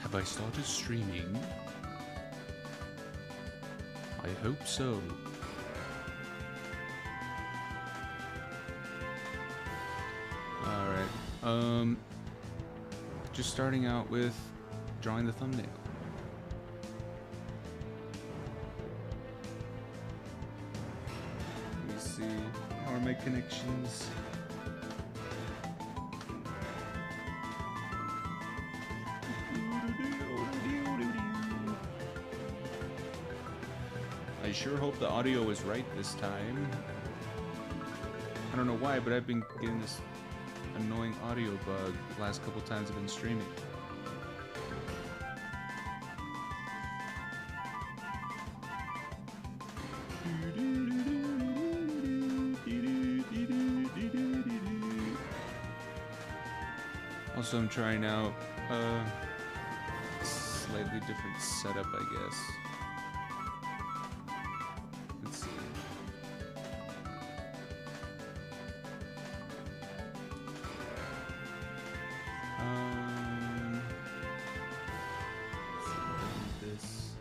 Have I started streaming? I hope so. Alright, just starting out with drawing the thumbnail. Let me see, how are my connections? I sure hope the audio is right this time. I don't know why, but I've been getting this annoying audio bug the last couple times I've been streaming. Also, I'm trying out a slightly different setup, I guess. Let's see. This.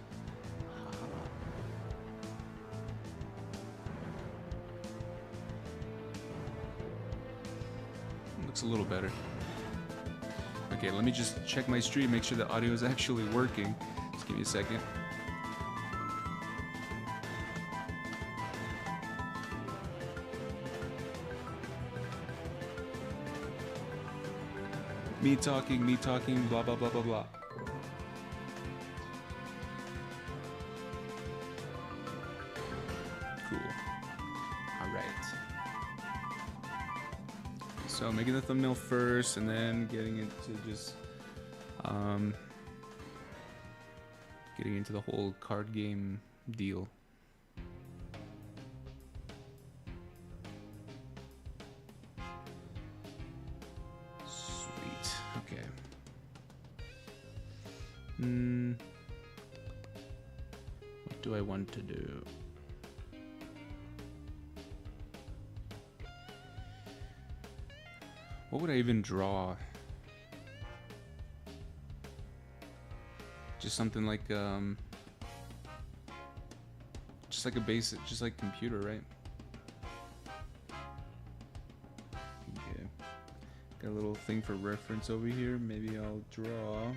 Looks a little better. Okay, let me just check my stream, make sure the audio is actually working. Just give me a second. Me talking, blah, blah, blah, blah, blah. Cool. Alright. So making the thumbnail first, and then getting into just, getting into the whole card game deal. Okay. What do I want to do? What would I even draw? Just something like just like a basic, just like computer, right? Okay. Got a little thing for reference over here. Maybe I'll draw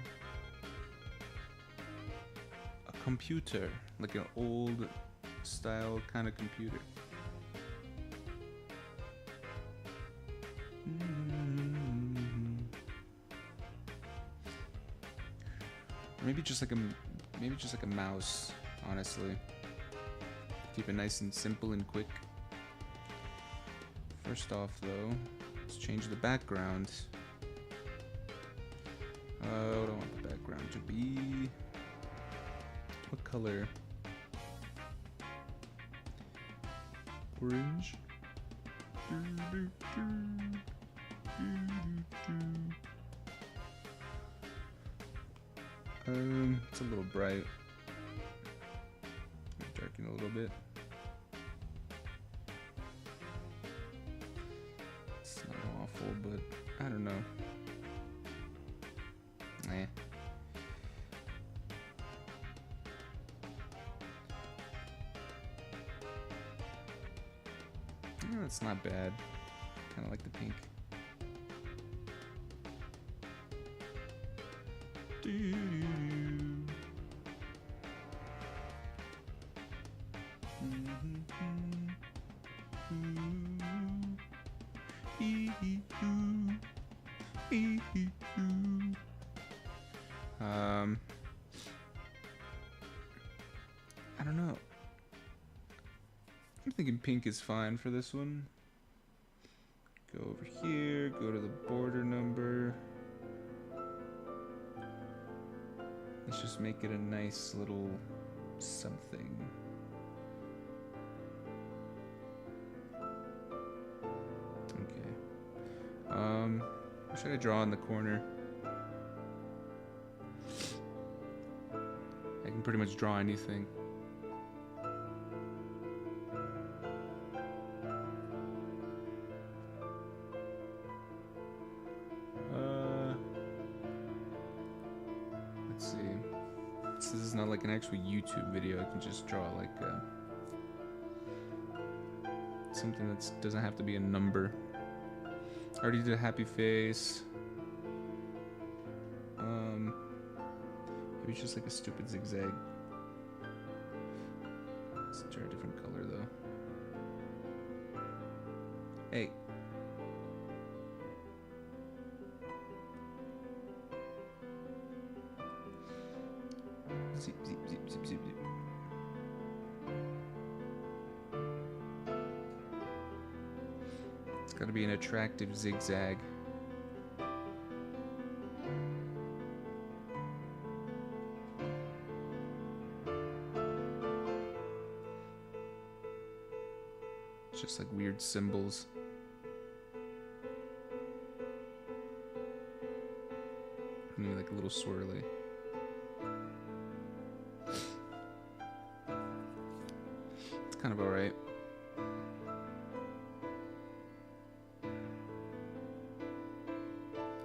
a computer, like an old style kind of computer. Maybe just like a mouse, honestly. Keep it nice and simple and quick. First off, though, let's change the background. What do I want the background to be? What color? Orange. It's a little bright. Darken a little bit. It's not awful, but I don't know. Eh. Yeah, that's not bad. Kind of like the pink. I don't know. I'm thinking pink is fine for this one. Go over here, go to the border number. Let's just make it a nice little something. Okay. What should I draw in the corner? I can pretty much draw anything. let's see. This is not like an actual YouTube video. I can just draw like something that doesn't have to be a number. I already did a happy face. Maybe it's just like a stupid zigzag. Let's try a different color though. Hey. Zip, zip, zip, zip, zip, zip. It's gotta be an attractive zigzag. It's just like weird symbols. Maybe like a little swirly. It's kind of alright.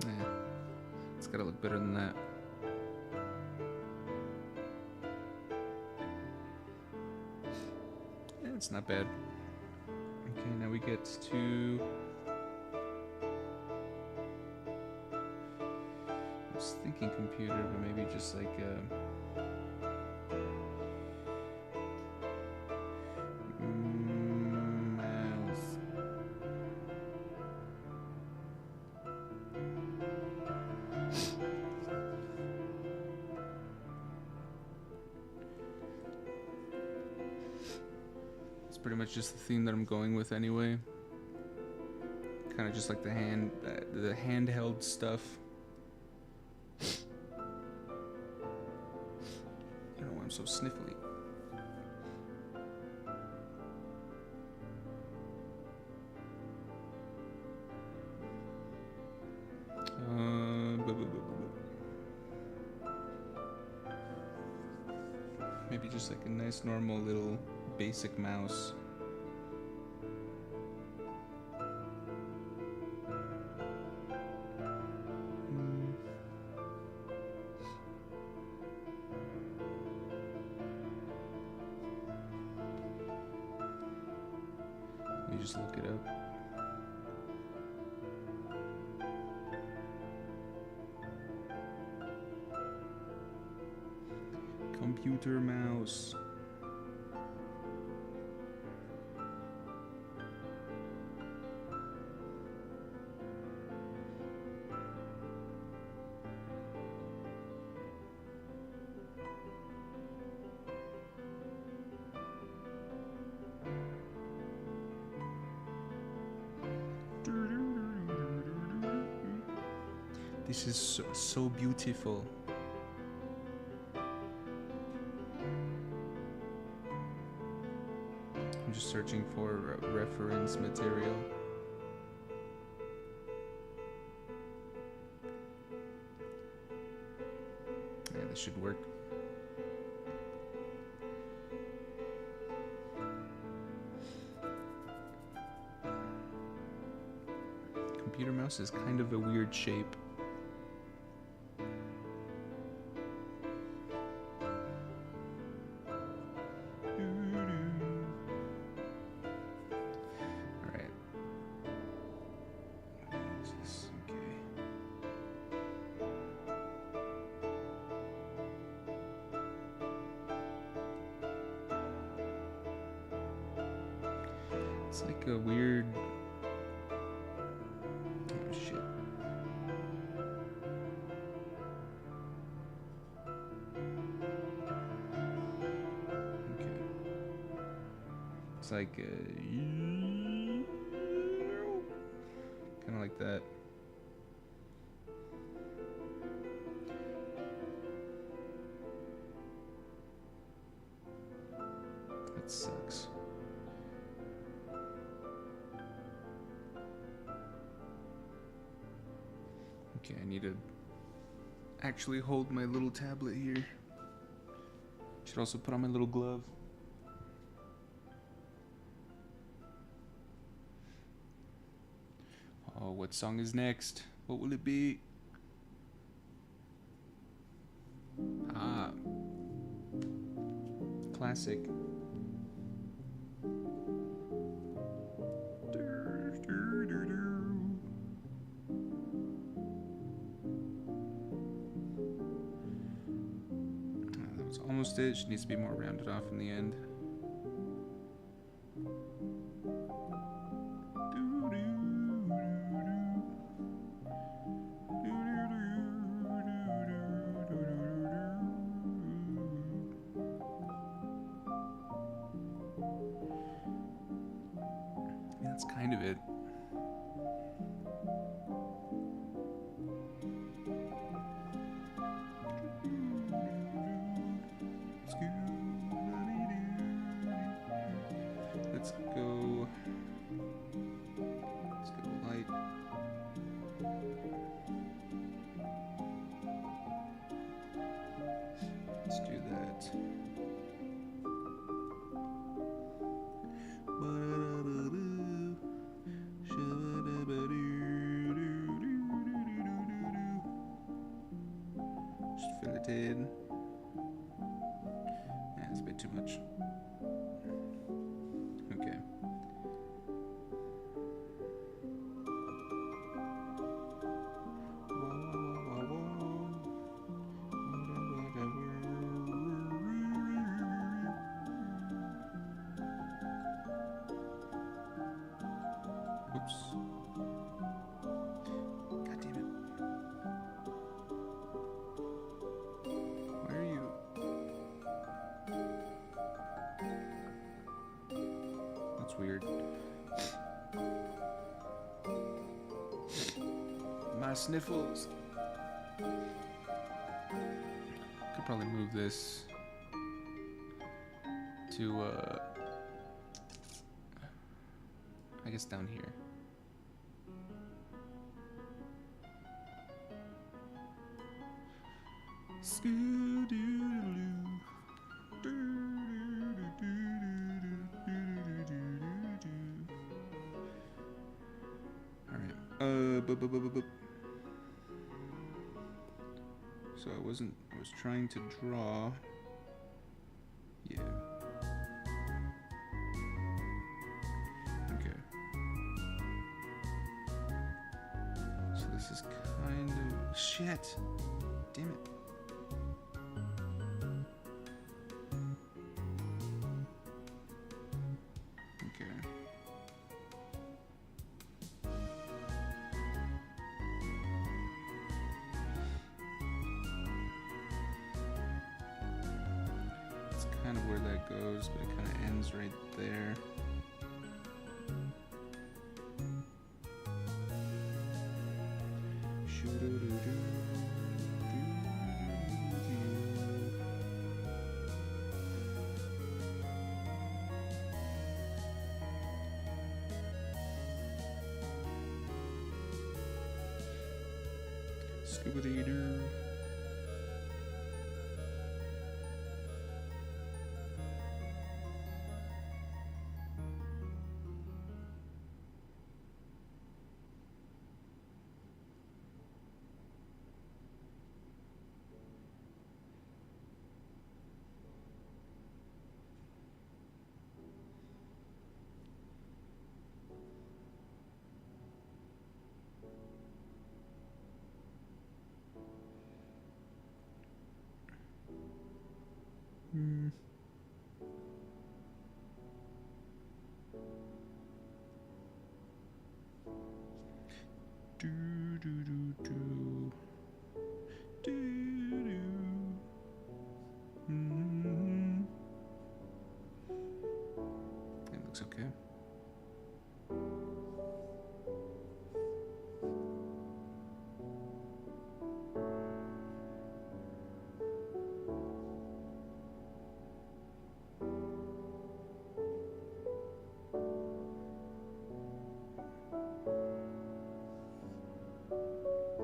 Yeah, it's gotta look better than that. Yeah, it's not bad. Okay, now we get to... I was thinking computer, but maybe just like mouse. It's pretty much just the theme that I'm going with anyway. Kind of just like the handheld stuff. I don't know why I'm so sniffly. Maybe just like a nice normal little basic mouse. You just look it up. Computer mouse. This is so beautiful. I'm just searching for reference material. Yeah, this should work. Computer mouse is kind of a weird shape. It's like a weird... Oh shit. Okay. It's like kind of like that. That sucks. Okay, I need to actually hold my little tablet here. Should also put on my little glove. Oh, what song is next? What will it be? classic. That was almost it. She needs to be more rounded off in the end. That's kind of it. Let's go light. Let's do that. Just fill it in. Yeah, it's a bit too much. Okay. Oops. God damn it. Why are you? That's weird. My sniffles. Could probably move this to I guess down here. Alright. So I was trying to draw. Yeah. Okay. So this is kind of shit. Damn it. Okay. That's kind of where that goes, but it kind of ends right there. Scuba-dee-doo. Do do do do do do. It looks okay.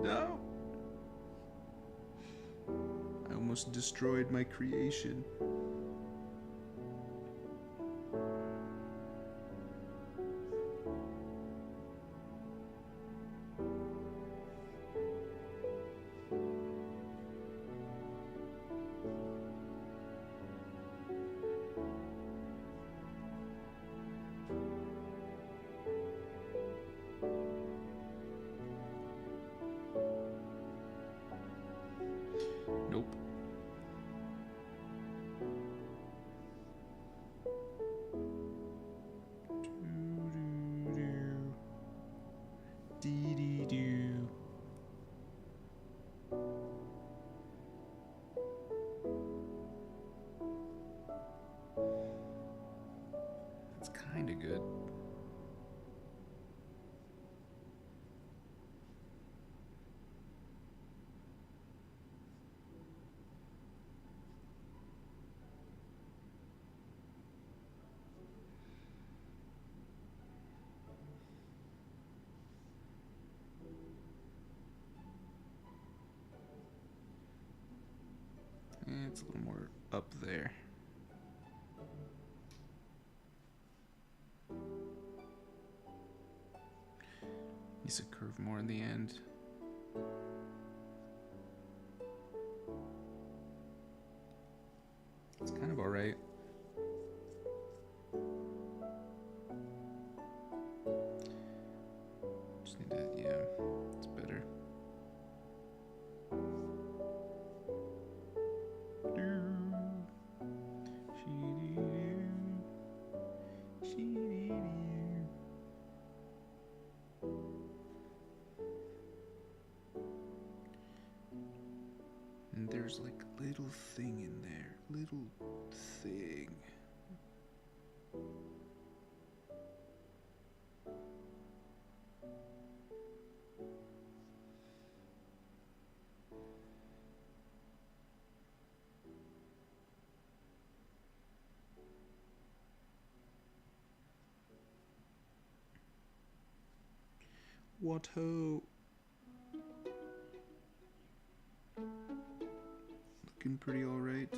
No! I almost destroyed my creation. It's a little more up there. Needs to curve more in the end. It's kind of alright. Just need to, yeah, it's better. And there's like a little thing in there, little thing. What ho? Looking pretty alright.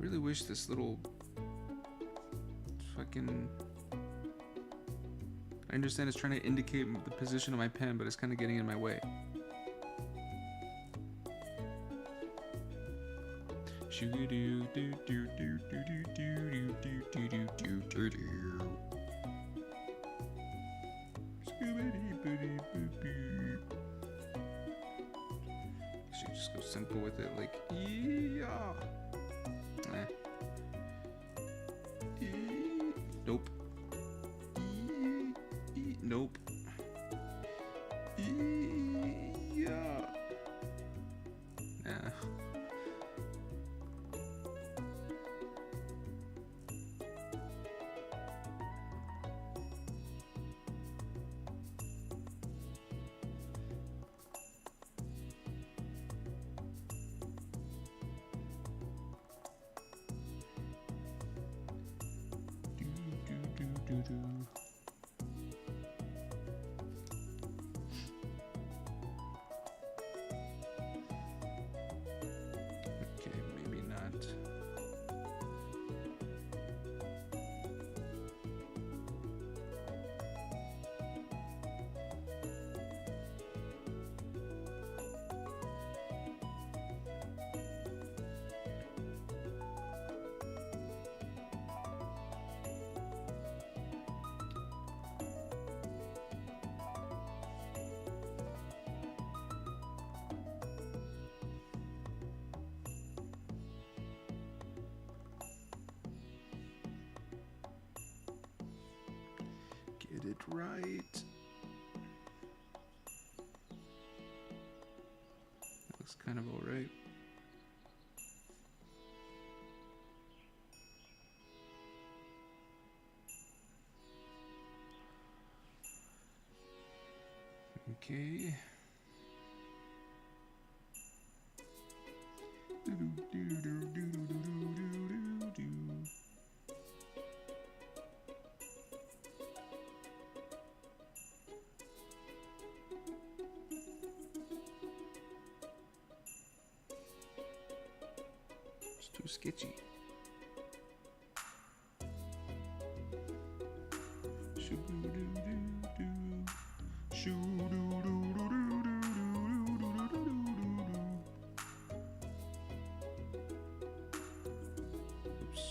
Really wish this little fucking... I understand it's trying to indicate the position of my pen, but it's kind of getting in my way. Should just go simple with it, like yeah. Nope. Nope. Yeah. Nah. Okay, maybe not. Get it right. That looks kind of alright. Okay. It's too sketchy. Oops.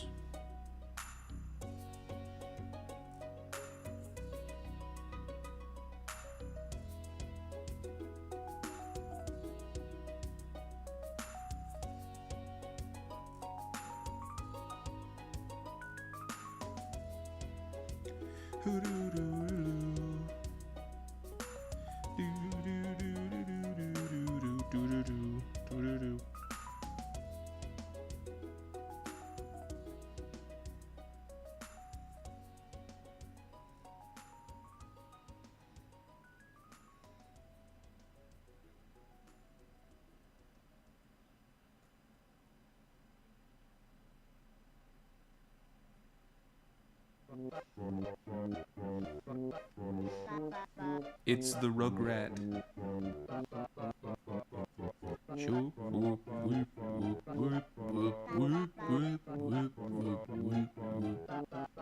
It's the Rugrat. Shoo, whoop, whoop, whoop, whoop, whoop, whoop, whoop, whoop, whoop, whoop, whoop.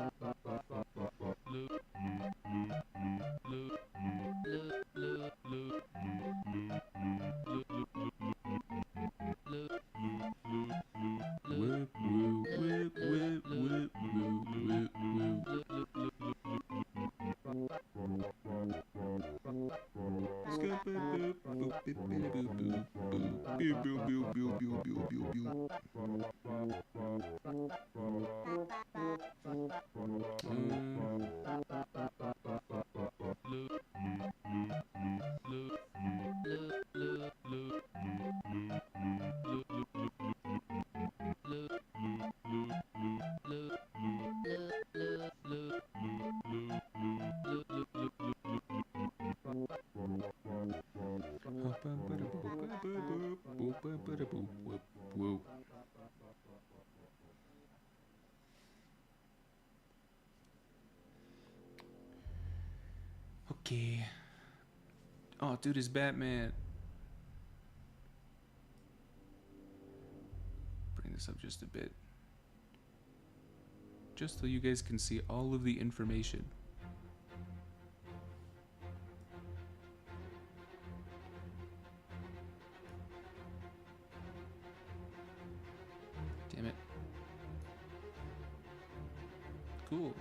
Whoop, whoop, whoop, whoop, whoop, whoop, whoop, whoop. Okay. Oh, dude, it's Batman. Bring this up just a bit. Just so you guys can see all of the information. Damn it. Cool.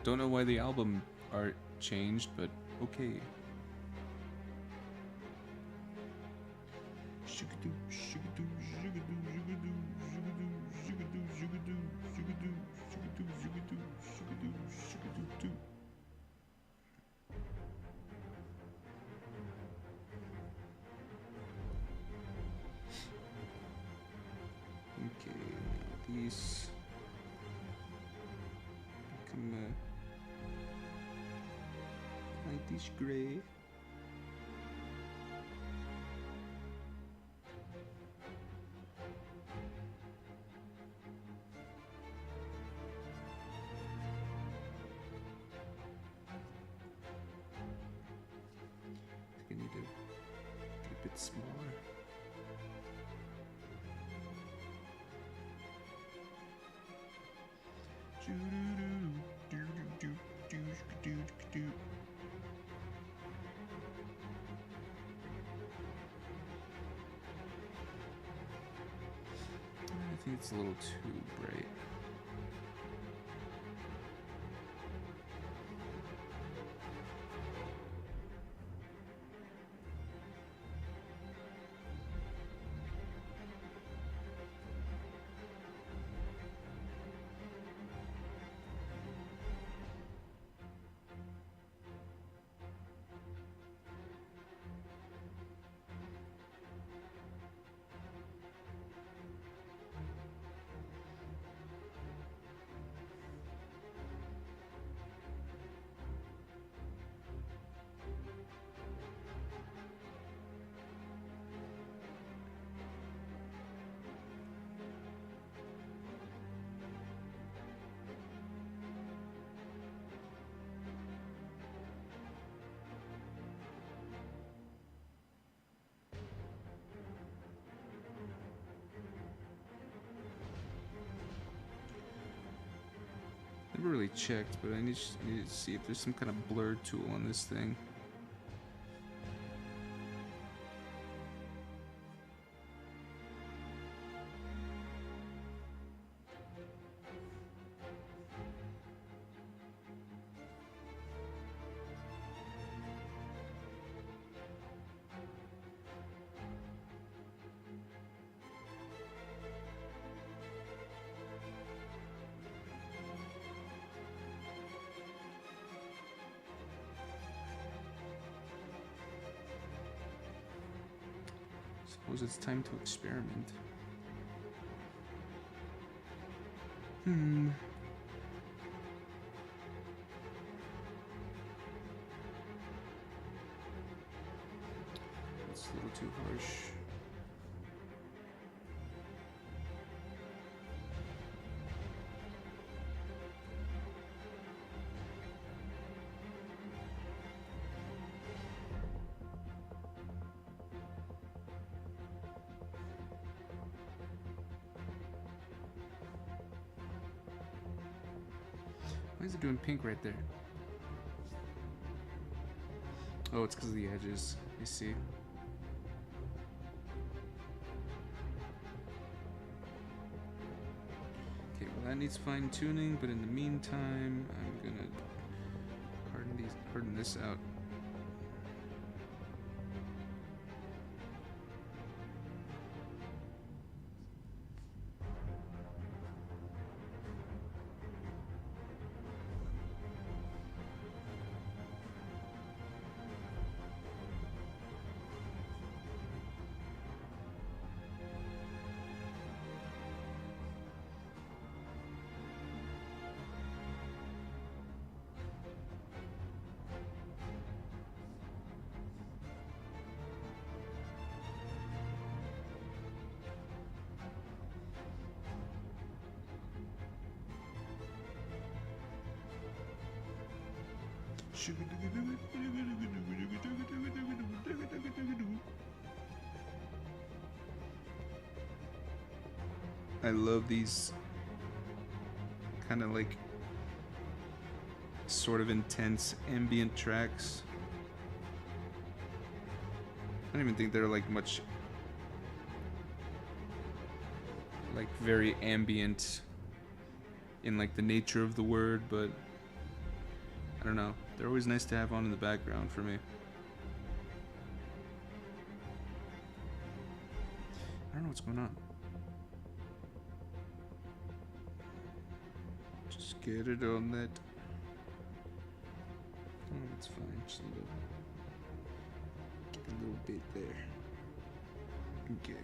Don't know why the album art changed, but okay. Okay, these become lightish gray. I think I need to get a bit smaller. I think it's a little too bright. Never really checked, but I need to see if there's some kind of blur tool on this thing. Suppose it's time to experiment. It's a little too harsh. Why is it doing pink right there? Oh, it's because of the edges. You see. Okay, well that needs fine tuning, but in the meantime, I'm gonna harden this out. I love these kind of like sort of intense ambient tracks. I don't even think they're like much like very ambient in like the nature of the word, but I don't know. They're always nice to have on in the background for me. I don't know what's going on. Just get it on that. Oh, that's fine. Just need to get a little bit there. Okay.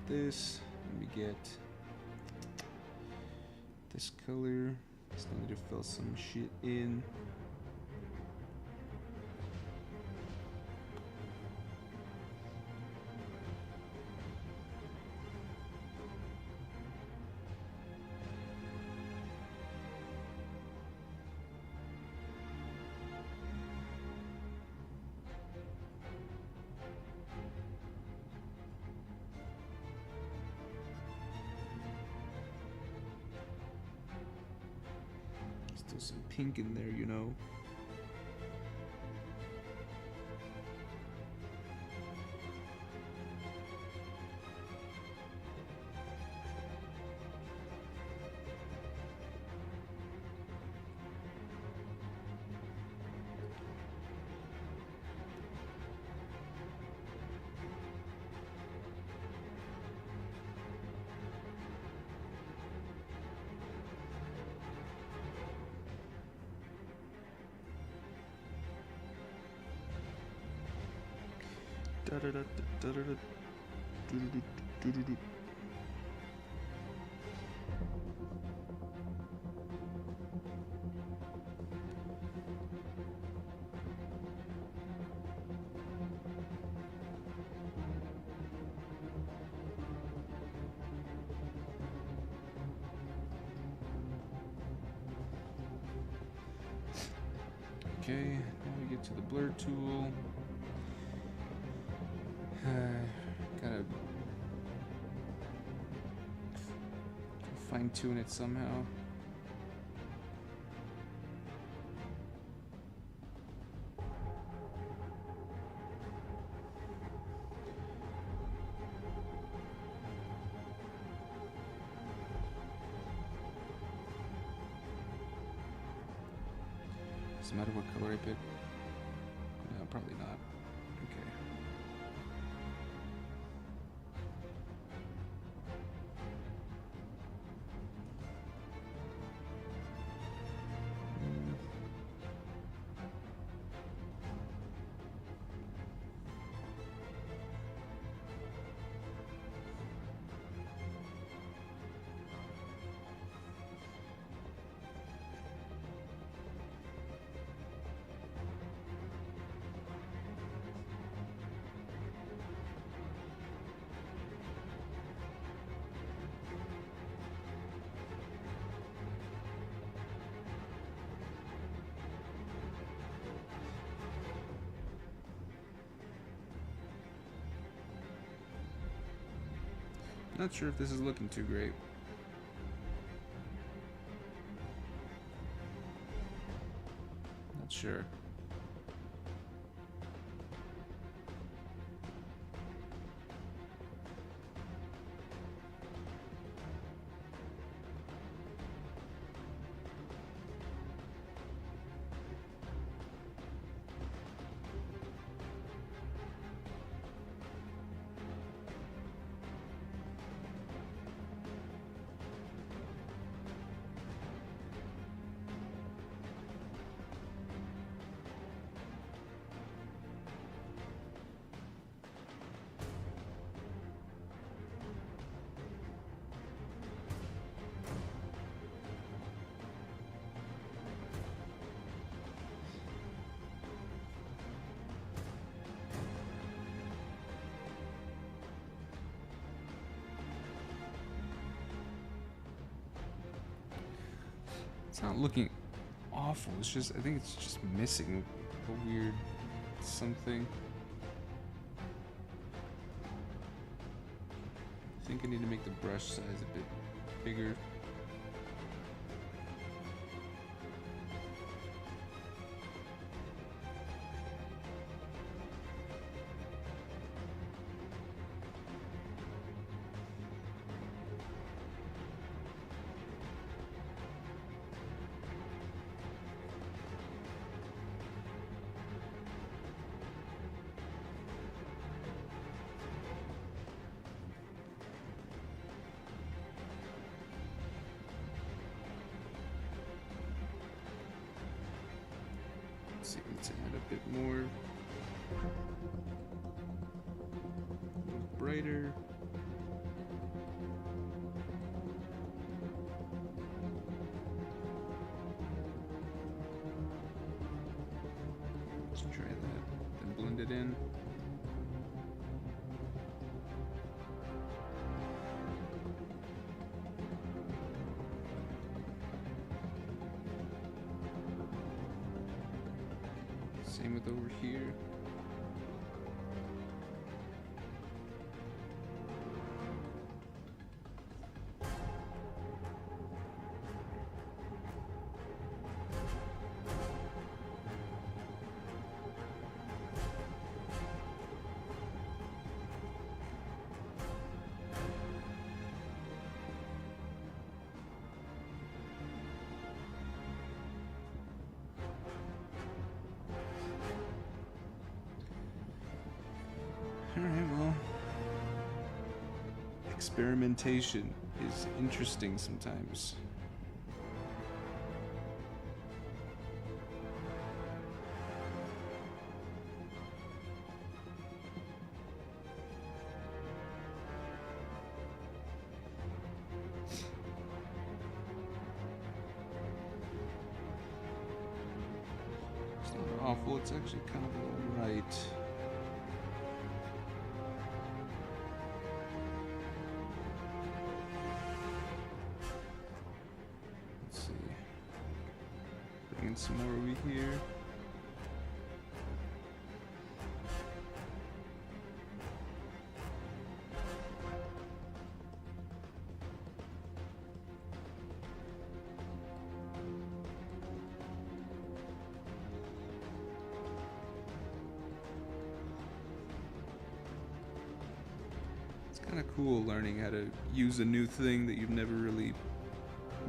This, let me get this color. Still need to fill some shit in. Still some pink in there, you know. Okay, now we get to the blur tool. Gotta fine tune it somehow. Doesn't matter what color I pick. No, probably not. Okay. Not sure if this is looking too great. Not sure. It's not looking awful. It's just, I think it's just missing a weird something. I think I need to make the brush size a bit bigger. Let's see, let's add a bit more. A little brighter. Let's try that, then blend it in. Same with over here. Alright, well, experimentation is interesting sometimes. It's not awful, it's actually kind of alright. Some more over here. It's kind of cool learning how to use a new thing that you've never really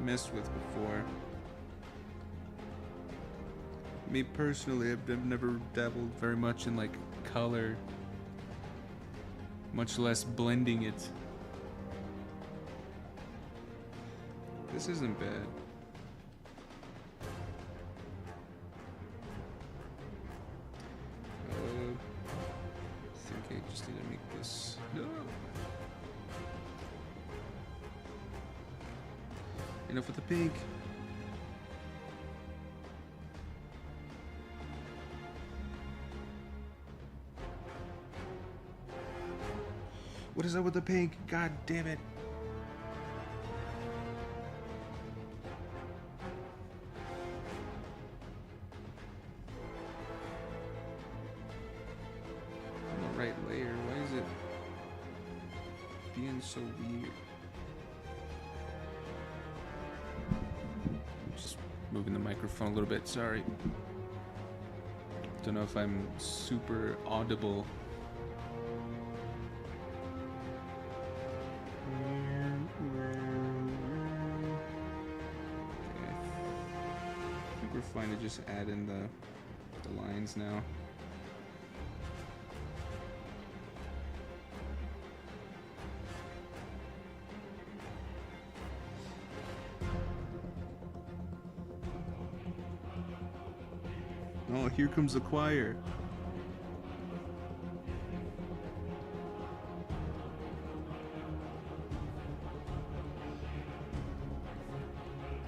messed with before. Me personally, I've never dabbled very much in like color, much less blending it. This isn't bad. I think I just need to make this. No. Enough with the pink. What is up with the pink? God damn it. On the right layer, why is it? being so weird. Just moving the microphone a little bit, sorry. Don't know if I'm super audible. Okay. I think we're fine to just add in the lines now. Oh, here comes the choir.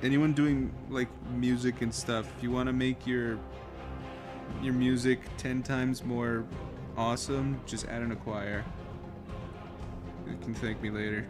Anyone doing like music and stuff, if you want to make your music 10 times more awesome, just add in a choir. You can thank me later.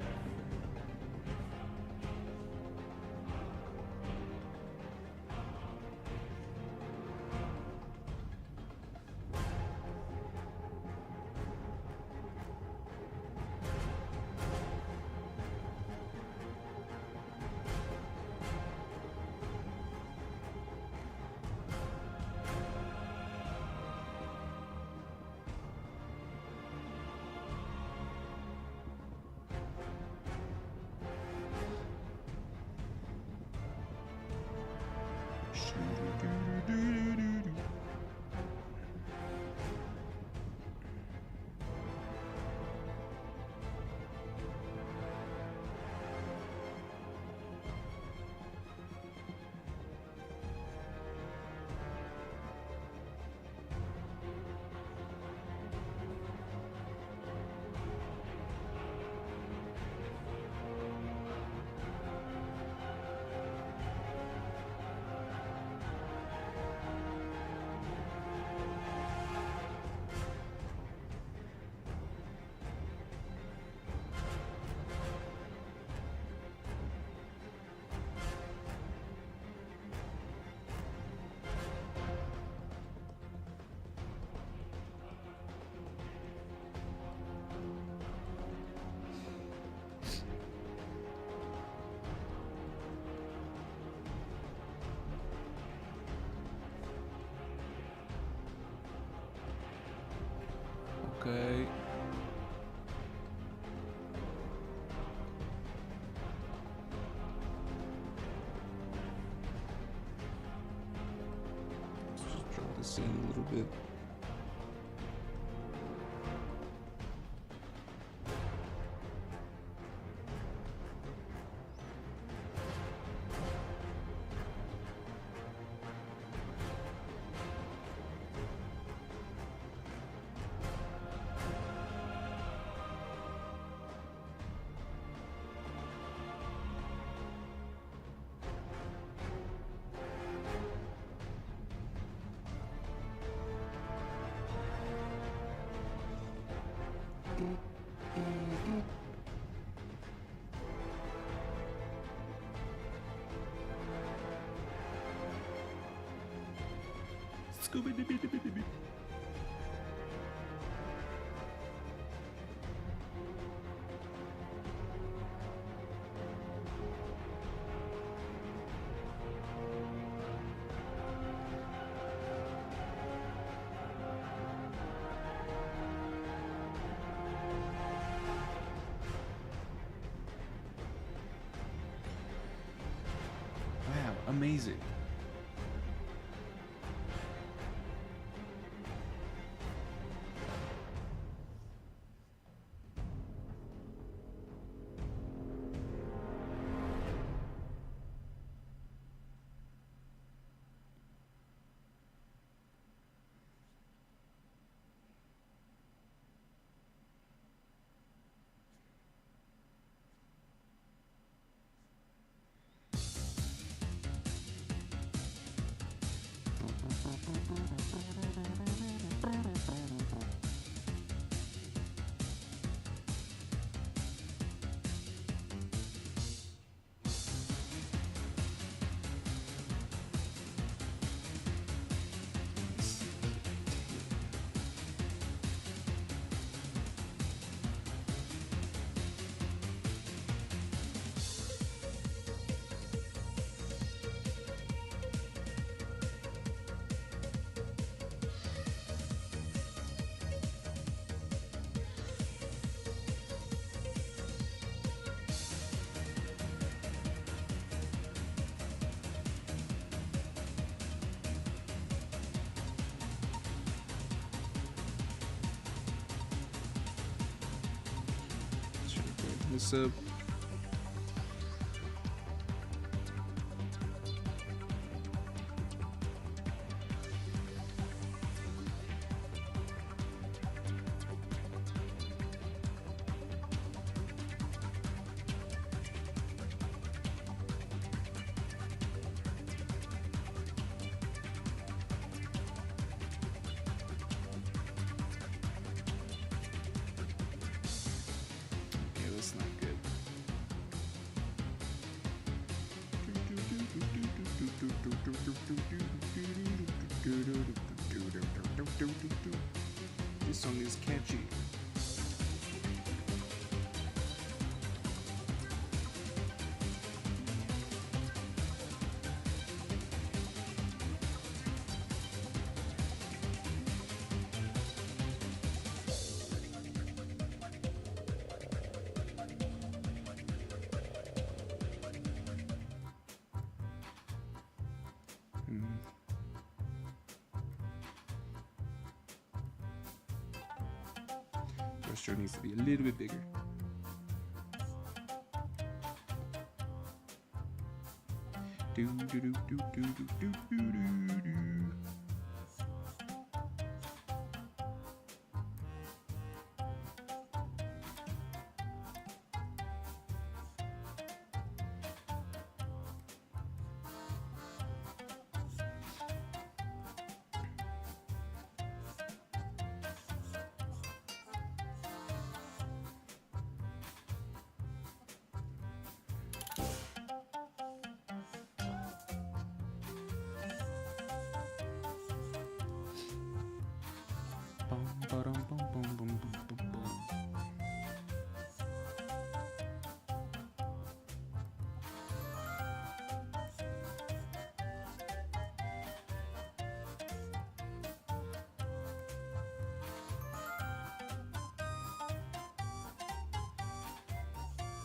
Okay. Let's just drop this in a little bit. Scooby-Dooby-Dooby-Dooby. Wow, amazing. What's up? Okay, that's not good. This song is catchy. Brush needs to be a little bit bigger. Do do do do do do do do do.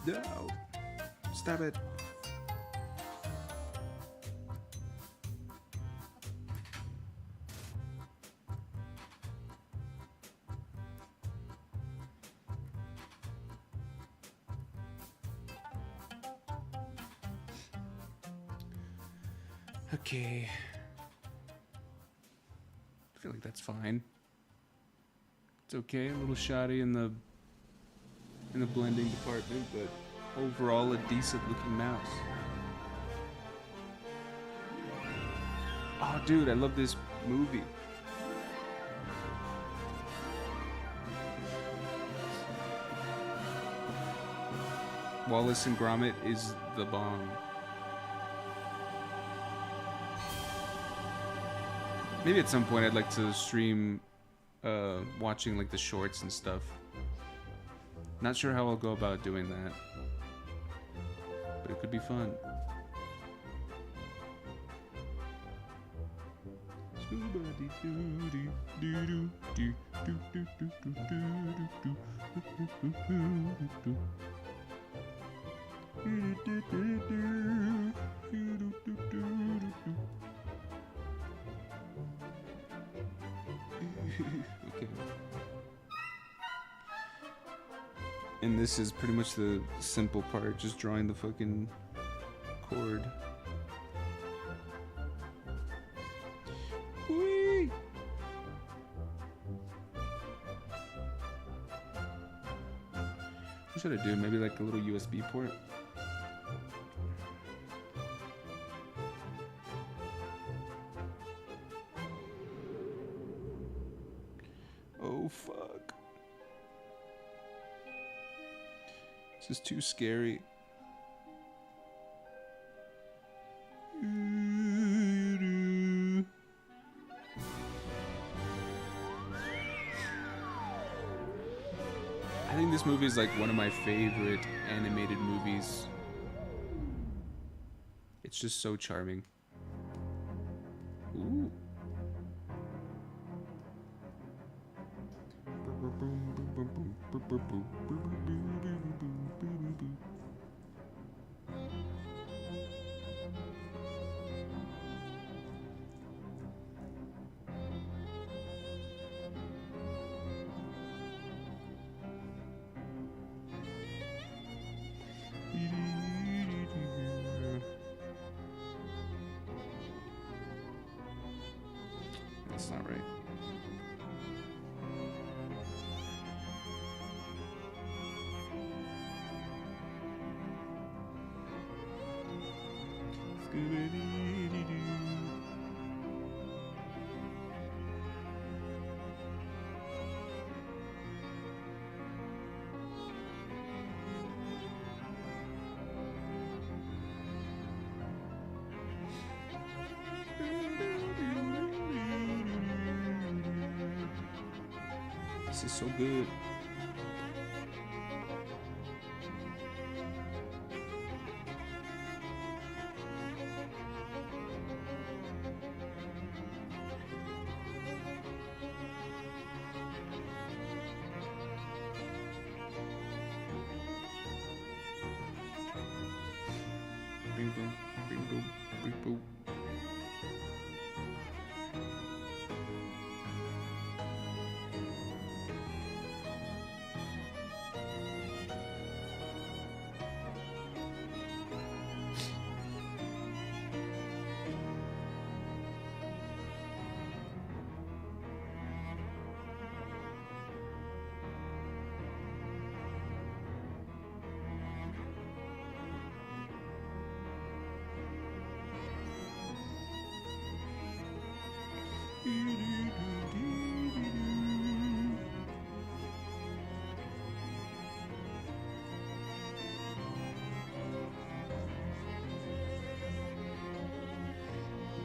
No! Stop it! Okay. I feel like that's fine. It's okay, a little shoddy in the blending department, but overall a decent looking mouse. Oh dude, I love this movie. Wallace and Gromit is the bomb. Maybe at some point I'd like to stream watching like the shorts and stuff. Not sure how I'll go about doing that, but it could be fun. Okay. And this is pretty much the simple part, just drawing the fucking chord. Whee! What should I do? Maybe like a little USB port? Oh fuck. This is too scary. I think this movie is like one of my favorite animated movies. It's just so charming. Ooh. This is so good. Bing boom, bing boom, bing boom.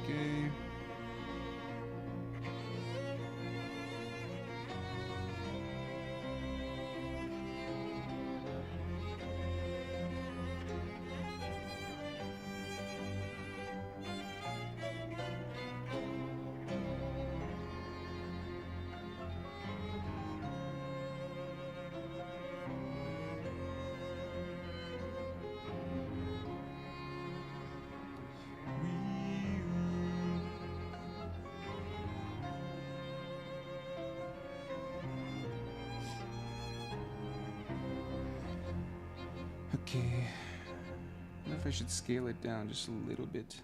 Okay. Okay. I wonder if I should scale it down just a little bit.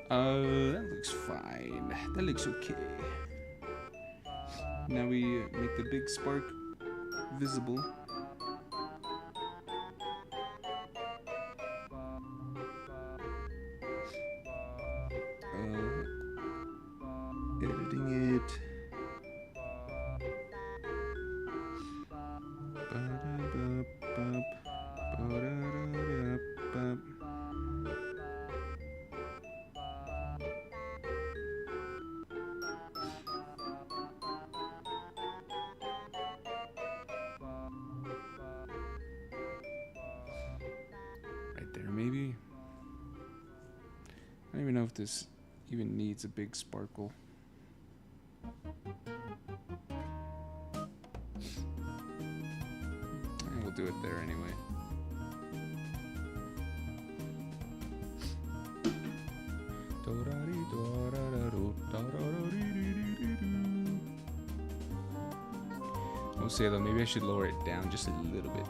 That looks fine. That looks okay. Now we make the big spark visible. Editing it. Right there, maybe. I don't even know if this even needs a big sparkle. We'll do it there anyway. I'll say though, maybe I should lower it down just a little bit.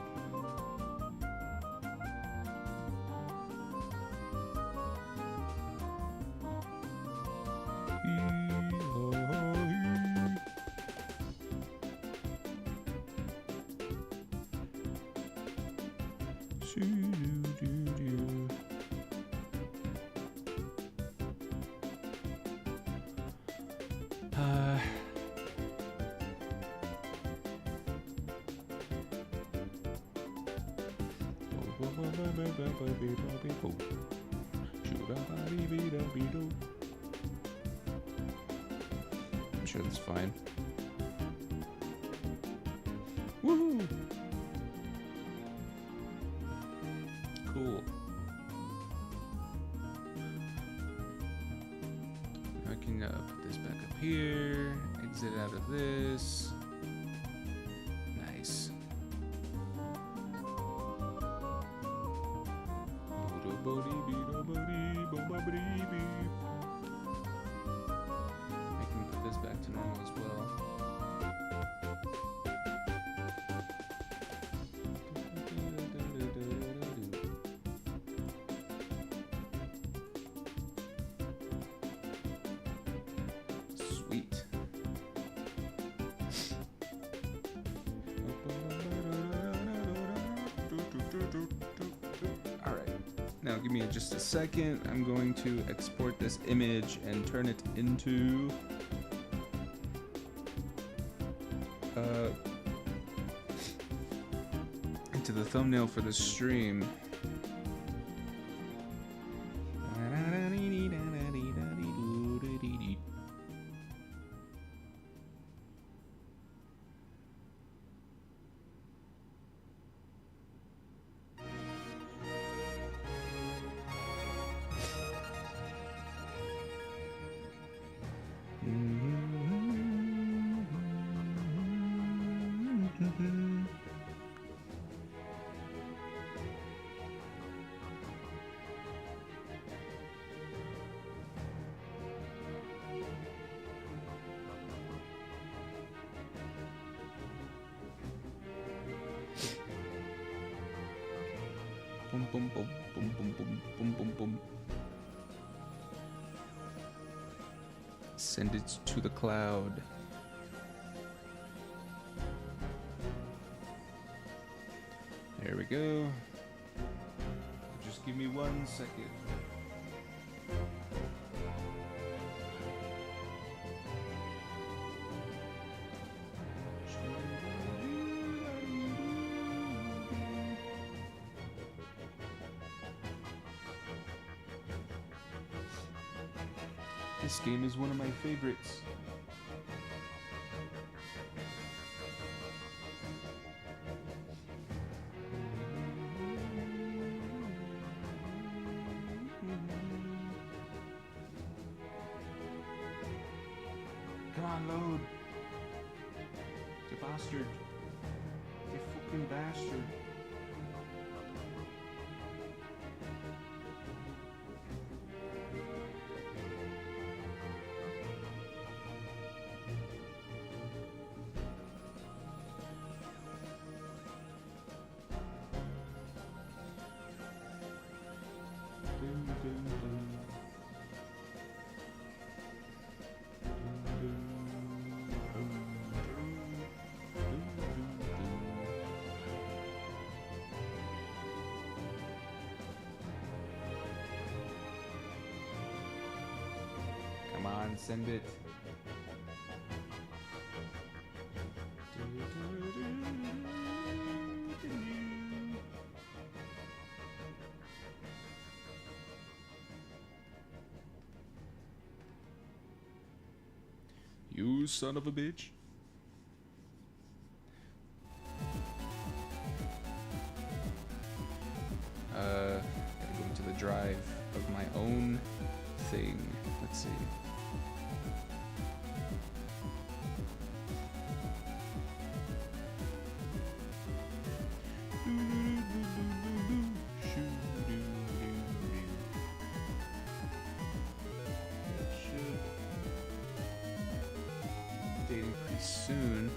I'm sure that's fine. Woohoo! Cool. I can put this back up here, exit out of this. Nice. I can put this back to normal as well. give me just a second. I'm going to export this image and turn it into the thumbnail for the stream. Boom, boom, boom, boom, boom, boom, boom, boom, boom. Send it to the cloud. There we go. Just give me 1 second. This game is one of my favorites. Come on, load. You bastard. You fucking bastard. Come on, send it. You son of a bitch. Gotta go into the drive of my own thing. Let's see. Dating pretty soon.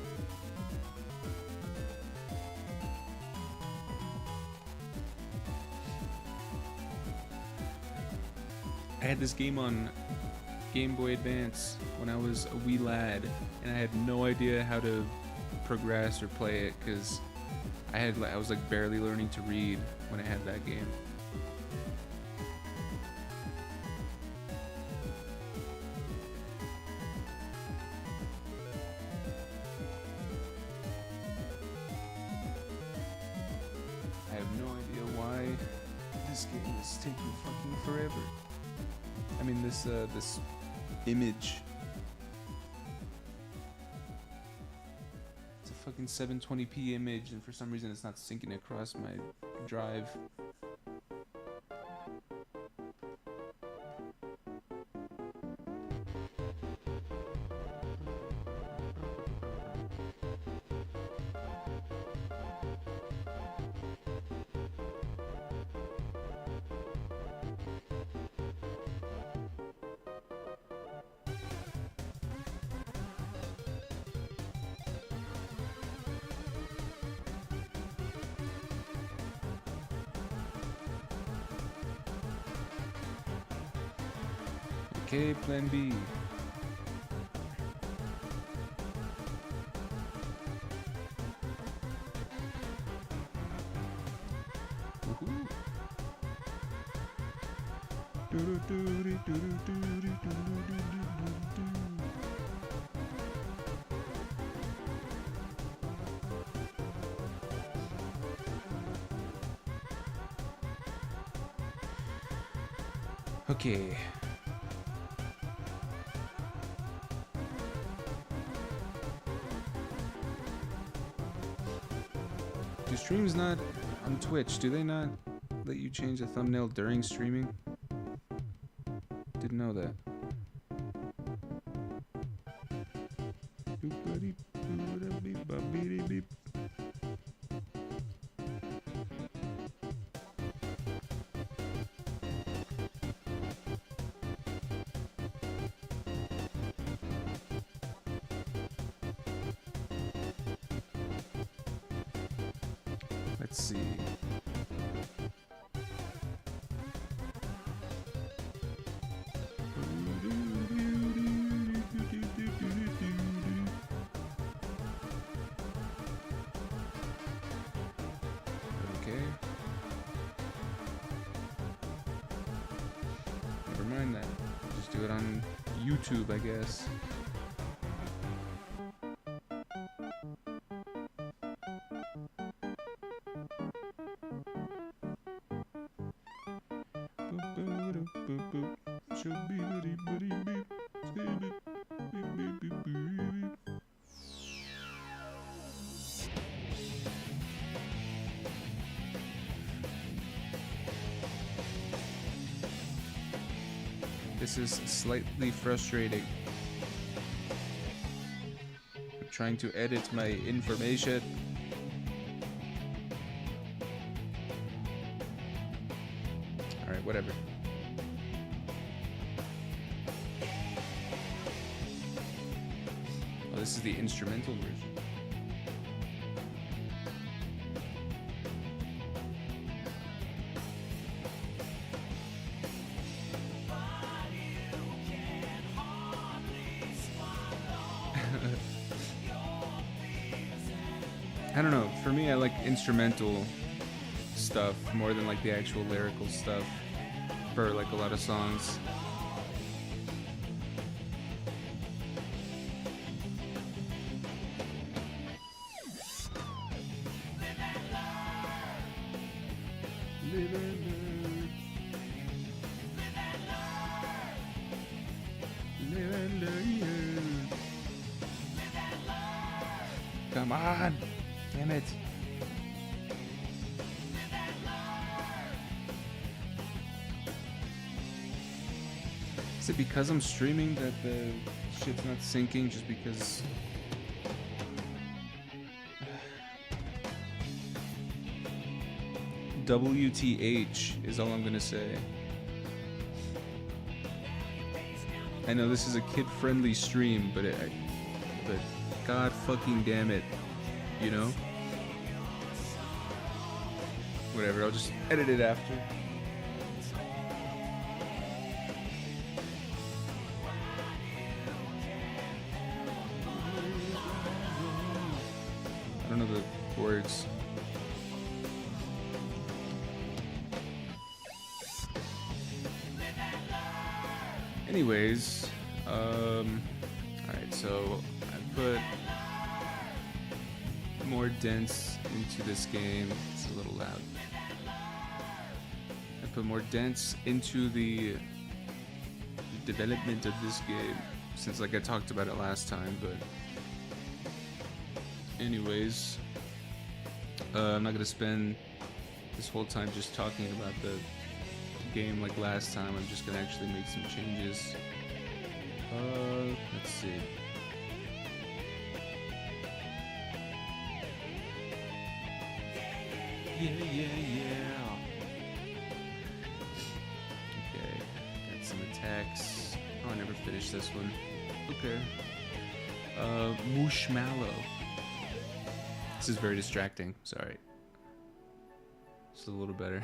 I had this game on Game Boy Advance when I was a wee lad, and I had no idea how to progress or play it because I was like barely learning to read when I had that game. I have no idea why this game is taking fucking forever. I mean, this image. It's a fucking 720p image, and for some reason it's not syncing across my drive. Okay, plan B. Woohoo. Okay. Do streams not on Twitch? Do they not let you change the thumbnail during streaming? Didn't know that. Let's see. Okay. Never mind that. Just do it on YouTube, I guess. This is slightly frustrating. I'm trying to edit my information. Alright, whatever. Oh, this is the instrumental version. I don't know. For me, I like instrumental stuff more than like the actual lyrical stuff for like a lot of songs. Come on. Damn it. Is it because I'm streaming that the shit's not syncing just because... WTH is all I'm gonna say. I know this is a kid-friendly stream, but god fucking damn it, you know? Whatever, I'll just edit it after. I don't know the words. Anyways, alright, so I put more dents into this game. It's a little loud. I put more dents into the development of this game since like I talked about it last time, but anyways, I'm not gonna spend this whole time just talking about the game like last time. I'm just gonna actually make some changes. Let's see. Yeah. Okay, got some attacks. Oh, I never finished this one. Okay. Mushmallow. This is very distracting. Sorry. Just a little better.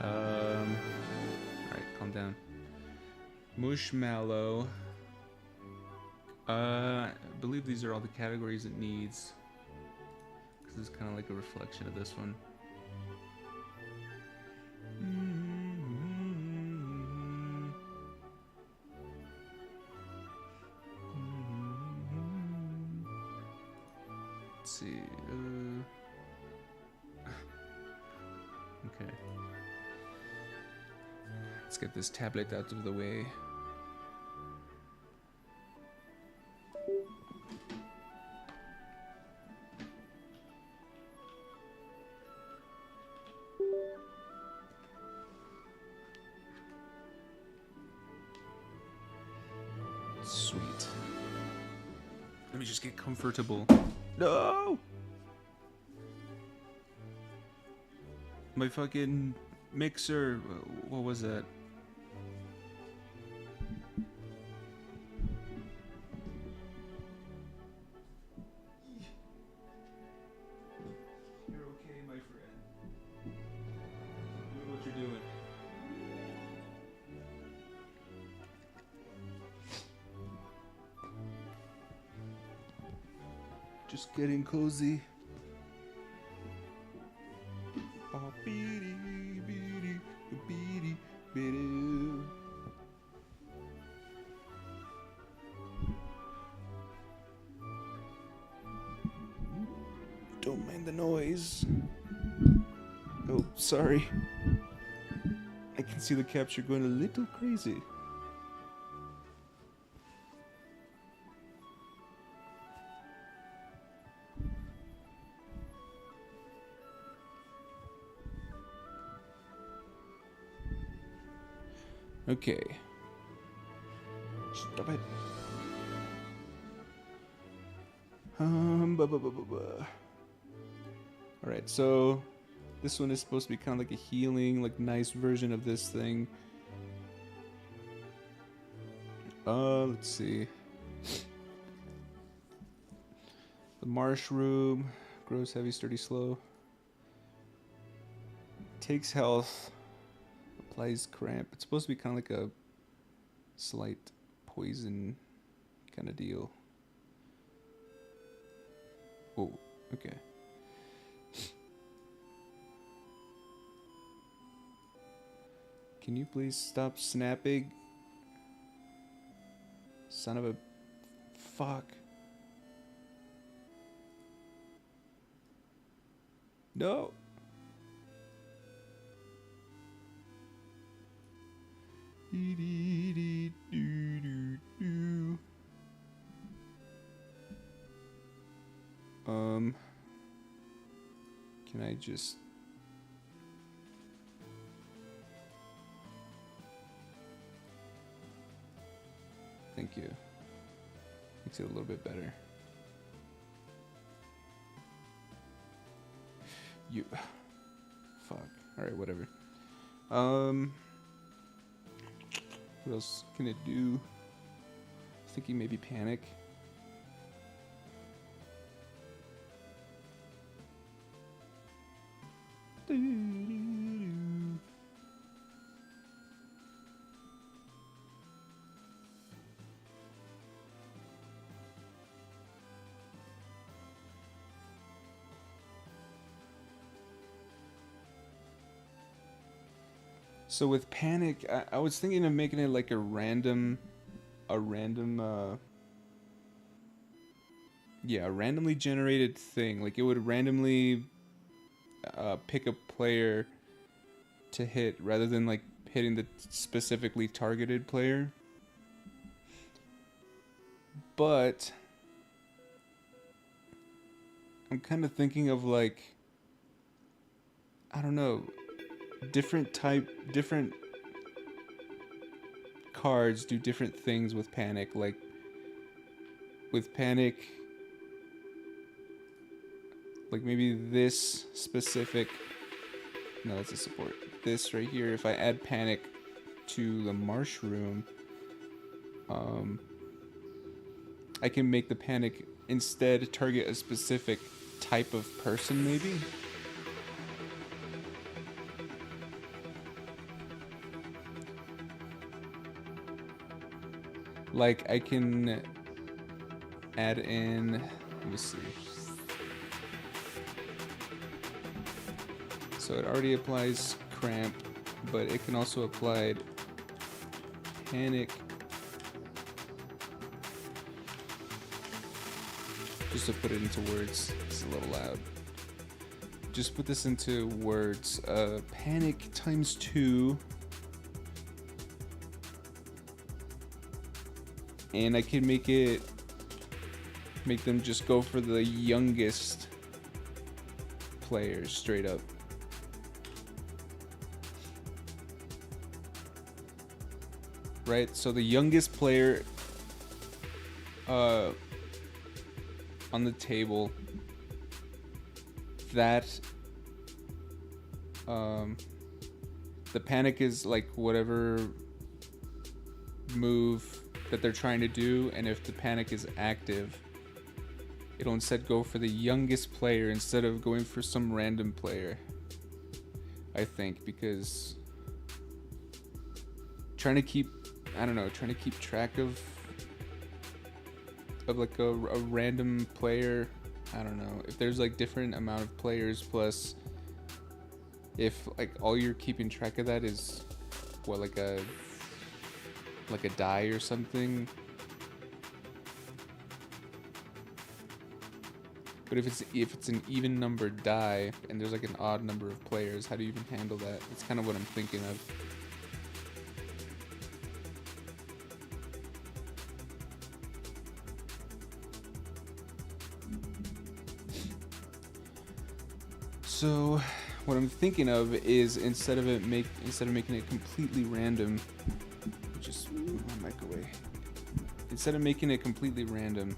Alright, calm down. Mushmallow. I believe these are all the categories it needs. Because it's kind of like a reflection of this one. Let's see. Okay. Let's get this tablet out of the way. Sweet. Let me just get comfortable. No! My fucking mixer. What was that? You're okay, my friend. Do what you're doing. Just getting cozy. Oh, beady, beady, beady, beady. Don't mind the noise. Oh, sorry. I can see the capture going a little crazy. Okay. Stop it. Alright, so this one is supposed to be kind of like a healing, like nice version of this thing. Let's see. The marsh room grows heavy, sturdy, slow. Takes health. Applies cramp. It's supposed to be kind of like a slight poison kind of deal. Oh, okay. Can you please stop snapping? Son of a fuck. No. Can I just... Thank you. Makes it a little bit better. You... Fuck. Alright, whatever. What else can it do? Thinking maybe panic. So with panic, I was thinking of making it like a random, yeah, a randomly generated thing. Like it would randomly pick a player to hit rather than like hitting the specifically targeted player. But I'm kind of thinking of like, I don't know, different cards do different things with panic. Like with panic, like maybe this specific, no, that's a support. This right here, if I add panic to the marsh room, I can make the panic instead target a specific type of person, maybe. Like I can add in, let me see. So it already applies cramp, but it can also apply panic. Just to put it into words. It's a little loud. Just put this into words. Panic times 2. And I can make them just go for the youngest players straight up. Right? So the youngest player on the table, that the panic is like whatever move that they're trying to do, and if the panic is active, it'll instead go for the youngest player instead of going for some random player. I think, because trying to keep track of like a random player, I don't know, if there's like different amount of players, plus if like all you're keeping track of that is what, like a die or something. But if it's an even numbered die and there's like an odd number of players, how do you even handle that? It's kind of what I'm thinking of. So what I'm thinking of is instead of making it completely random, just move my mic away. Instead of making it completely random,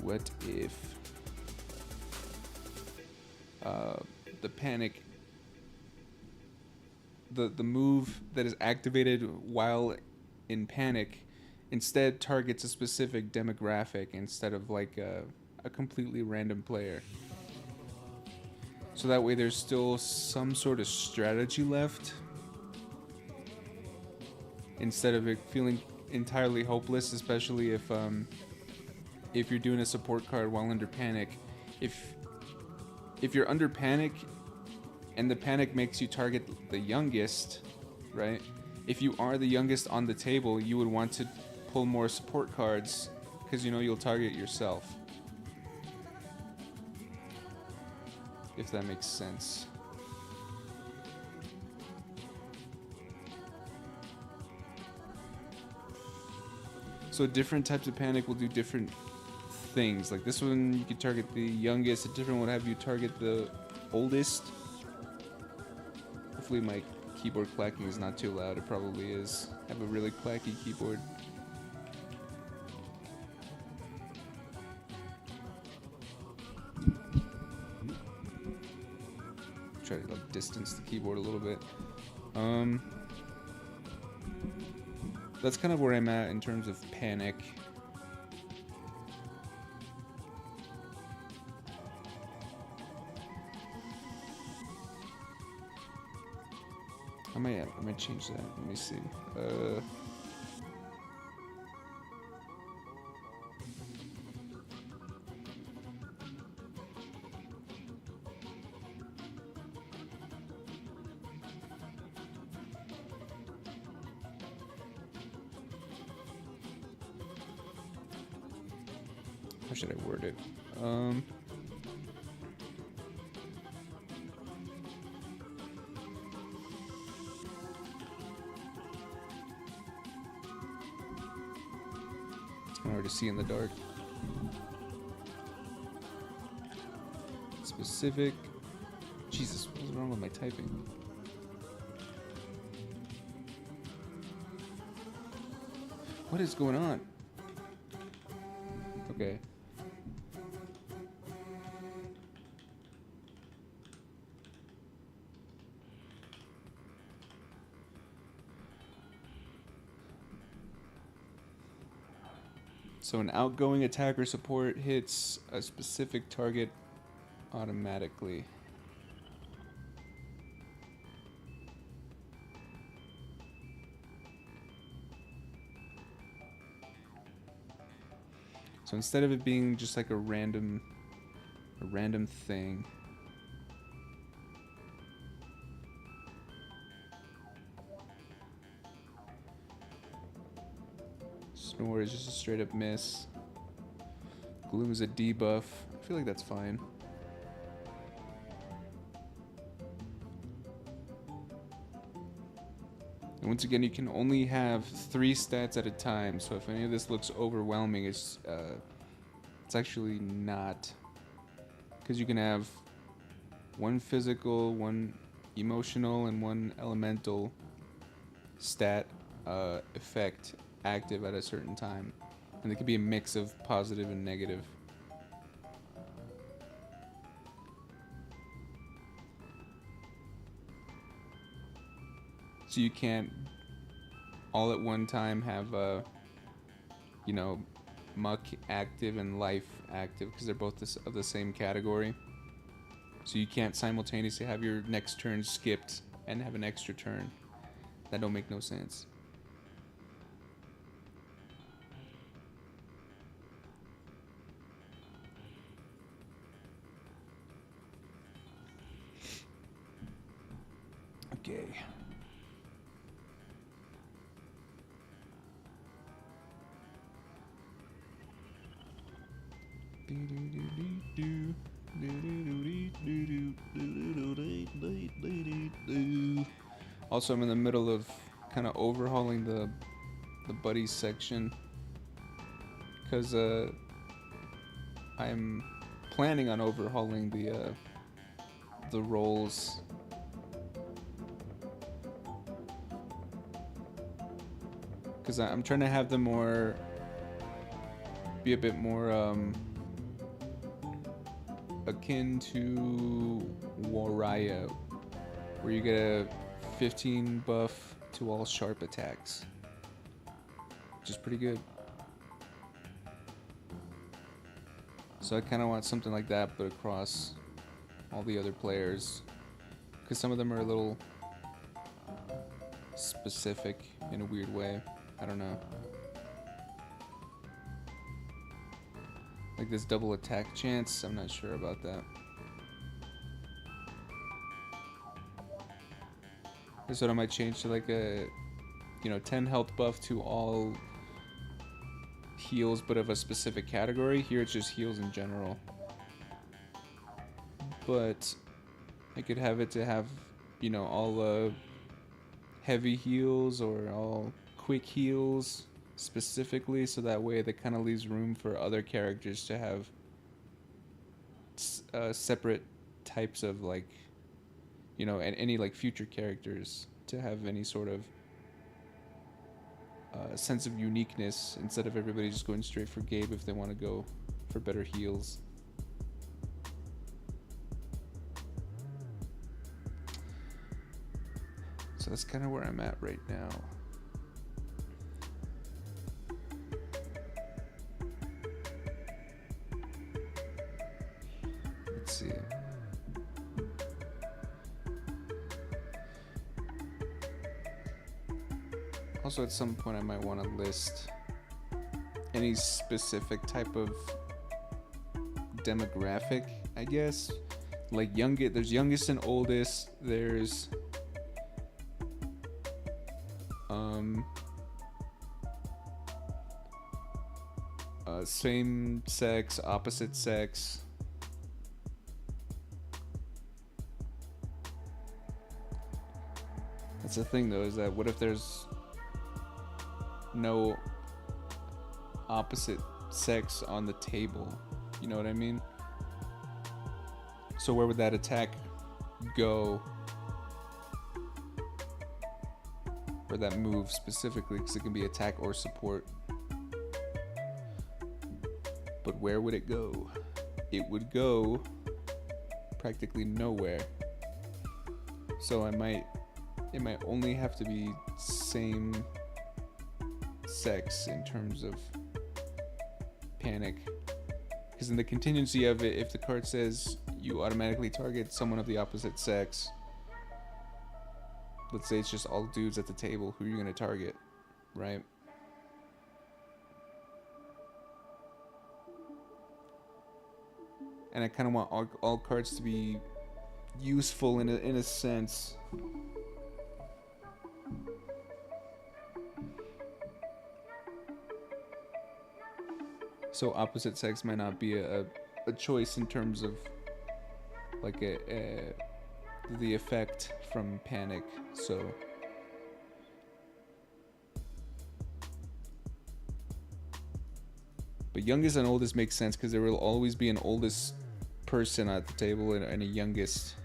what if the panic, the move that is activated while in panic instead targets a specific demographic instead of like a completely random player? So that way there's still some sort of strategy left, instead of it feeling entirely hopeless, especially if you're doing a support card while under panic. If you're under panic and the panic makes you target the youngest, right? If you are the youngest on the table, you would want to pull more support cards because you know you'll target yourself. If that makes sense. So different types of panic will do different things. Like this one, you could target the youngest. A different one would have you target the oldest. Hopefully my keyboard clacking is not too loud. It probably is. I have a really clacky keyboard. Try to like distance the keyboard a little bit. That's kind of where I'm at in terms of panic. I might change that. Let me see. How should I word it? It's kind of hard to see in the dark. Specific. Jesus, what is wrong with my typing? What is going on? Okay. So an outgoing attack or support hits a specific target automatically. So instead of it being just like a random thing, snore is just a straight up miss. Gloom is a debuff. I feel like that's fine. And once again, you can only have 3 stats at a time. So if any of this looks overwhelming, it's actually not, because you can have 1 physical, 1 emotional, and 1 elemental stat effect active at a certain time, and it could be a mix of positive and negative. So you can't all at one time have muck active and life active, because they're both of the same category. So you can't simultaneously have your next turn skipped and have an extra turn. That don't make no sense. Okay. Also, I'm in the middle of kind of overhauling the buddies section, because I'm planning on overhauling the roles. Because I'm trying to have them be a bit more akin to Waraya, where you get a 15 buff to all sharp attacks, which is pretty good. So I kind of want something like that, but across all the other players, because some of them are a little specific in a weird way. I don't know. Like this double attack chance, I'm not sure about that. This one I might change to like a 10 health buff to all heals, but of a specific category. Here it's just heals in general. But I could have it to have, all heavy heals or all quick heals specifically, so that way that kind of leaves room for other characters to have separate types of, like, and any like future characters to have any sort of sense of uniqueness, instead of everybody just going straight for Gabe if they want to go for better heals. So that's kind of where I'm at right now. Let's see. Also, at some point I might want to list any specific type of demographic, I guess. Like there's youngest and oldest, there's same sex, opposite sex. That's the thing though, is that what if there's no opposite sex on the table? You know what I mean? So where would that attack go? Or that move specifically, because it can be attack or support. But where would it go? It would go practically nowhere. So it might only have to be same sex in terms of panic. Because in the contingency of it, if the card says you automatically target someone of the opposite sex, let's say it's just all dudes at the table, who are you going to target, right? And I kind of want all cards to be useful in a sense. So opposite sex might not be a choice in terms of like the effect from panic. So but youngest and oldest makes sense because there will always be an oldest person at the table and a youngest.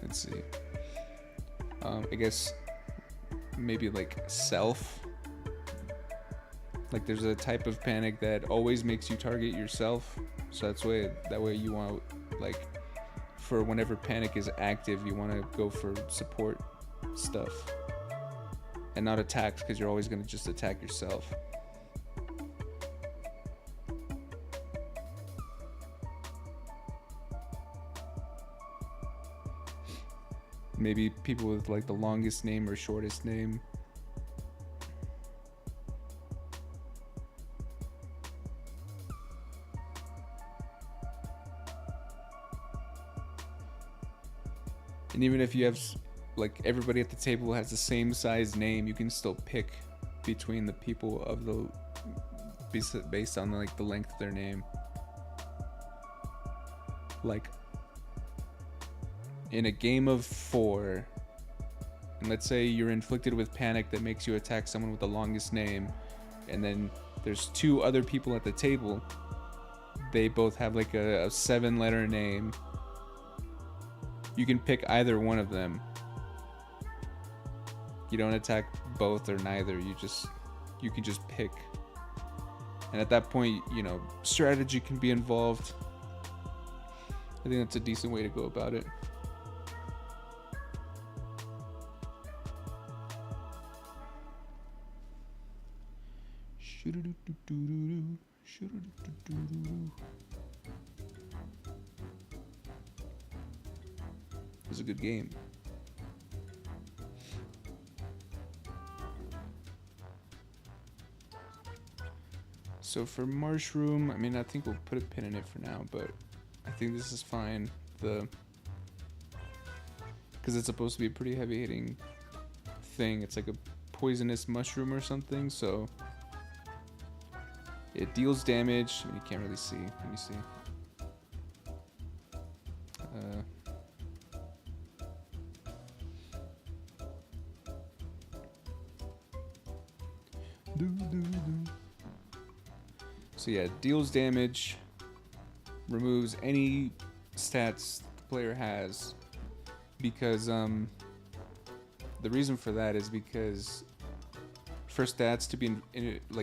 Let's see. I guess maybe like self. Like there's a type of panic that always makes you target yourself. So that way you want, like, for whenever panic is active, you want to go for support stuff and not attacks, because you're always going to just attack yourself. Maybe people with like the longest name or shortest name. And even if you have, like, everybody at the table has the same size name, you can still pick between the people of the based on like the length of their name. Like in a game of 4, and let's say you're inflicted with panic that makes you attack someone with the longest name, and then there's 2 other people at the table, they both have like a 7-letter name. You can pick either one of them. You don't attack both or neither. You can just pick. And at that point, you know, strategy can be involved. I think that's a decent way to go about it. It was a good game. So for Mushroom, I mean, I think we'll put a pin in it for now, but I think this is fine. Because it's supposed to be a pretty heavy-hitting thing. It's like a poisonous mushroom or something, so it deals damage. I mean, you can't really see. Let me see. So yeah, deals damage, removes any stats the player has, because the reason for that is because for stats to be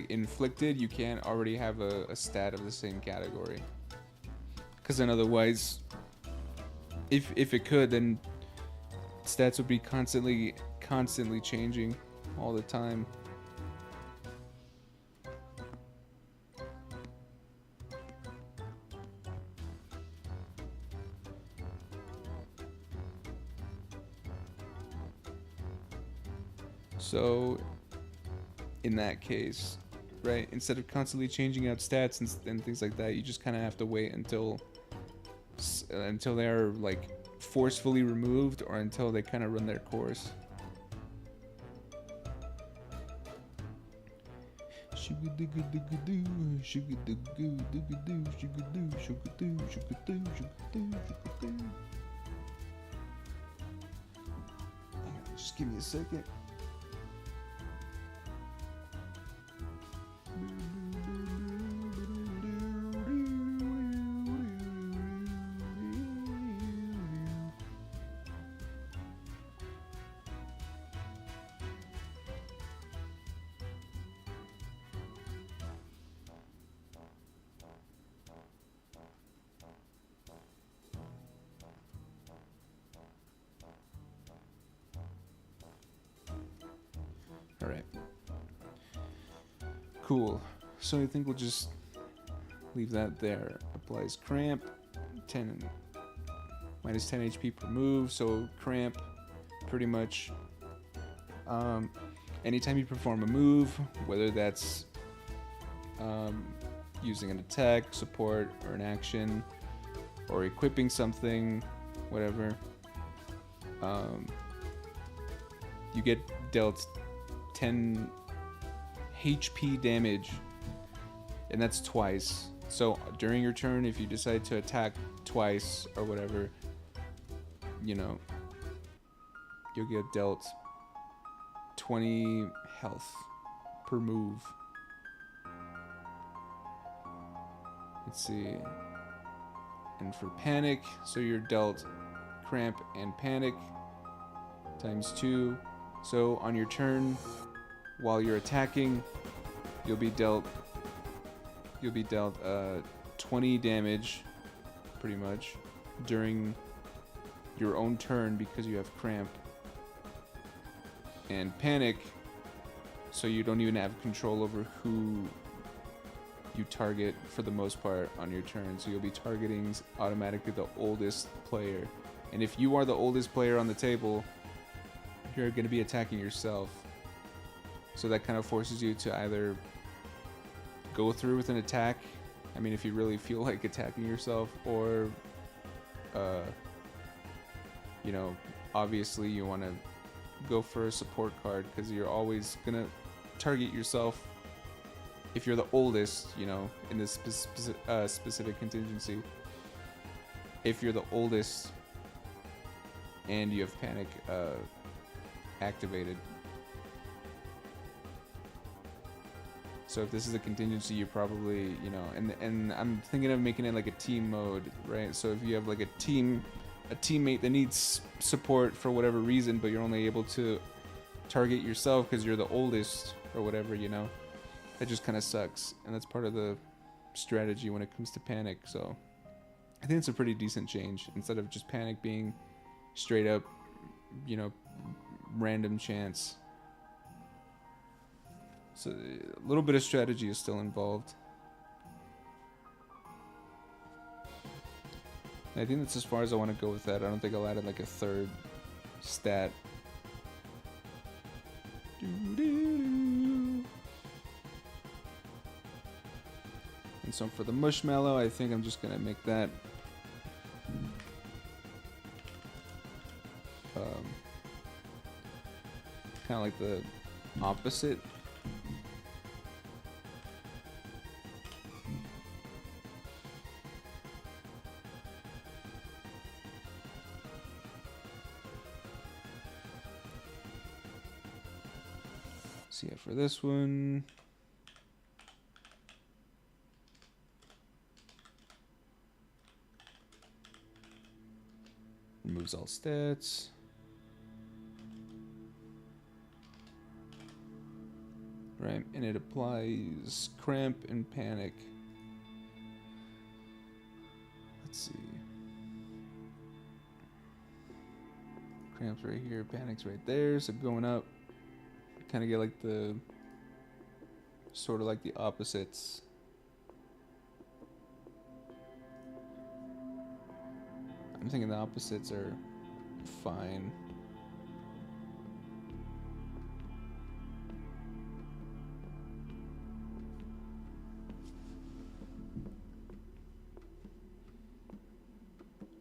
inflicted, you can't already have a stat of the same category. Because then otherwise, if it could, then stats would be constantly changing all the time. So in that case, right, instead of constantly changing out stats and things like that, you just kind of have to wait until they're like forcefully removed, or until they kind of run their course. Just give me a second. All right. Cool. So I think we'll just leave that there. Applies cramp, minus 10 HP per move. So cramp, pretty much. Anytime you perform a move, whether that's using an attack, support, or an action, or equipping something, whatever, you get dealt 10 HP damage, and that's twice. So during your turn, if you decide to attack twice or whatever, you know, you'll get dealt 20 health per move. Let's see. And for panic, so you're dealt cramp and panic times 2. So on your turn, while you're attacking, you'll be dealt 20 damage, pretty much, during your own turn because you have cramp. And panic, so you don't even have control over who you target for the most part on your turn. So you'll be targeting automatically the oldest player. And if you are the oldest player on the table, you're going to be attacking yourself. So that kind of forces you to either go through with an attack, I mean if you really feel like attacking yourself, or you know, obviously you want to go for a support card because you're always gonna target yourself if you're the oldest, you know, in this specific contingency. If you're the oldest and you have panic activated. So if this is a contingency, you probably, you know, and I'm thinking of making it like a team mode, right? So if you have like a teammate that needs support for whatever reason, but you're only able to target yourself because you're the oldest or whatever, you know, that just kind of sucks. And that's part of the strategy when it comes to panic. So I think it's a pretty decent change, instead of just panic being straight up, you know, random chance. So a little bit of strategy is still involved. I think that's as far as I want to go with that. I don't think I'll add like a third stat. And so for the Mushmallow, I think I'm just going to make that kind of like the opposite. So yeah, for this one, removes all stats. Right, and it applies cramp and panic. Let's see. Cramp's right here, panic's right there, so going up, kind of get like the, sort of like the opposites. I'm thinking the opposites are fine.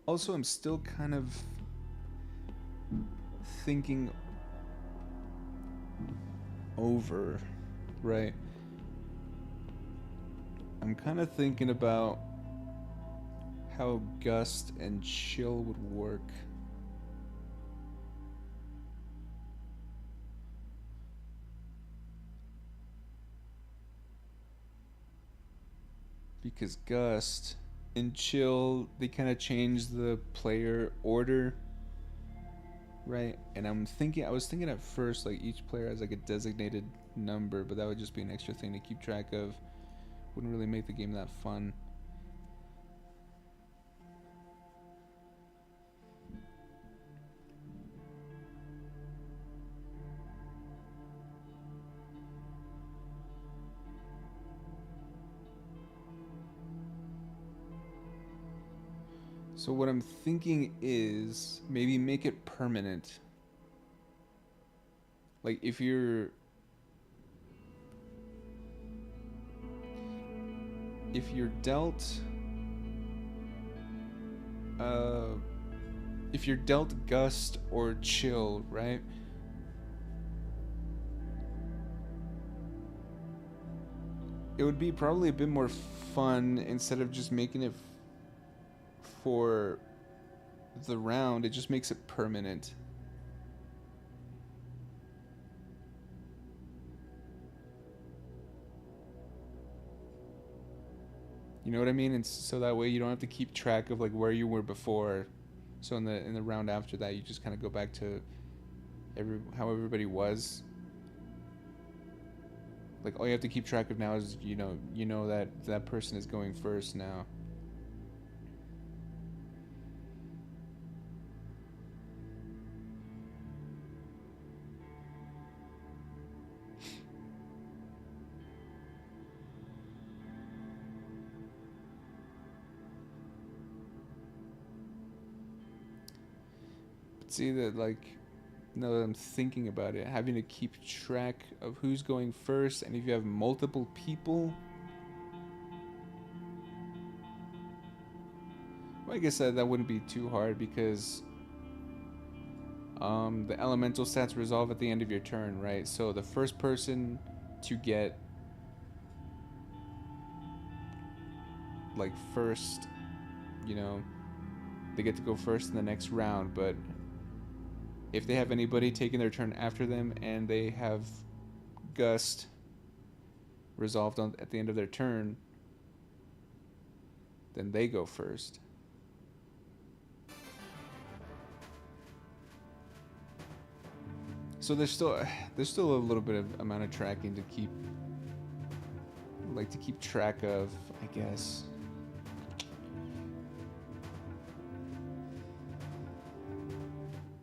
Also, I'm still kind of thinking over, right? I'm kind of thinking about how Gust and Chill would work. Because Gust and Chill, they kind of change the player order, right? And I was thinking at first like each player has like a designated number, but that would just be an extra thing to keep track of. Wouldn't really make the game that fun. So what I'm thinking is maybe make it permanent. Like if you're dealt if you're dealt Gust or Chill, right? it would be probably a bit more fun instead of just making it for the round. It just makes it permanent. You know what I mean? And so that way you don't have to keep track of like where you were before. So in the round after that, you just kind of go back to how everybody was. Like all you have to keep track of now is you know that that person is going first now. But see that like now that I'm thinking about it, having to keep track of who's going first, and if you have multiple people, well, I guess that wouldn't be too hard because the elemental stats resolve at the end of your turn, right? So the first person to get like first, you know, they get to go first in the next round, but if they have anybody taking their turn after them and they have gust resolved at the end of their turn, then they go first. So there's still a little bit of amount of tracking to keep track of, I guess.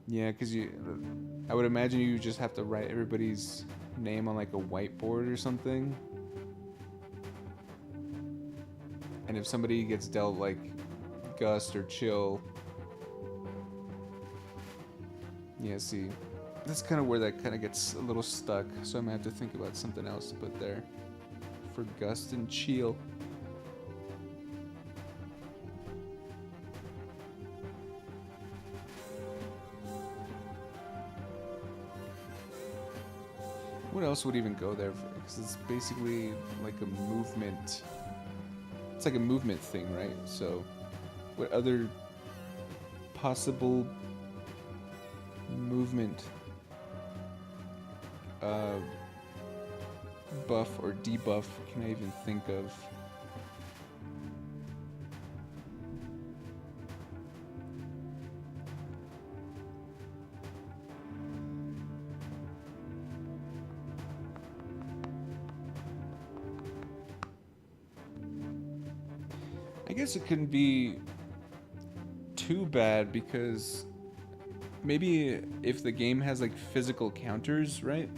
Yeah, because I would imagine you just have to write everybody's name on like a whiteboard or something. And if somebody gets dealt like gust or chill, yeah, see, that's kind of where that kind of gets a little stuck. So I'm gonna have to think about something else to put there for gust and chill. What else would even go there? Because it's basically like a movement. It's like a movement thing, right? So, what other possible movement buff or debuff can I even think of? I guess it couldn't be too bad because maybe if the game has like physical counters, right?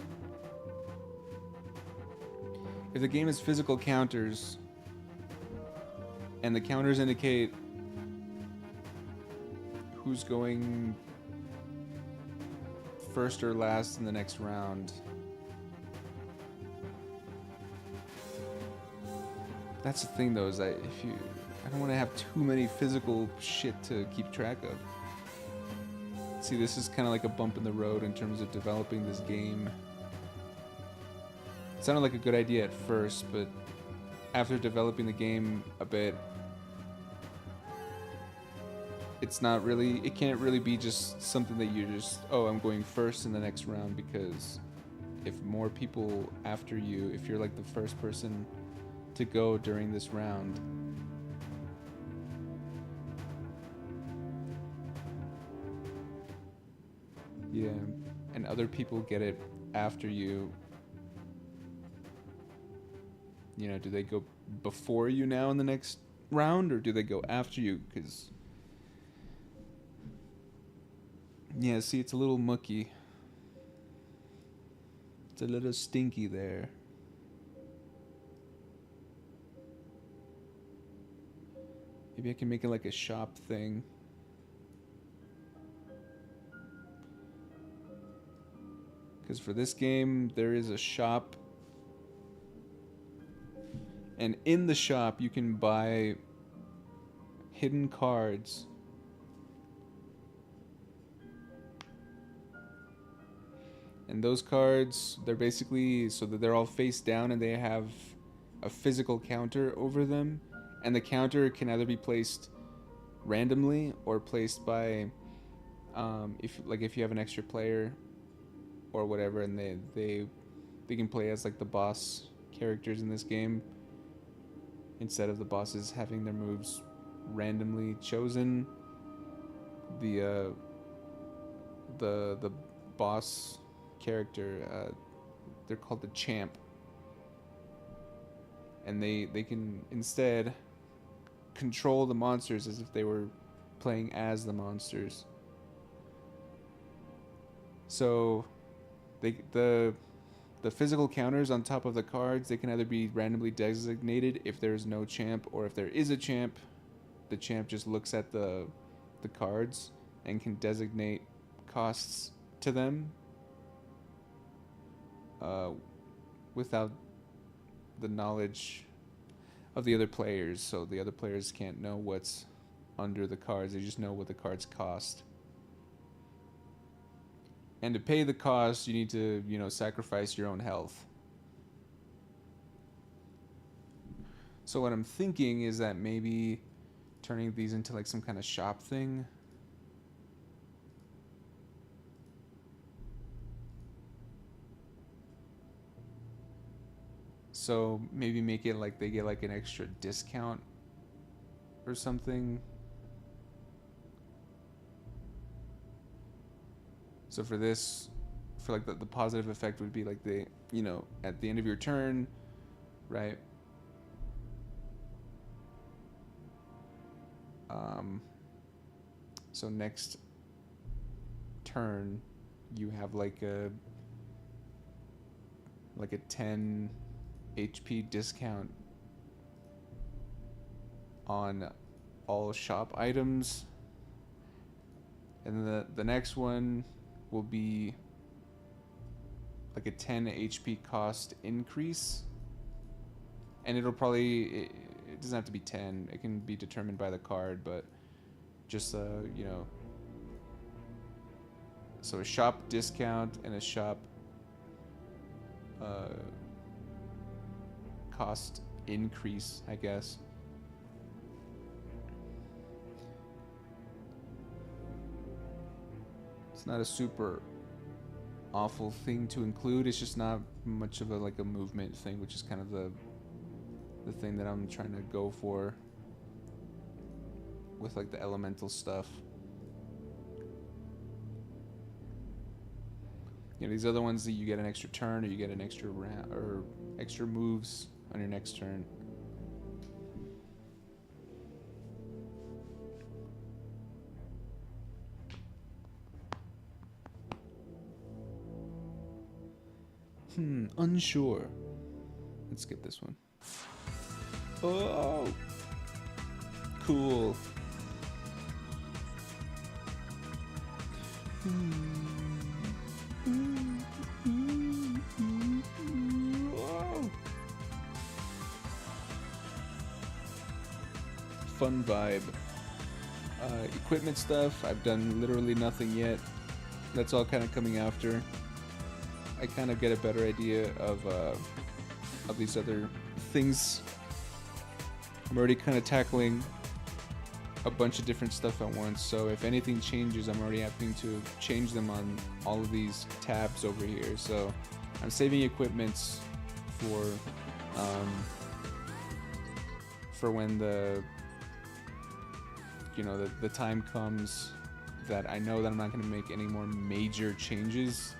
If the game has physical counters and the counters indicate who's going first or last in the next round, that's the thing though, is that I don't want to have too many physical shit to keep track of. See, this is kind of like a bump in the road in terms of developing this game. It sounded like a good idea at first, but after developing the game a bit, it can't really be just something that you just, oh, I'm going first in the next round, because if more people after you, if you're like the first person to go during this round, yeah, and other people get it after you, do they go before you now in the next round, or do they go after you? Because, yeah, see, it's a little mucky. It's a little stinky there. Maybe I can make it like a shop thing. Because for this game, there is a shop. And in the shop, you can buy hidden cards. And those cards, they're basically so that they're all face down and they have a physical counter over them, and the counter can either be placed randomly or placed by if you have an extra player or whatever, and they can play as like the boss characters in this game instead of the bosses having their moves randomly chosen. The boss character, they're called the champ, and they can instead control the monsters as if they were playing as the monsters. So the physical counters on top of the cards, they can either be randomly designated if there's no champ, or if there is a champ, the champ just looks at the cards and can designate costs to them without the knowledge of the other players. So the other players can't know what's under the cards, they just know what the cards cost. And to pay the cost, you need to, sacrifice your own health. So what I'm thinking is that maybe turning these into like some kind of shop thing. So maybe make it like they get like an extra discount or something. So for this, for like the positive effect would be like they, at the end of your turn, right? So next turn, you have like a 10 HP discount on all shop items, and the next one will be like a 10 HP cost increase, and it'll probably it doesn't have to be 10, it can be determined by the card, but just so a shop discount and a shop cost increase, I guess. It's not a super awful thing to include. It's just not much of a movement thing, which is kind of the thing that I'm trying to go for with like the elemental stuff. These other ones that you get an extra turn, or you get an extra round, or extra moves on your next turn. Unsure. Let's skip this one. Oh, cool. Fun vibe. Equipment stuff, I've done literally nothing yet. That's all kind of coming after. I kind of get a better idea of these other things. I'm already kind of tackling a bunch of different stuff at once, so if anything changes, I'm already having to change them on all of these tabs over here. So I'm saving equipments for when the time comes that I know that I'm not going to make any more major changes,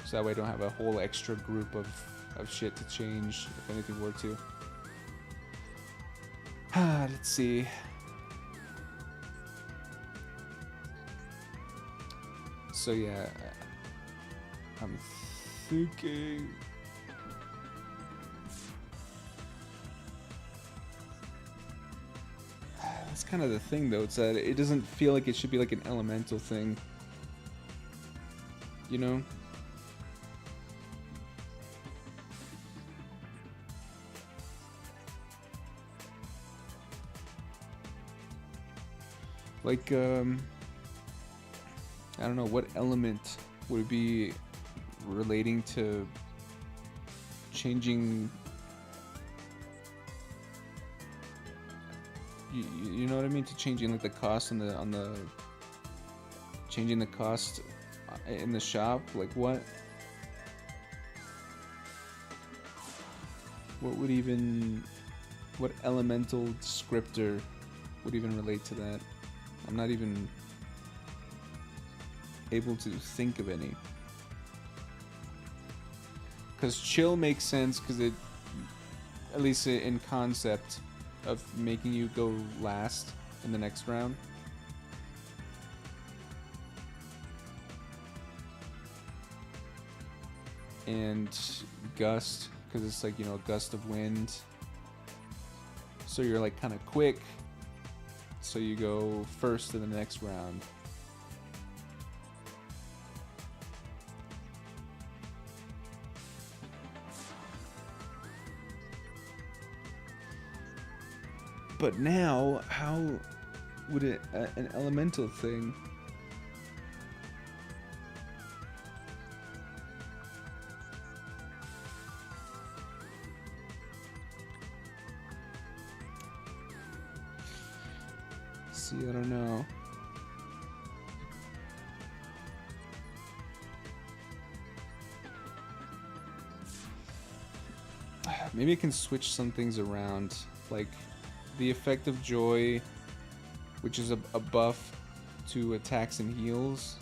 so that way I don't have a whole extra group of shit to change if anything were to. Let's see. So yeah, I'm thinking that's kind of the thing though. It's that it doesn't feel like it should be like an elemental thing, Like, I don't know, what element would be relating to changing you know what I mean? To changing like the cost on the changing the cost in the shop. Like what would even what elemental descriptor would even relate to that? I'm not even able to think of any. Because chill makes sense because it, at least in concept, of making you go last in the next round. And gust, because it's like, you know, a gust of wind. So you're like kind of quick. So you go first in the next round. But now, how would it an elemental thing? See, I don't know. Maybe I can switch some things around, like the effect of joy, which is a buff to attacks and heals.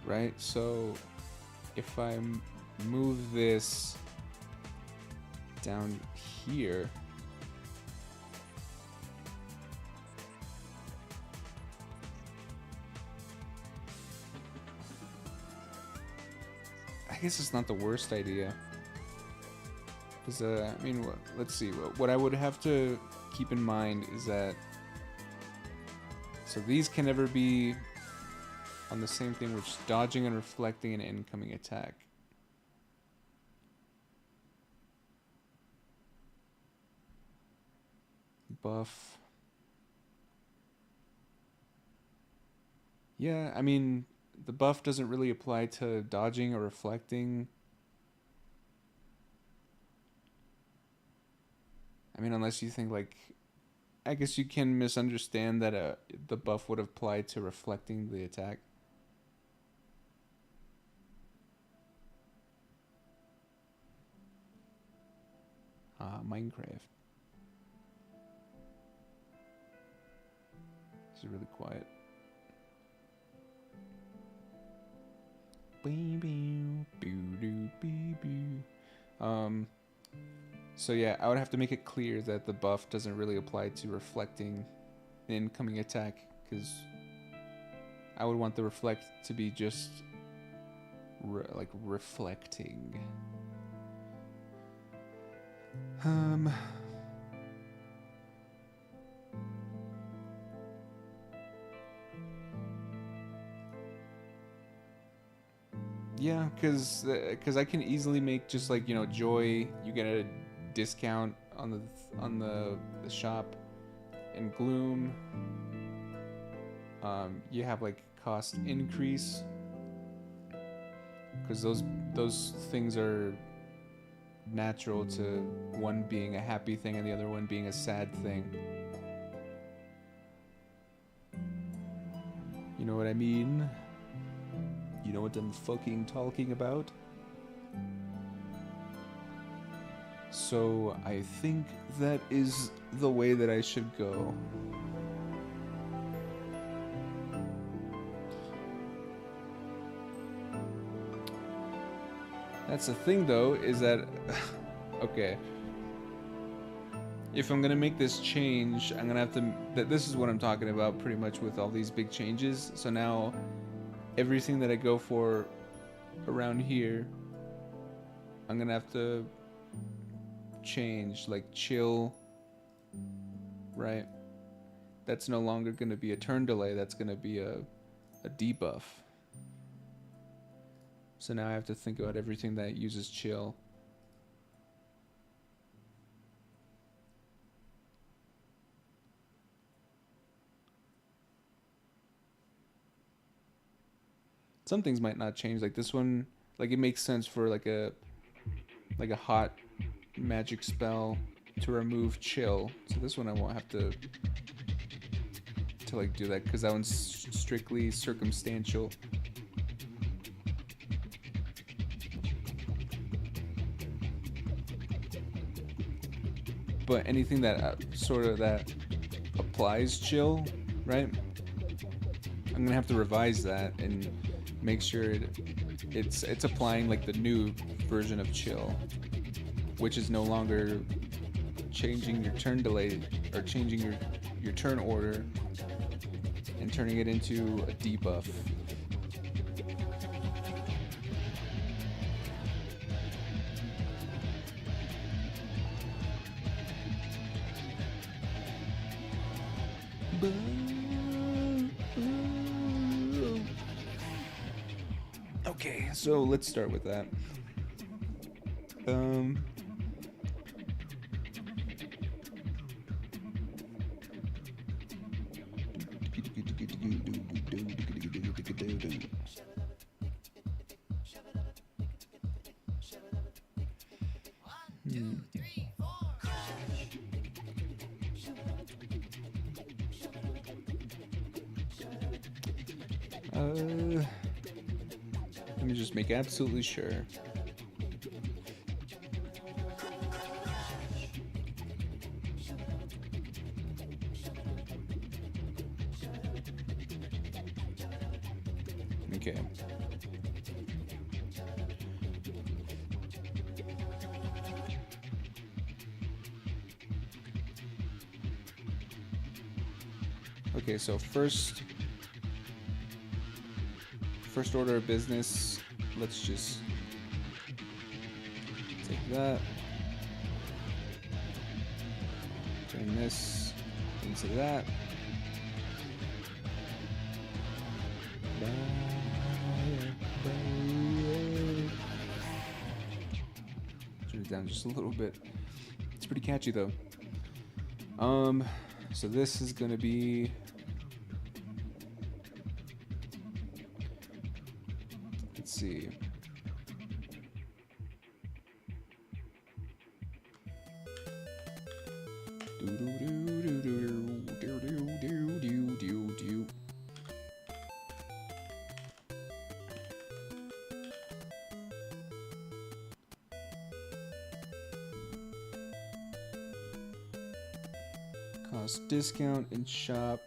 Right? So if I move this down here, I guess it's not the worst idea. Because, I mean, let's see. What I would have to keep in mind is that... So these can never be on the same thing, which is dodging and reflecting an incoming attack. Buff. Yeah, I mean, the buff doesn't really apply to dodging or reflecting. I mean, unless you think, like... I guess you can misunderstand that the buff would apply to reflecting the attack. Minecraft. This is really quiet. So yeah, I would have to make it clear that the buff doesn't really apply to reflecting an incoming attack, because I would want the reflect to be just like reflecting. Yeah, because I can easily make just like, you know, joy, you get a discount on the shop, and gloom, you have like cost increase, because those things are natural to one being a happy thing and the other one being a sad thing. You know what I mean? You know what I'm fucking talking about? So I think that is the way that I should go. That's the thing though, is that... okay. If I'm gonna make this change, I'm gonna have to... This is what I'm talking about pretty much with all these big changes. So now, everything that I go for around here, I'm gonna have to change, like chill, right? That's no longer gonna be a turn delay, that's gonna be a debuff. So now I have to think about everything that uses chill. Some things might not change, like this one, like it makes sense for like a hot magic spell to remove chill. So this one I won't have to like do that because that one's strictly circumstantial. But anything that sort of that applies chill, right? I'm gonna have to revise that and make sure it's applying like the new version of chill, which is no longer changing your turn delay or changing your turn order and turning it into a debuff. Okay, so let's start with that. Let me just make absolutely sure. Okay. Okay, so first order of business, let's just take that, turn this into that. Turn it down just a little bit. It's pretty catchy though. So this is gonna be, let's see. Cost discount in shop.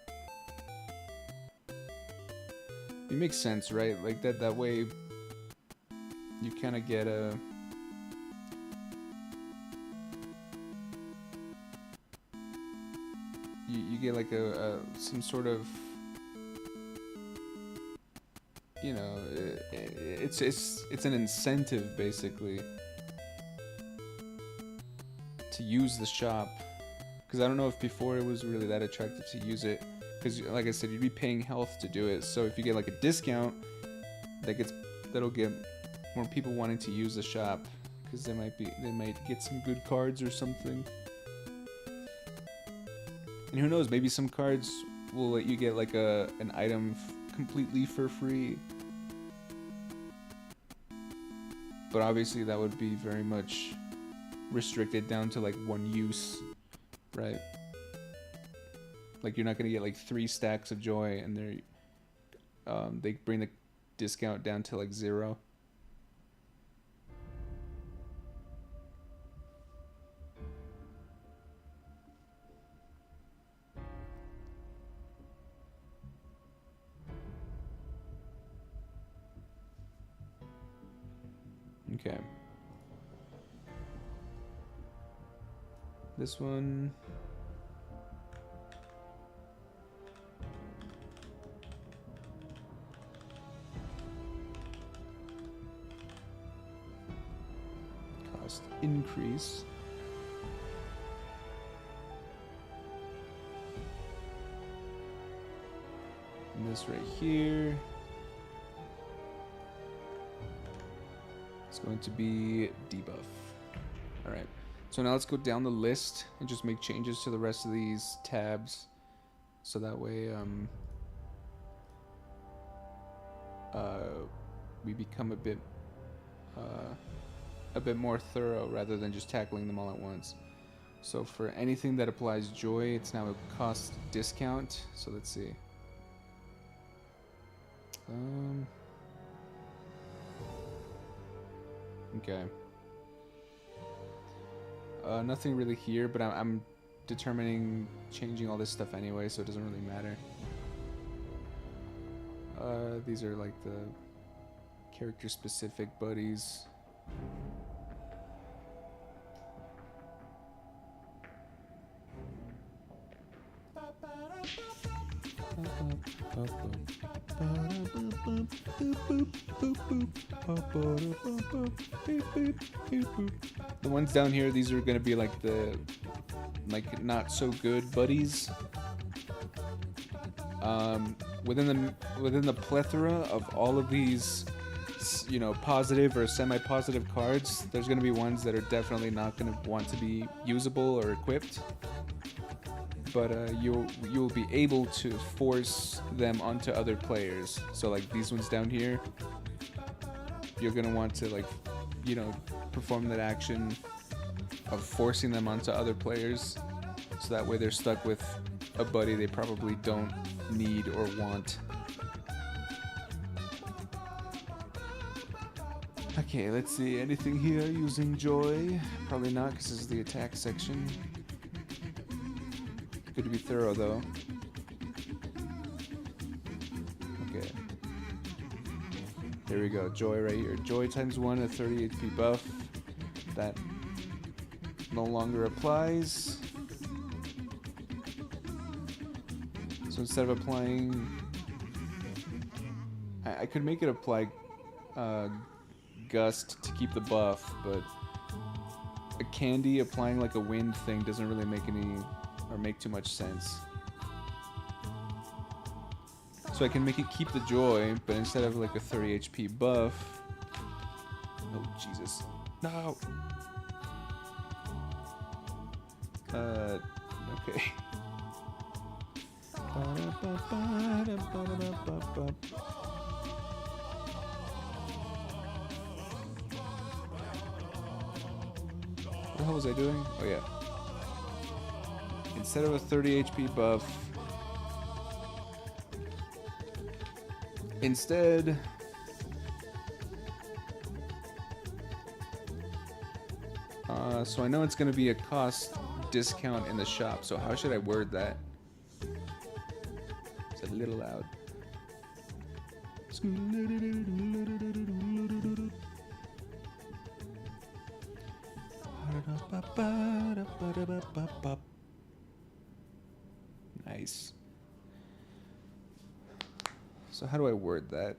It makes sense, right? Like that way you kind of get a you get like a some sort of, you know, it's an incentive basically to use the shop, because I don't know if before it was really that attractive to use it, because like I said, you'd be paying health to do it. So if you get like a discount, that'll get more people wanting to use the shop, because they might get some good cards or something. And who knows, maybe some cards will let you get like an item completely for free. But obviously that would be very much restricted down to like one use, right? Like you're not gonna get like 3 stacks of joy, and they bring the discount down to like 0. Okay. This one. Cost increase. And this right here. It's going to be debuff. Alright, so now let's go down the list and just make changes to the rest of these tabs, so that way we become a bit a bit more thorough rather than just tackling them all at once. So for anything that applies joy, it's now a cost discount. So let's see. Okay. Nothing really here, but I'm determining changing all this stuff anyway, so it doesn't really matter. These are like the character-specific buddies. The ones down here, these are gonna be like the not so good buddies. Within the plethora of all of these, you know, positive or semi-positive cards, there's gonna be ones that are definitely not gonna want to be usable or equipped. But you'll be able to force them onto other players. So like these ones down here, you're gonna want to, like, you know, perform that action of forcing them onto other players, so that way they're stuck with a buddy they probably don't need or want. Okay, let's see, anything here using joy? Probably not, because this is the attack section. Good to be thorough, though. Okay. Here we go. Joy right here. Joy times 1, a 30 HP buff. That no longer applies. So instead of applying... I could make it apply Gust to keep the buff, but a candy applying like a wind thing doesn't really make too much sense. So I can make it keep the joy, but instead of like a 30 HP buff... Oh, Jesus. No! Okay. What the hell was I doing? Oh, yeah. Instead of a 30 HP buff, instead, so I know it's going to be a cost discount in the shop, so how should I word that? It's a little loud. Nice. So how do I word that?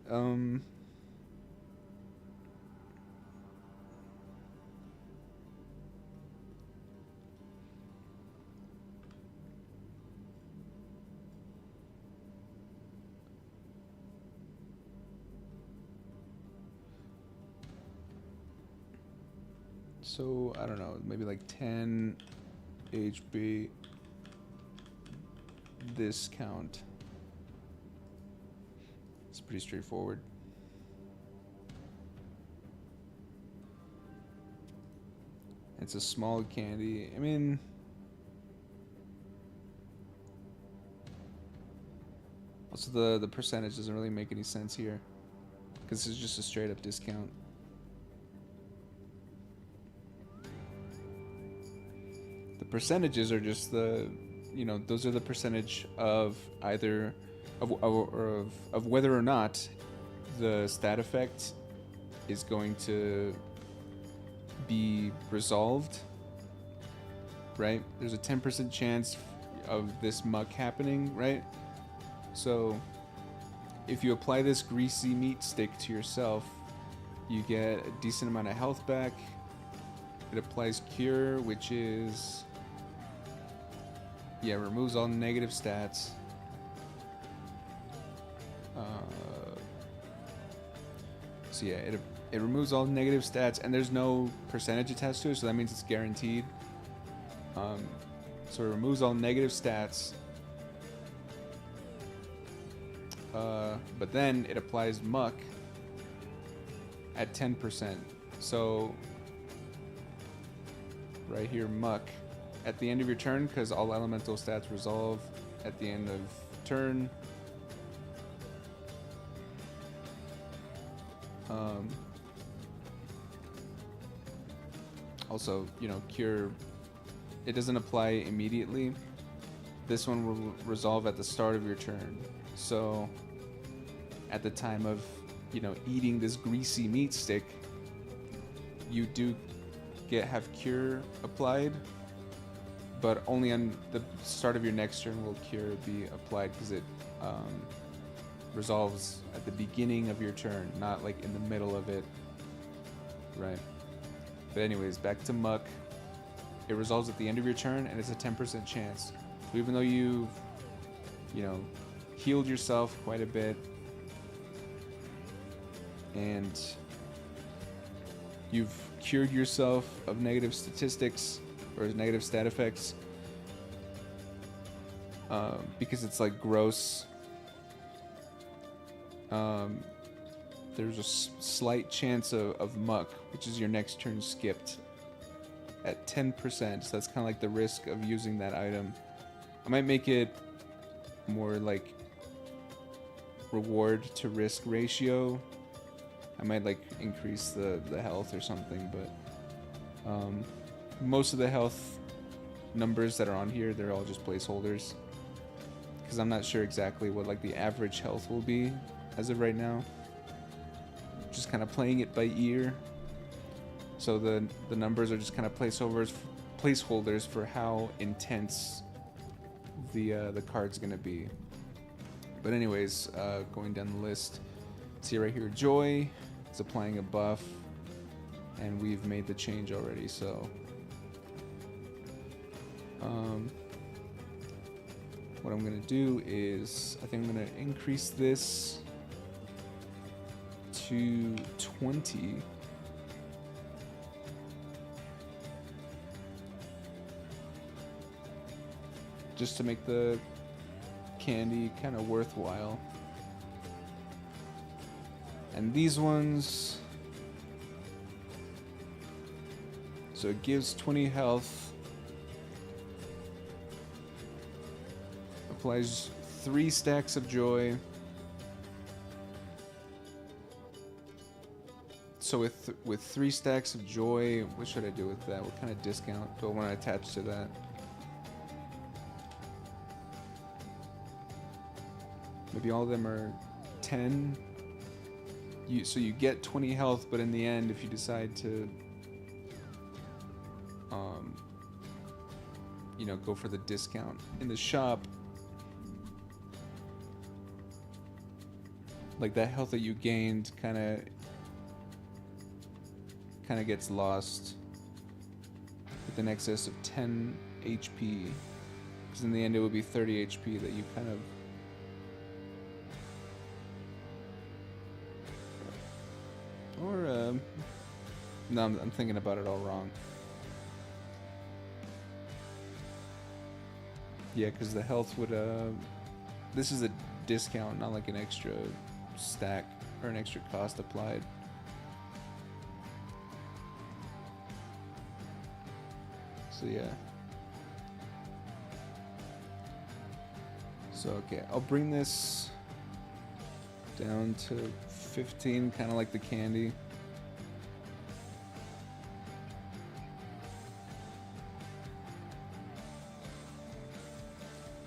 So I don't know, maybe like 10 HP discount. It's pretty straightforward. It's a small candy. I mean, also the percentage doesn't really make any sense here, because this is just a straight up discount. The percentages are just the, you know, those are the percentage of either of whether or not the stat effect is going to be resolved, right? There's a 10% chance of this muck happening, right? So if you apply this greasy meat stick to yourself, you get a decent amount of health back. It applies cure, which is, yeah, removes all negative stats. So yeah, it removes all negative stats, and there's no percentage attached to it, so that means it's guaranteed. So it removes all negative stats, but then it applies muck at 10%. So right here, Muck, at the end of your turn, because all elemental stats resolve at the end of turn. Also, you know, cure, it doesn't apply immediately. This one will resolve at the start of your turn. So at the time of, you know, eating this greasy meat stick, you do have cure applied, but only on the start of your next turn will cure be applied, because it resolves at the beginning of your turn, not like in the middle of it, right? But anyways, back to Muck. It resolves at the end of your turn, and it's a 10% chance. So even though you've, you know, healed yourself quite a bit, and you've cured yourself of negative statistics or negative stat effects, because it's like gross, there's a slight chance of Muck, which is your next turn skipped, at 10%. So that's kind of like the risk of using that item. I might make it more like reward to risk ratio. I might like increase the health or something, but most of the health numbers that are on here, they're all just placeholders, because I'm not sure exactly what like the average health will be as of right now. Just kind of playing it by ear, so the numbers are just kind of placeholders for how intense the card's gonna be. But anyways, going down the list, see right here, Joy, it's applying a buff, and we've made the change already. So what I'm gonna do is, I think I'm gonna increase this to 20. Just to make the candy kind of worthwhile. And these ones, so it gives 20 health, applies 3 stacks of joy. So with 3 stacks of joy, what should I do with that? What kind of discount do I want to attach to that? Maybe all of them are 10. So you get 20 health, but in the end, if you decide to, you know, go for the discount in the shop, like that health that you gained kind of gets lost with an excess of 10 HP, because in the end it would be 30 HP that you kind of no, I'm thinking about it all wrong. Yeah, because the health would this is a discount, not like an extra stack or an extra cost applied. So yeah. So okay, I'll bring this down to 15, kind of like the candy.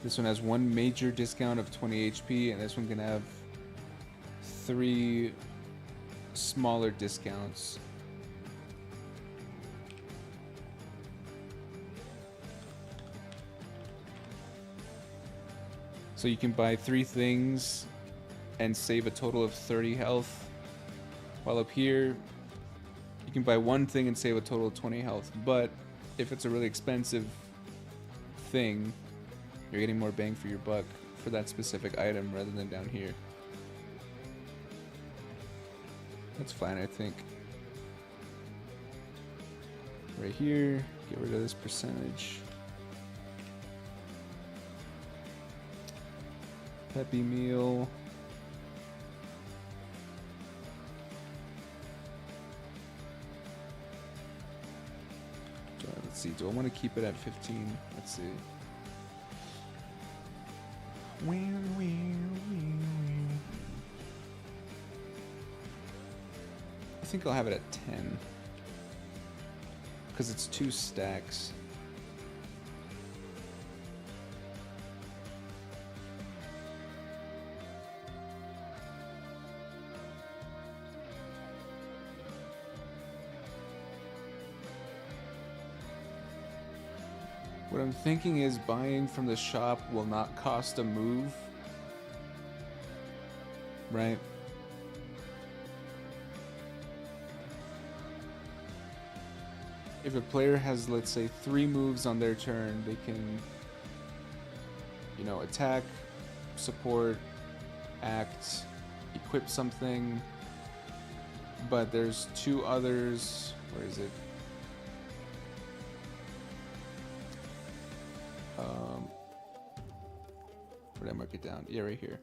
This one has 1 major discount of 20 HP, and this one can have 3 smaller discounts. So you can buy 3 things and save a total of 30 health. While up here, you can buy 1 thing and save a total of 20 health. But if it's a really expensive thing, you're getting more bang for your buck for that specific item rather than down here. That's fine, I think. Right here, get rid of this percentage. Peppy meal. Let's see, do I want to keep it at 15? Let's see. I think I'll have it at 10. Because it's 2 stacks. What I'm thinking is buying from the shop will not cost a move. Right? If a player has, let's say, 3 moves on their turn, they can, you know, attack, support, act, equip something. But there's 2 others. Where is it? Where did I mark it down? Yeah, right here.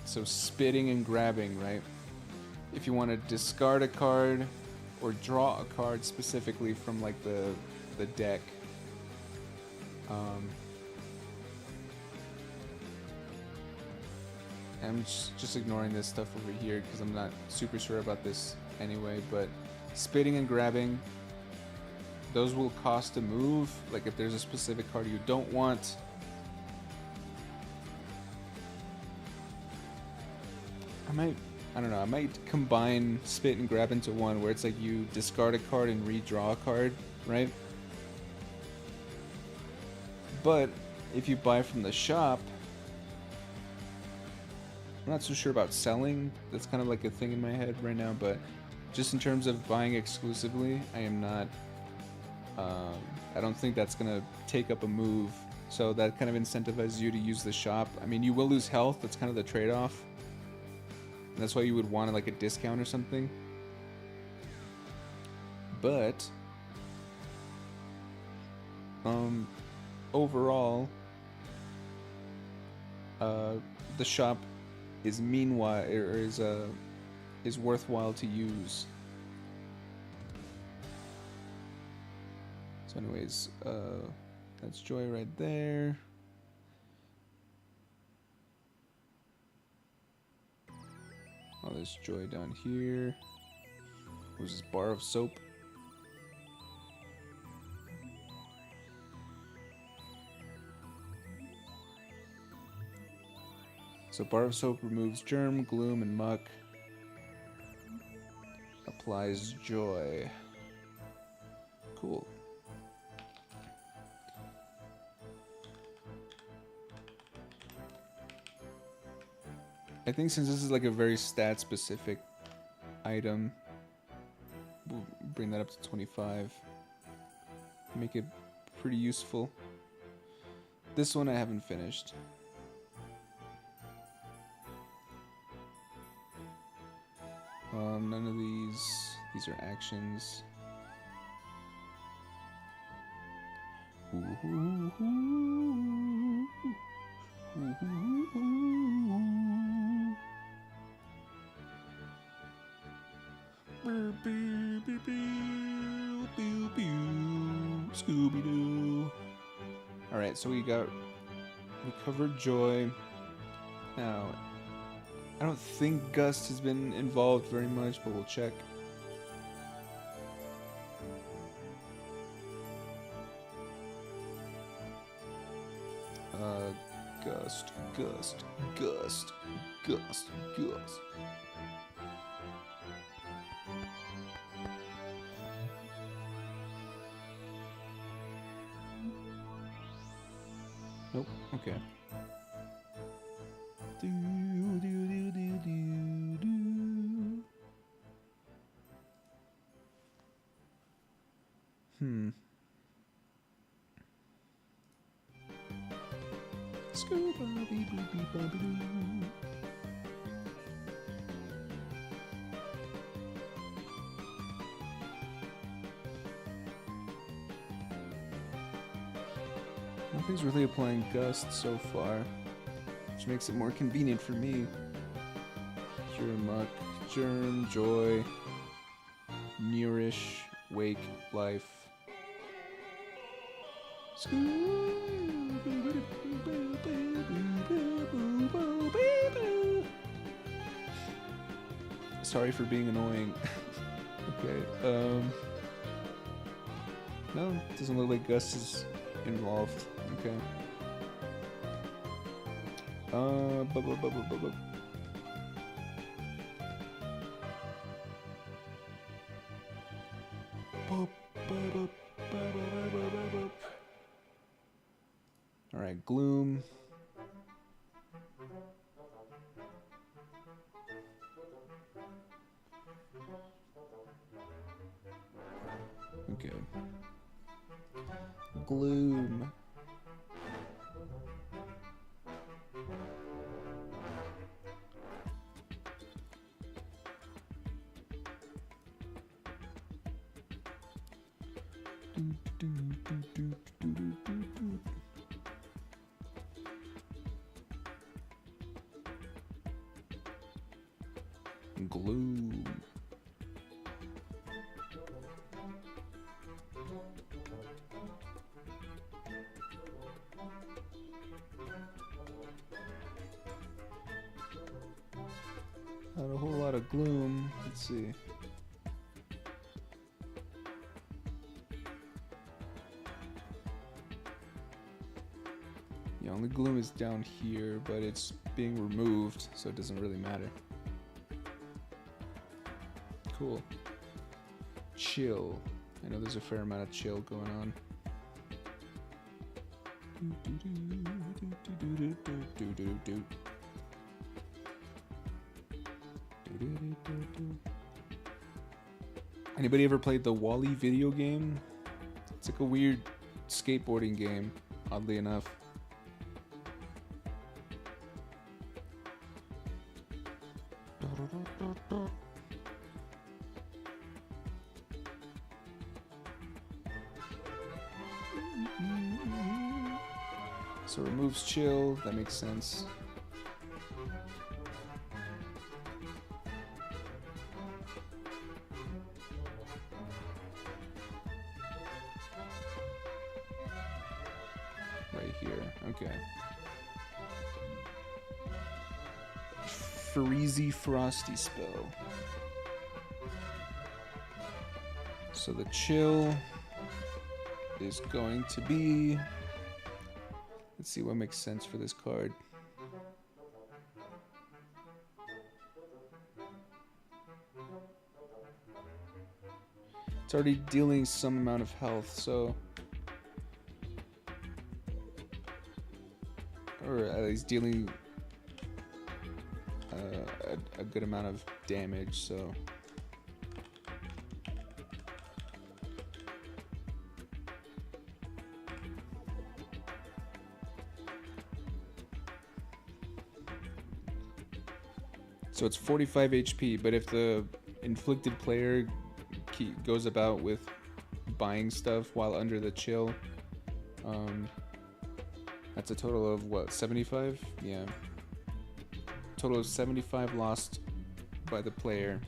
So spitting and grabbing, right? If you want to discard a card or draw a card specifically from like the deck. I'm just ignoring this stuff over here because I'm not super sure about this anyway, but spitting and grabbing, those will cost a move. Like if there's a specific card you don't want, I don't know, I might combine spit and grab into one where it's like you discard a card and redraw a card, right? But if you buy from the shop, I'm not so sure about selling. That's kind of like a thing in my head right now, but just in terms of buying exclusively, I am not, I don't think that's going to take up a move. So that kind of incentivizes you to use the shop. I mean, you will lose health. That's kind of the trade-off. And that's why you would want like a discount or something. But overall, the shop is is worthwhile to use. So anyways, that's Joy right there. Oh, there's Joy down here. Who's this bar of soap? So bar of soap removes germ, gloom, and muck. Applies joy. Cool. I think since this is like a very stat specific item, we'll bring that up to 25. Make it pretty useful. This one I haven't finished. None of these are actions. Scooby-Doo. Alright, so we covered Joy. Now, I don't think Gust has been involved very much, but we'll check. Gust. Nope, okay. Nothing's really applying Gust so far, which makes it more convenient for me. Cure, Muck, Germ, Joy. nearish wake life. Sorry for being annoying. Okay. No, doesn't look like Gus is involved. Okay. All right, Gloom. Okay. Gloom. Gloom. Not a whole lot of gloom. Let's see. Yeah, only gloom is down here, but it's being removed, so it doesn't really matter. Cool. Chill. I know there's a fair amount of chill going on. Anybody ever played the Wall-E video game? It's like a weird skateboarding game, oddly enough. So removes chill, that makes sense. Right here, okay. Freezy Frosty spell. So the chill is going to be... Let's see what makes sense for this card. It's already dealing some amount of health, so... Or at least dealing a good amount of damage, so... So it's 45 HP, but if the inflicted player goes about with buying stuff while under the chill, that's a total of what, 75? Yeah. Total of 75 lost by the player.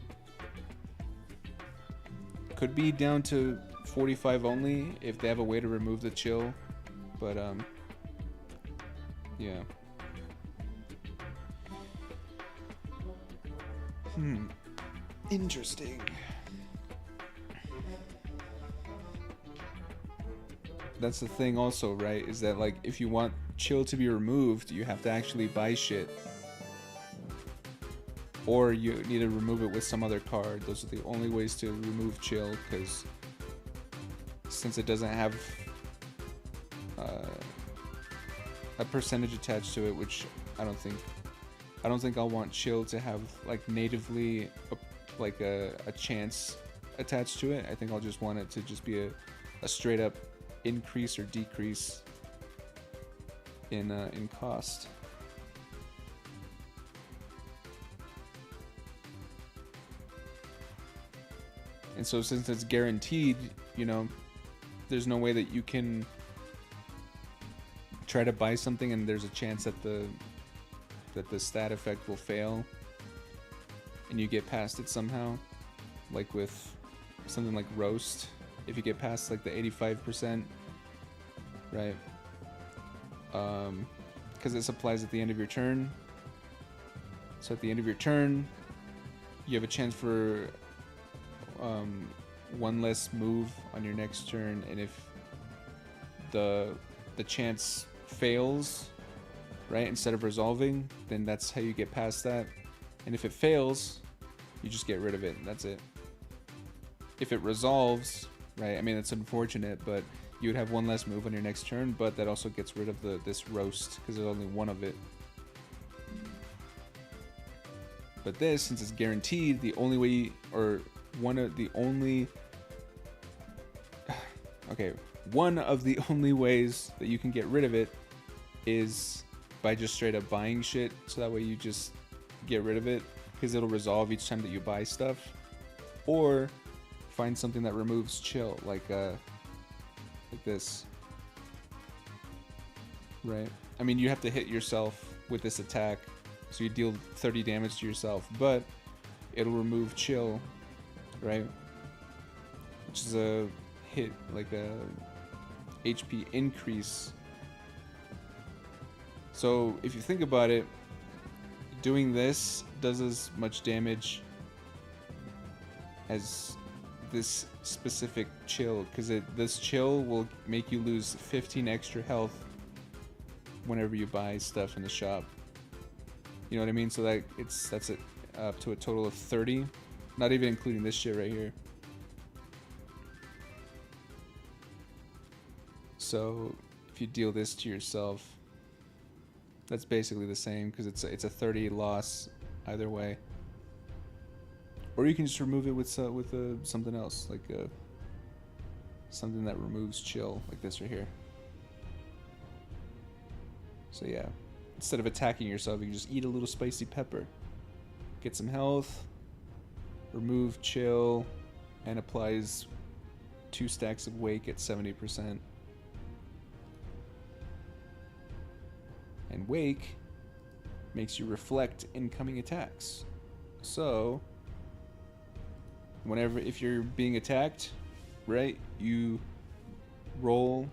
Could be down to 45 only if they have a way to remove the chill, but yeah. Interesting. That's the thing also, right? Is that like if you want chill to be removed, you have to actually buy shit. Or you need to remove it with some other card. Those are the only ways to remove chill, because since it doesn't have a percentage attached to it, which I don't think I'll want chill to have like natively a chance attached to it. I think I'll just want it to just be a straight up increase or decrease in cost. And so since it's guaranteed, you know, there's no way that you can try to buy something and there's a chance that the stat effect will fail and you get past it somehow, like with something like roast. If you get past like the 85%, right? Because it supplies at the end of your turn. So at the end of your turn, you have a chance for one less move on your next turn, and if the chance fails, right, instead of resolving, then that's how you get past that. And if it fails, you just get rid of it, and that's it. If it resolves, right, I mean, it's unfortunate, but you would have one less move on your next turn, but that also gets rid of this roast, because there's only one of it. But this, since it's guaranteed, the only way, or one of the only... Okay, one of the only ways that you can get rid of it is by just straight up buying shit, so that way you just get rid of it, because it'll resolve each time that you buy stuff. Or find something that removes chill, like this. Right? I mean, you have to hit yourself with this attack, so you deal 30 damage to yourself, but it'll remove chill, right? Which is a hit, like a HP increase. So if you think about it, doing this does as much damage as this specific chill, because this chill will make you lose 15 extra health whenever you buy stuff in the shop. You know what I mean? So that that's it, up to a total of 30, not even including this shit right here. So if you deal this to yourself, that's basically the same, because it's a 30 loss either way. Or you can just remove it with something else, like something that removes chill, like this right here. So yeah, instead of attacking yourself, you can just eat a little spicy pepper, get some health, remove chill, and applies 2 stacks of wake at 70%. And wake makes you reflect incoming attacks. So whenever, if you're being attacked, right, you roll,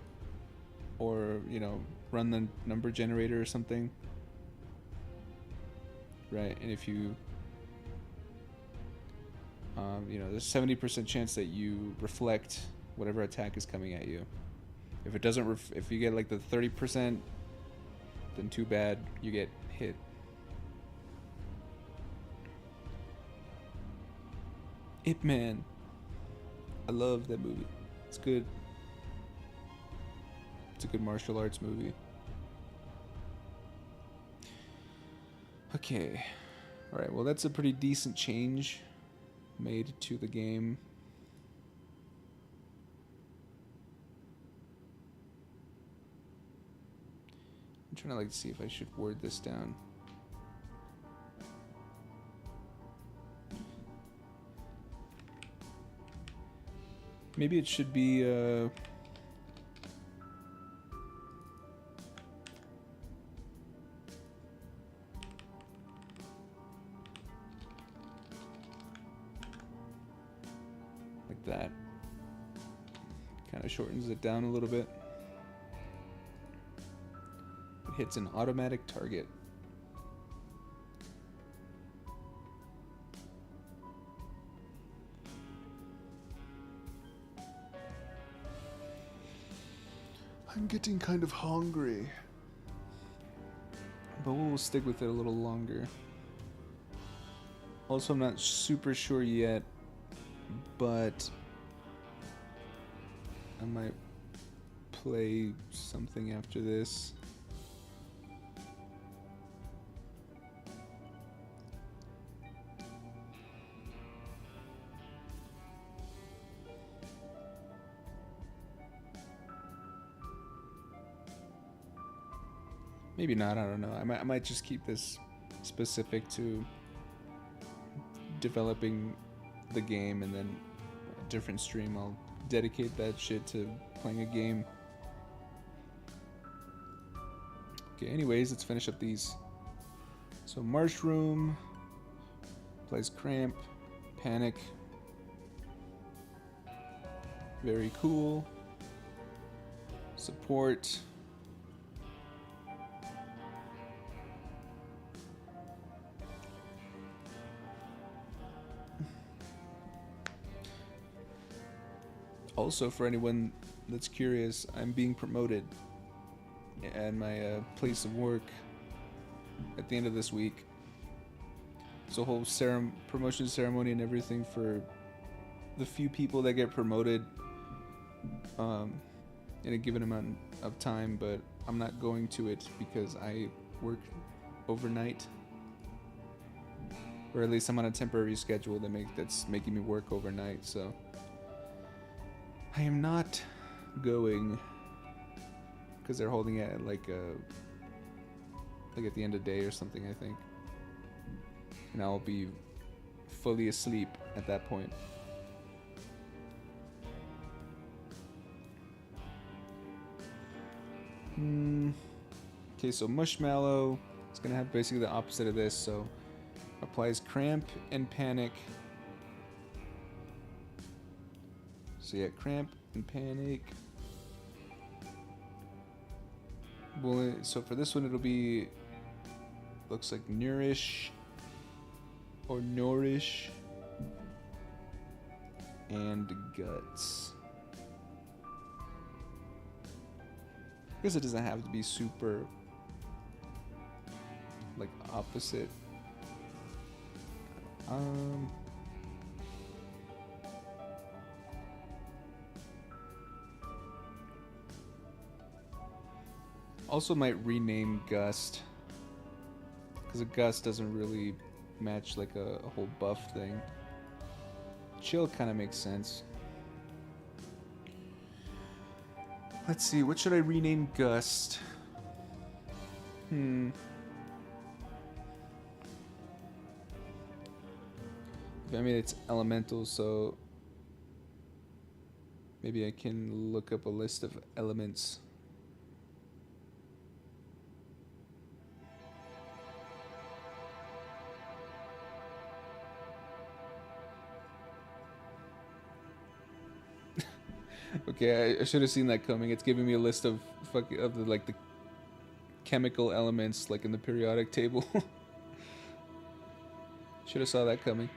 or, you know, run the number generator or something, right? And if you you know, there's 70% chance that you reflect whatever attack is coming at you. If it doesn't, if you get like the 30%, then too bad, you get hit. Ip Man, I love that movie. It's good. It's a good martial arts movie. Okay. Alright, well, that's a pretty decent change made to the game. I'm trying to like see if I should word this down. Maybe it should be like that. Kind of shortens it down a little bit. It hits an automatic target. I'm getting kind of hungry, but we'll stick with it a little longer. Also, I'm not super sure yet, but I might play something after this. Maybe not, I don't know. I might just keep this specific to developing the game, and then a different stream I'll dedicate that shit to playing a game. Okay, anyways, let's finish up these. So Mushroom plays Cramp, Panic, Very cool. Support. Also, for anyone that's curious, I'm being promoted at my place of work at the end of this week. So, whole promotion ceremony and everything for the few people that get promoted in a given amount of time, but I'm not going to it because I work overnight, or at least I'm on a temporary schedule that's making me work overnight. So I am not going because they're holding it at like at the end of the day or something, I think, and I'll be fully asleep at that point. Okay, so Mushmallow is gonna have basically the opposite of this. So applies Cramp and Panic. So yeah, Cramp and Panic. Well, so for this one it'll be, looks like Nourish or Nourish and Guts. I guess it doesn't have to be super like opposite. Also might rename Gust, because a Gust doesn't really match like a whole buff thing. Chill kind of makes sense. Let's see, what should I rename Gust? I mean, it's elemental, so maybe I can look up a list of elements. Okay, I should have seen that coming. It's giving me a list of the chemical elements like in the periodic table. Should have saw that coming.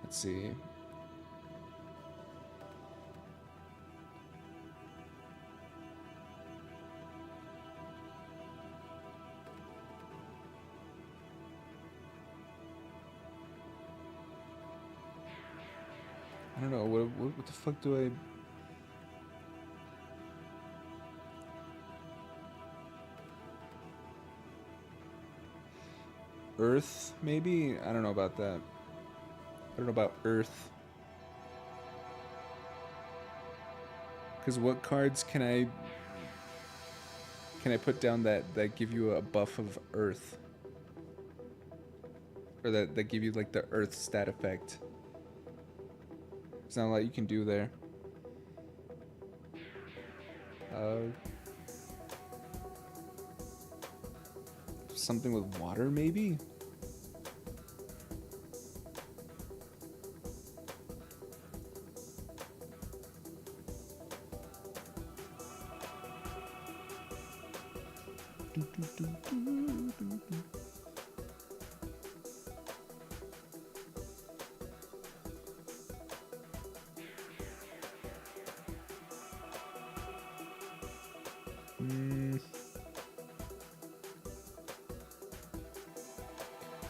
Let's see. I don't know, what the fuck do I... Earth, maybe? I don't know about that. I don't know about Earth. Because what cards can I put down that give you a buff of Earth? Or that give you like the Earth stat effect? There's not a lot you can do there. Something with water, maybe?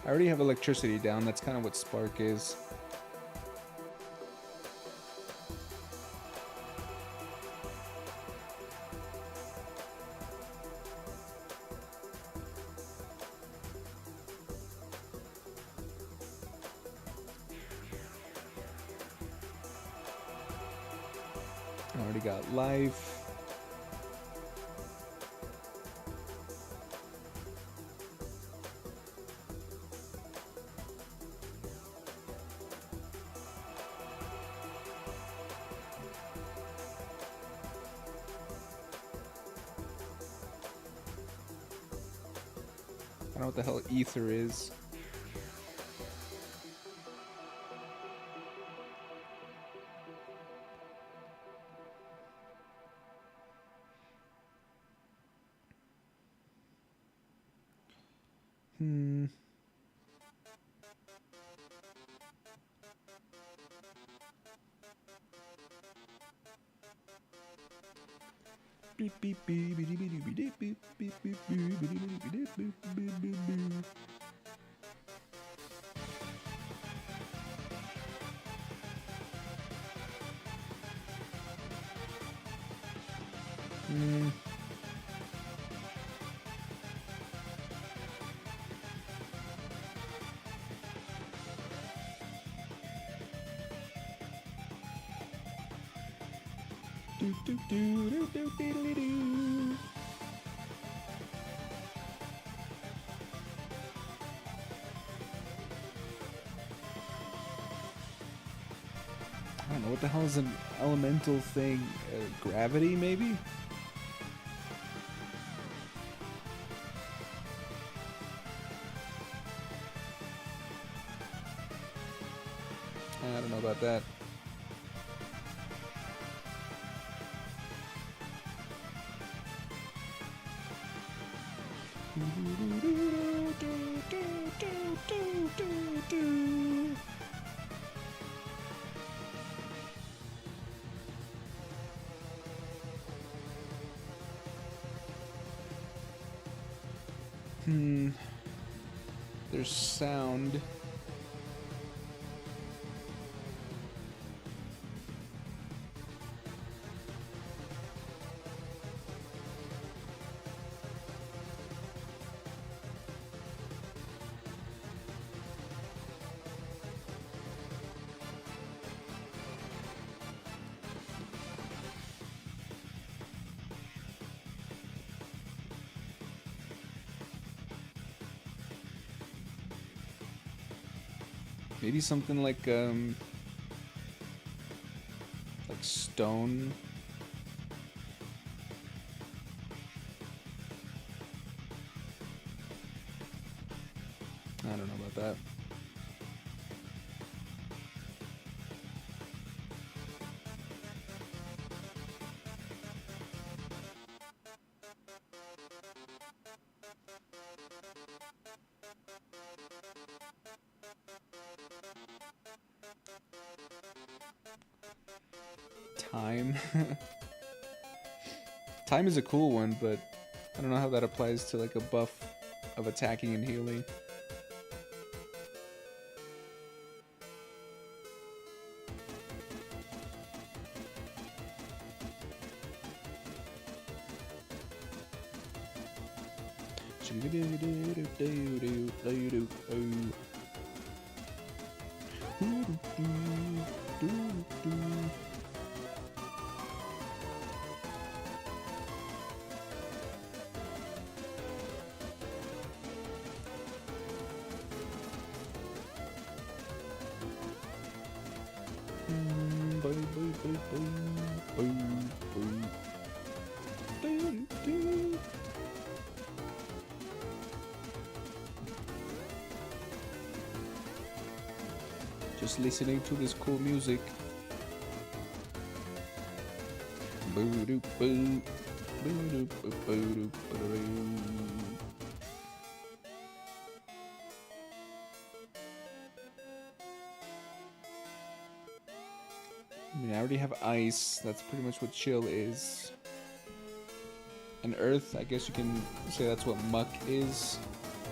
I already have electricity down. That's kind of what Spark is. I already got life. I don't know what the hell ether is. I don't know, what the hell is an elemental thing? Gravity, maybe? I don't know about that. There's sound. Maybe something like stone. I don't know about that. Time. Time is a cool one, but I don't know how that applies to like a buff of attacking and healing. Just listening to this cool music. I mean, I already have ice. That's pretty much what chill is. And earth, I guess you can say that's what muck is.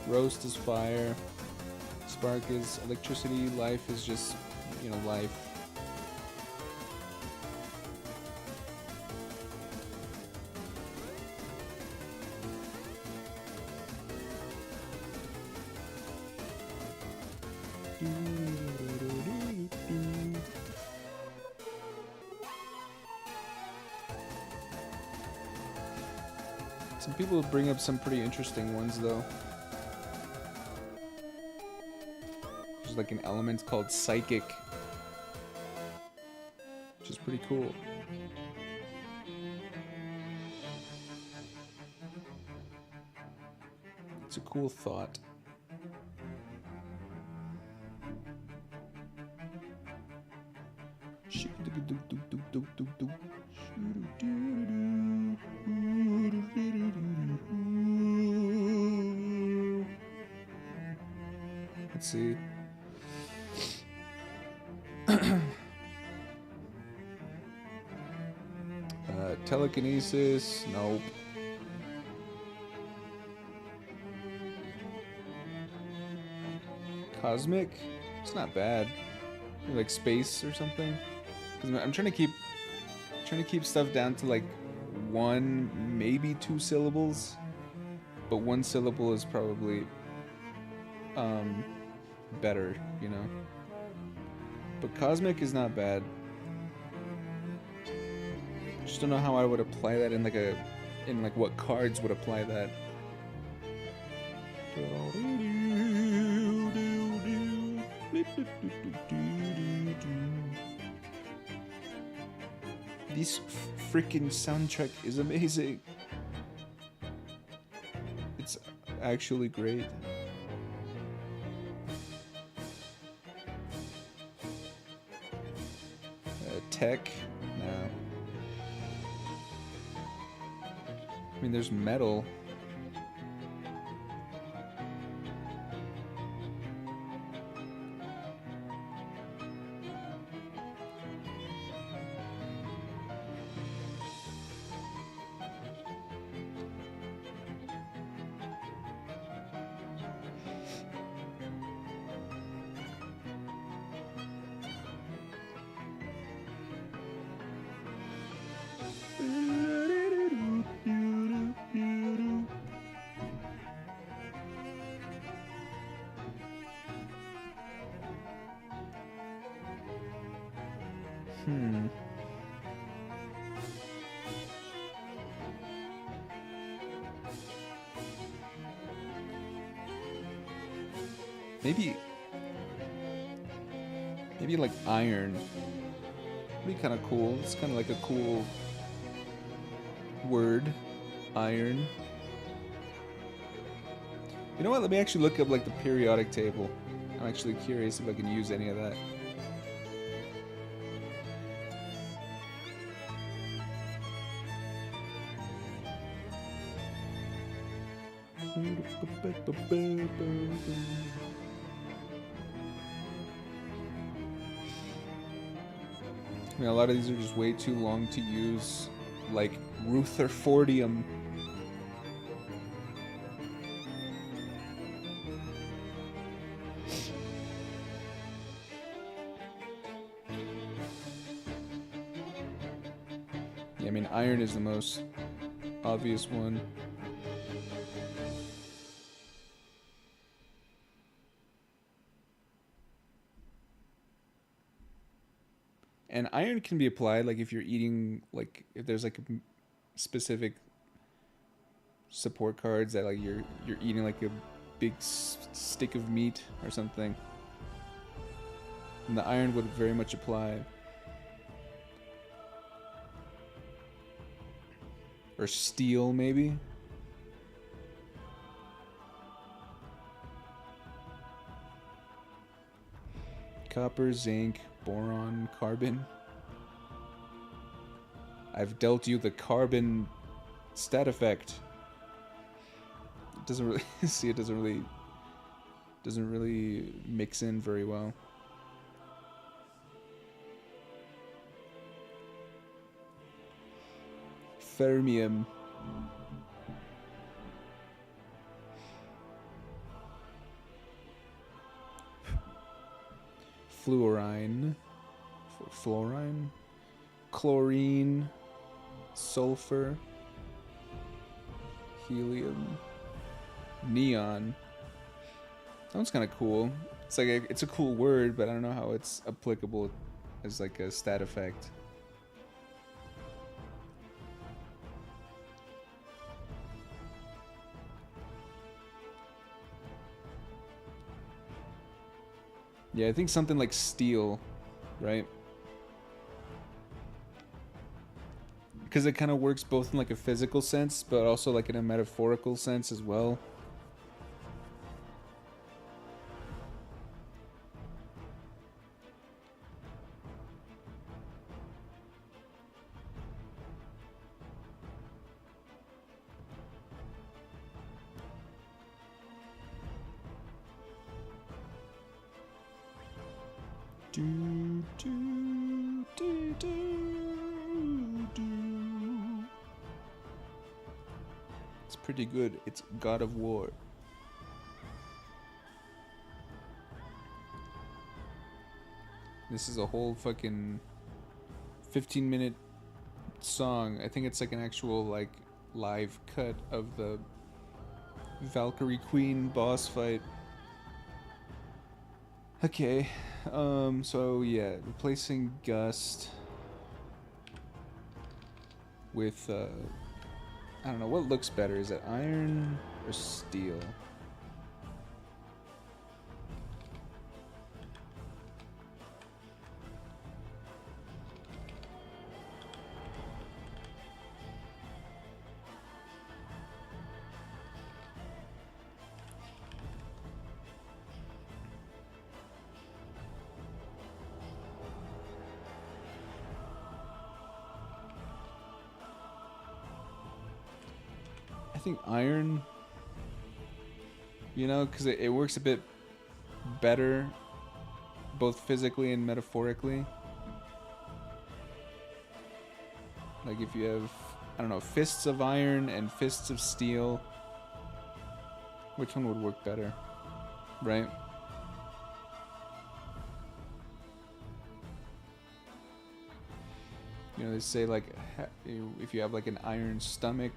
Roast is fire. Spark is electricity. Life is just, life. Some people bring up some pretty interesting ones, though. There's like an element called psychic, which is pretty cool. It's a cool thought. Let's see. Telekinesis, nope. Cosmic, it's not bad. Like space or something. 'Cause I'm trying to keep stuff down to like 1, maybe 2 syllables. But 1 syllable is probably better, you know. But cosmic is not bad. Just don't know how I would apply that in like what cards would apply that. This freaking soundtrack is amazing. It's actually great. Tech? No. I mean, there's metal. Maybe like iron. Would be kind of cool. It's kind of like a cool word, iron. You know what? Let me actually look up like the periodic table. I'm actually curious if I can use any of that. I mean, a lot of these are just way too long to use, like Rutherfordium. Yeah, I mean, iron is the most obvious one. And iron can be applied, like if you're eating, like if there's like a specific support cards that like you're eating like a big stick of meat or something, and the iron would very much apply. Or steel, maybe. Copper, zinc, boron, carbon. I've dealt you the carbon stat effect. It doesn't really see. It doesn't really mix in very well. Fermium. Fluorine. Fluorine. Chlorine. Sulfur. Helium. Neon. That one's kind of cool. It's like it's a cool word, but I don't know how it's applicable as like a stat effect. Yeah, I think something like steel, right? Because it kind of works both in like a physical sense, but also like in a metaphorical sense as well. Do, do, do, do, do. It's pretty good. It's God of War. This is a whole fucking 15-minute song. I think it's like an actual like live cut of the Valkyrie Queen boss fight. Okay, so yeah, replacing Gust with, I don't know, what looks better? Is it iron or steel? I think iron, you know, because it works a bit better both physically and metaphorically. Like if you have, I don't know, fists of iron and fists of steel, which one would work better, right? You know, they say like if you have like an iron stomach,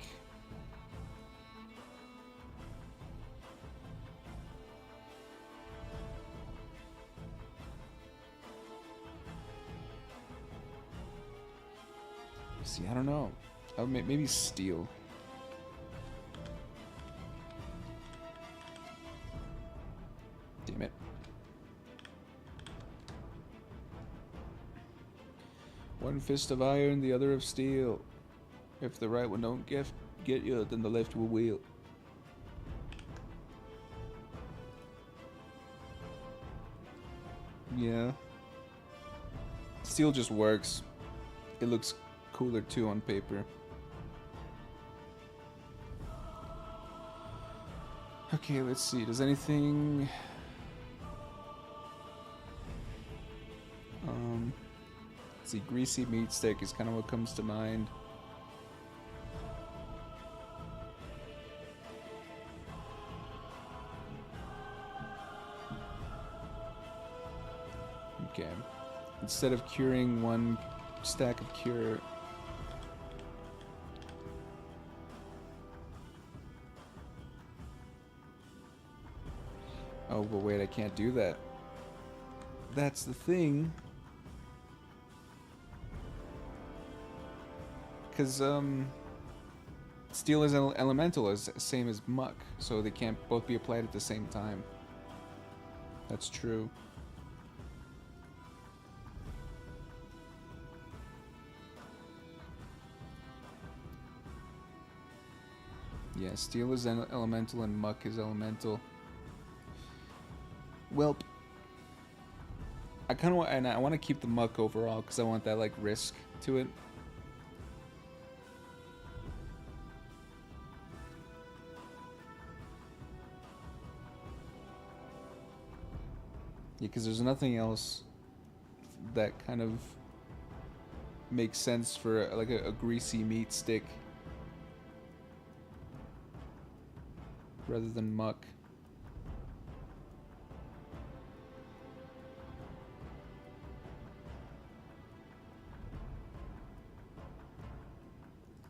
see, I don't know. Maybe steel. Damn it. One fist of iron, the other of steel. If the right one don't get you, then the left will. Yeah. Steel just works. It looks cooler too on paper. Okay, let's see. Does anything... let's see, greasy meat stick is kind of what comes to mind. Okay. Instead of curing one stack of cure... Oh, but wait, I can't do that. That's the thing. Because, steel is elemental, is same as muck, so they can't both be applied at the same time. That's true. Yeah, steel is elemental and muck is elemental. Welp. I kind of want, and I want to keep the muck overall because I want that like risk to it. Yeah, because there's nothing else that kind of makes sense for like a greasy meat stick rather than muck.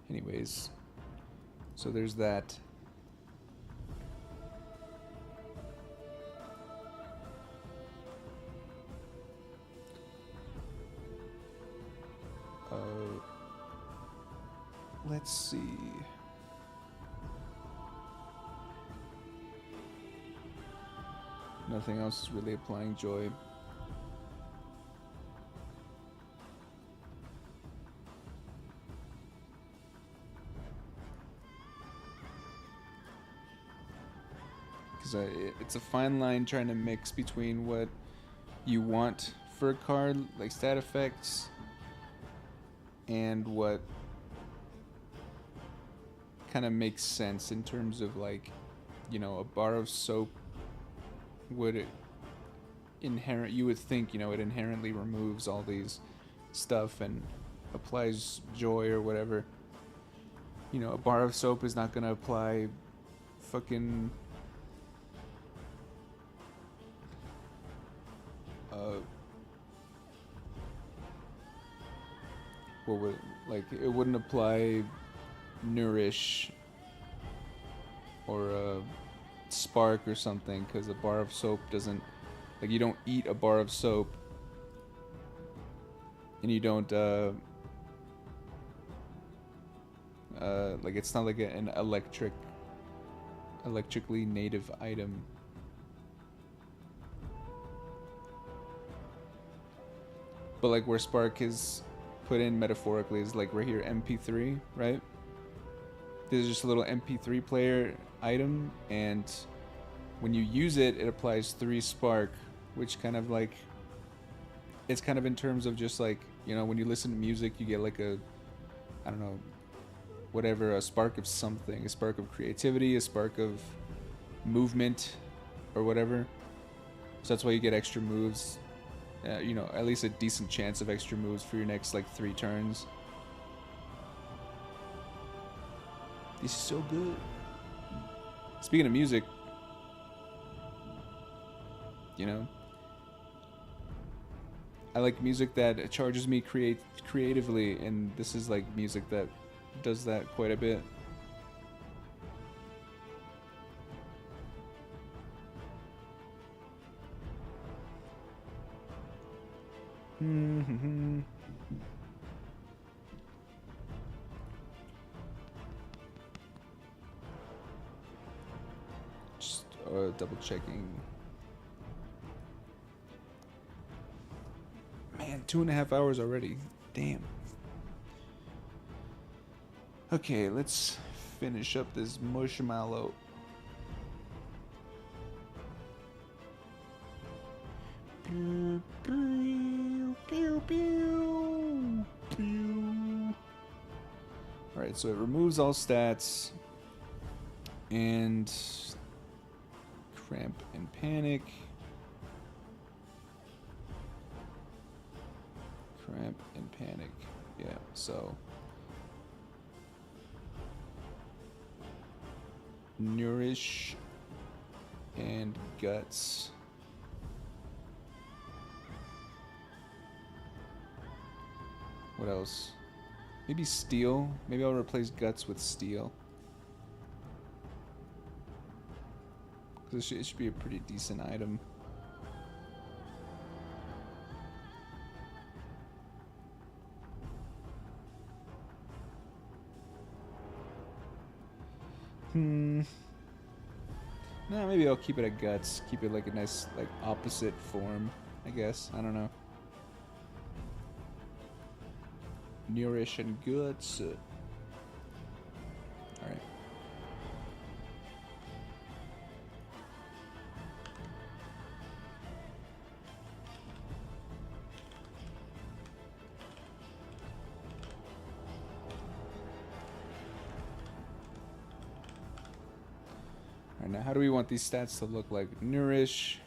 Anyways, so there's that. Let's see. Nothing else is really applying joy. Because it's a fine line trying to mix between what you want for a card, like stat effects, and what kind of makes sense in terms of like, you know, a bar of soap would inherent. You would think, you know, it inherently removes all these stuff and applies joy or whatever. You know, a bar of soap is not gonna apply fucking uh what would, like, it wouldn't apply nourish or spark or something, because a bar of soap doesn't, like, you don't eat a bar of soap and you don't like, it's not like an electrically native item. But like where spark is put in metaphorically is like right here, MP3, right? This is just a little MP3 player item, and when you use it, it applies 3 spark, which kind of like, it's kind of in terms of just like, you know, when you listen to music, you get like a, I don't know, whatever, a spark of something, a spark of creativity, a spark of movement, or whatever. So that's why you get extra moves, you know, at least a decent chance of extra moves for your next like 3 turns. This is so good. Speaking of music, you know, I like music that charges me creatively, and this is like music that does that quite a bit. Just double checking. Man, 2.5 hours already. Damn. Okay, let's finish up this marshmallow. Pew, pew, pew, pew, pew. Alright, so it removes all stats and cramp and panic. Cramp and panic. Yeah, so nourish and guts. What else? Maybe steel. Maybe I'll replace guts with steel. Because it should be a pretty decent item. No, maybe I'll keep it at guts. Keep it like a nice, like, opposite form, I guess. I don't know. Nourish and guts. Alright. Alright, now how do we want these stats to look like? Nourish.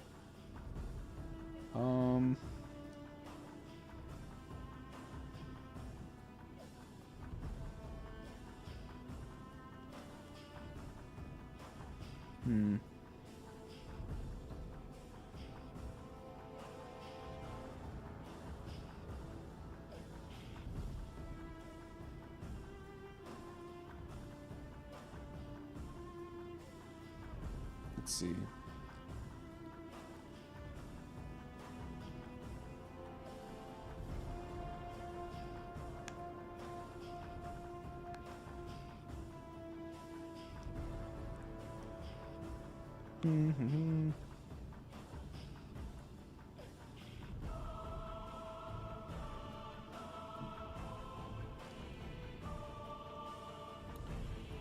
Let's see.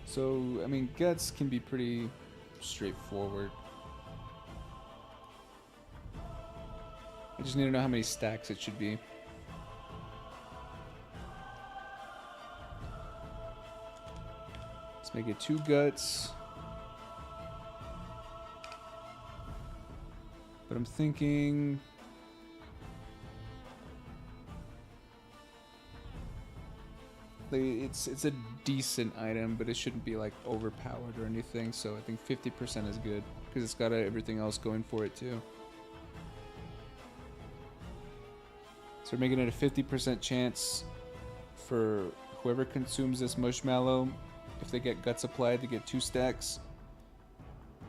So, I mean, guts can be pretty straightforward. I just need to know how many stacks it should be. Let's make it 2 guts. But I'm thinking... It's a decent item, but it shouldn't be like overpowered or anything. So I think 50% is good because it's got everything else going for it too. So we're making it a 50% chance for whoever consumes this Mushmallow. If they get Guts applied, they get 2 stacks.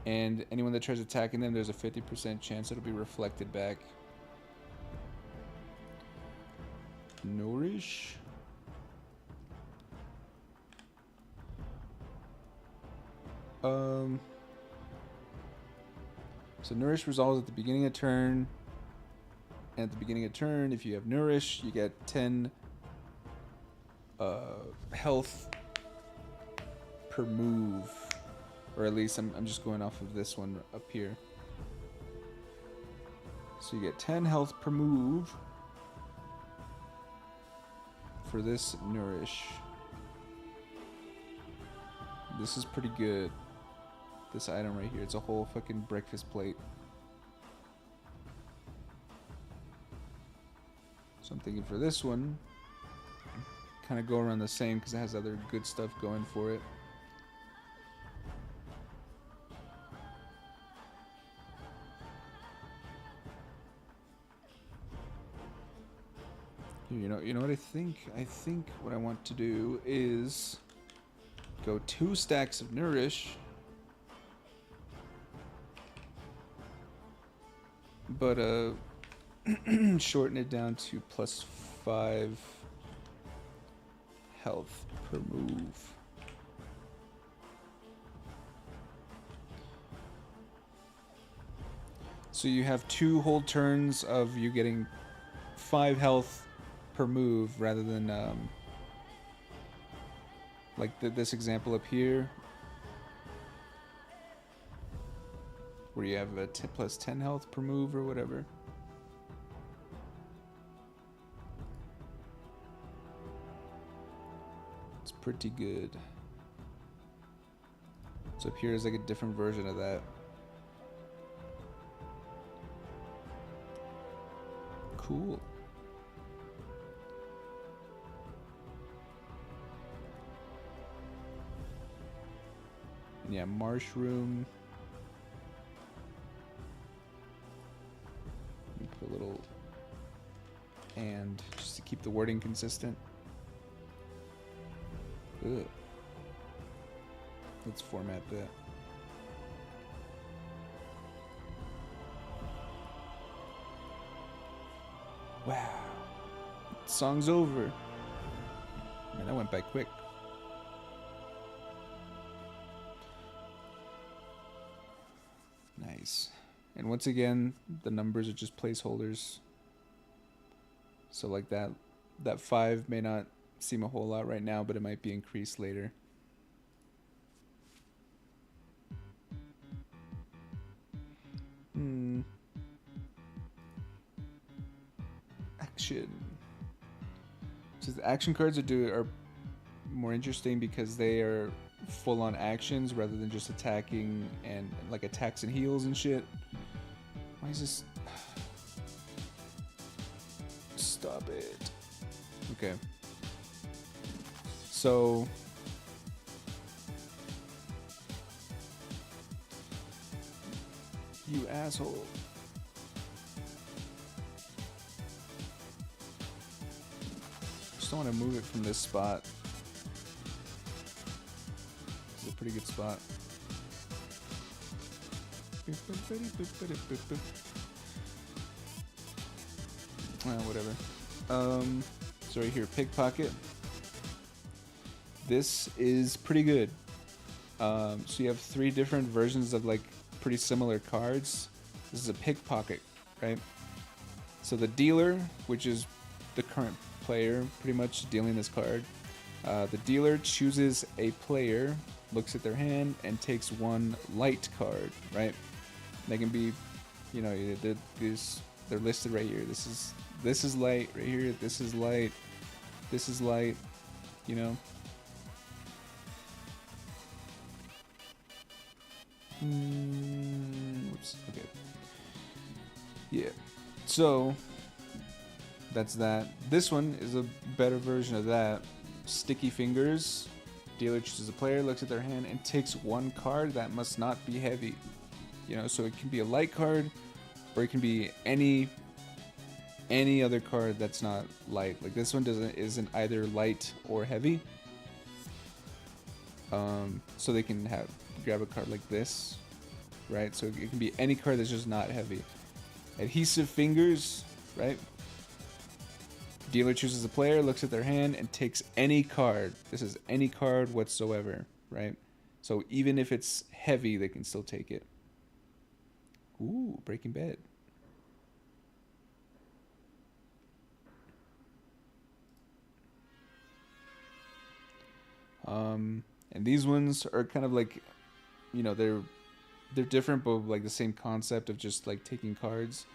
And anyone that tries attacking them, there's a 50% chance it'll be reflected back. Nourish. So Nourish resolves at the beginning of turn. And at the beginning of turn, if you have Nourish, you get 10 health per move. Or at least I'm just going off of this one up here. So you get 10 health per move for this Nourish. This is pretty good. This item right here. It's a whole fucking breakfast plate. So I'm thinking for this one, kind of go around the same because it has other good stuff going for it. You know what I think? I think what I want to do is go 2 stacks of Nourish, but shorten it down to +5 health per move. So you have 2 whole turns of you getting 5 health per move rather than like this example up here where you have a +10 health per move or whatever. It's pretty good. So up here is like a different version of that. Cool. And yeah, Marshroom. Let me put a little and just to keep the wording consistent. Ugh. Let's format that. Wow. Song's over. Man, that went by quick. Nice. And once again, the numbers are just placeholders. So like that 5 may not seem a whole lot right now, but it might be increased later. Action. So the action cards are more interesting because they are full-on actions rather than just attacking and like attacks and heals and shit. Why is this? Stop it. Okay. So you asshole. Just don't want to move it from this spot. It's a pretty good spot. Whatever. So right here, Pickpocket. This is pretty good. So you have 3 different versions of like pretty similar cards. This is a Pickpocket, right? So the dealer, which is the current player, pretty much dealing this card. The dealer chooses a player, looks at their hand, and takes 1 light card, right? They can be, you know, they're listed right here. This is light right here. This is light. This is light. You know. Oops. Okay. Yeah. So that's that. This one is a better version of that. Sticky fingers. Dealer chooses a player, looks at their hand, and takes one card that must not be heavy. You know, so it can be a light card, or it can be any other card that's not light. Like this one isn't either light or heavy. So they can grab a card like this, right? So it can be any card that's just not heavy. Adhesive fingers, right? Dealer chooses a player, looks at their hand, and takes any card. This is any card whatsoever, right? So even if it's heavy, they can still take it. Ooh, Breaking Bad. And these ones are kind of like, you know, they're different, but like the same concept of just like taking cards.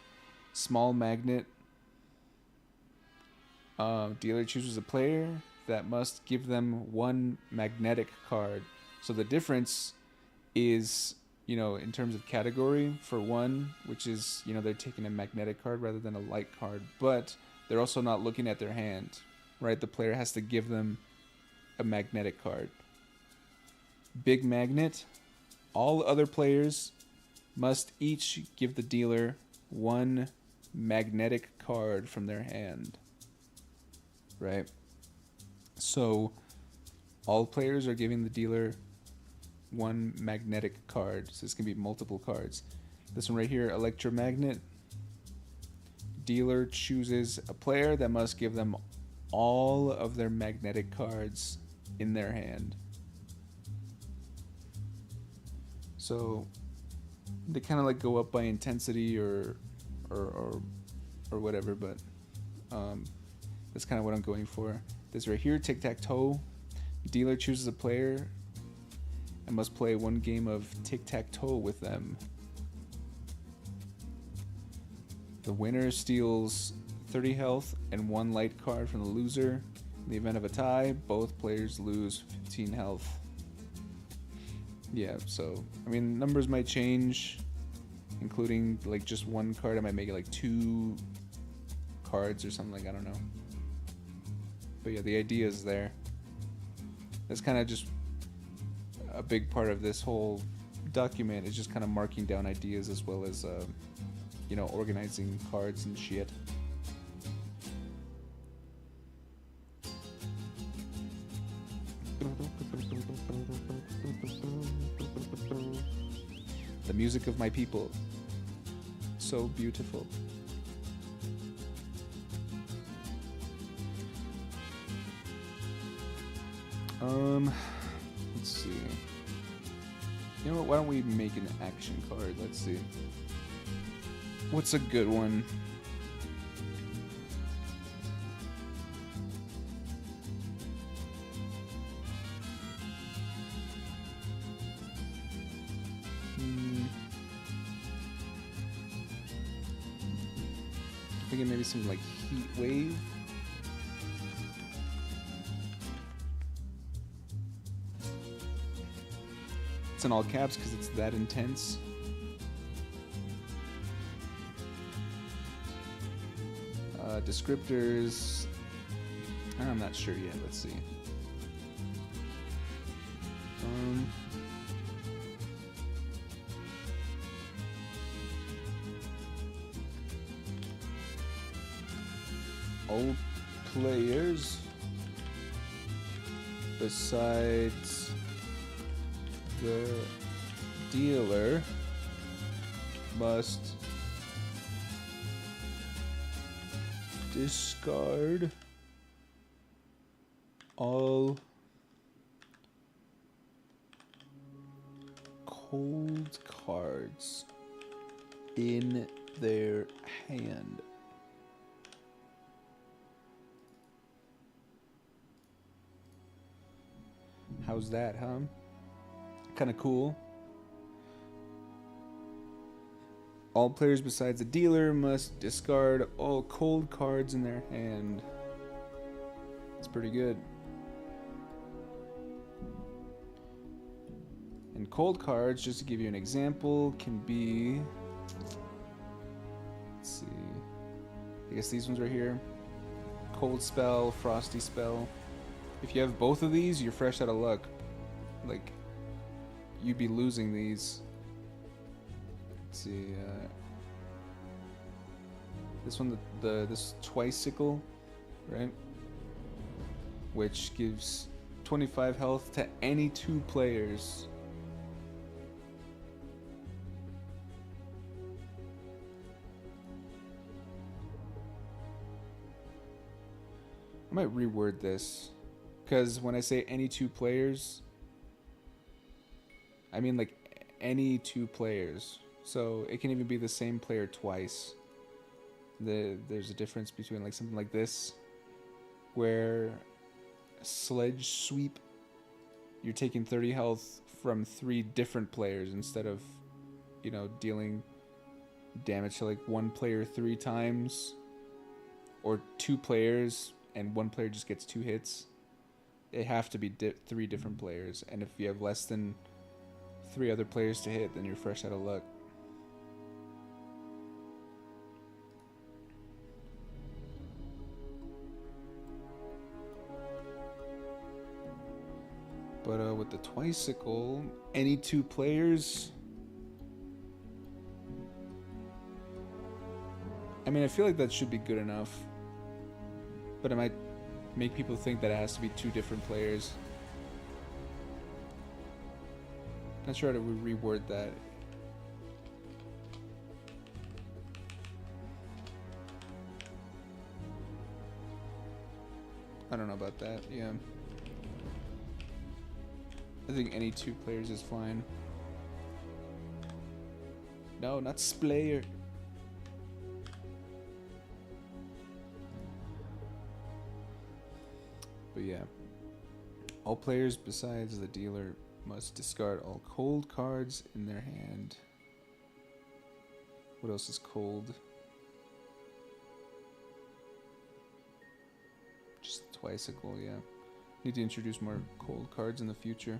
Small magnet. Dealer chooses a player that must give them one magnetic card. So the difference is, you know, in terms of category for one, which is, you know, they're taking a magnetic card rather than a light card, but they're also not looking at their hand, right? The player has to give them a magnetic card. Big magnet. All other players must each give the dealer one magnetic card from their hand. Right? So all players are giving the dealer one magnetic card. So this can be multiple cards. This one right here, electromagnet. Dealer chooses a player that must give them all of their magnetic cards in their hand. So they kind of like go up by intensity or whatever, but that's kind of what I'm going for. This right here, tic-tac-toe. Dealer chooses a player and must play one game of tic-tac-toe with them. The winner steals 30 health and one light card from the loser. In the event of a tie, both players lose 15 health. Yeah, so, I mean, numbers might change, including, like, just one card. I might make it, like, 2 cards or something, like, I don't know. But yeah, the idea is there. That's kind of just a big part of this whole document, is just kind of marking down ideas as well as, you know, organizing cards and shit. The music of my people. So beautiful. Let's see. You know what, why don't we make an action card? Let's see. What's a good one? Thinking maybe some like heat wave. It's in all caps because it's that intense. Descriptors. I'm not sure yet. Let's see. All players besides the dealer must discard all cold cards in their hand. How's that, huh? Kind of cool. All players besides the dealer must discard all cold cards in their hand. It's pretty good. And cold cards, just to give you an example, can be... Let's I guess these ones are here. Cold spell, frosty spell. If you have both of these, you're fresh out of luck. Like, you'd be losing these. Let's see. This one, this Twicicle, right? Which gives 25 health to any 2 players. I might reword this, because when I say any 2 players, I mean like any 2 players. So it can even be the same player twice. There's a difference between like something like this, where sledge sweep, you're taking 30 health from 3 different players instead of, you know, dealing damage to like 1 player 3 times, or 2 players and 1 player just gets 2 hits. They have to be 3 different players, and if you have less than 3 other players to hit, then you're fresh out of luck. But with the Twicicle, any 2 players. I mean, I feel like that should be good enough. But it might make people think that it has to be 2 different players. Not sure how to reword that. I don't know about that, yeah. I think any 2 players is fine. No, not Splayer. But yeah. All players besides the dealer must discard all cold cards in their hand. What else is cold? Just Twicicle, yeah. Need to introduce more cold cards in the future.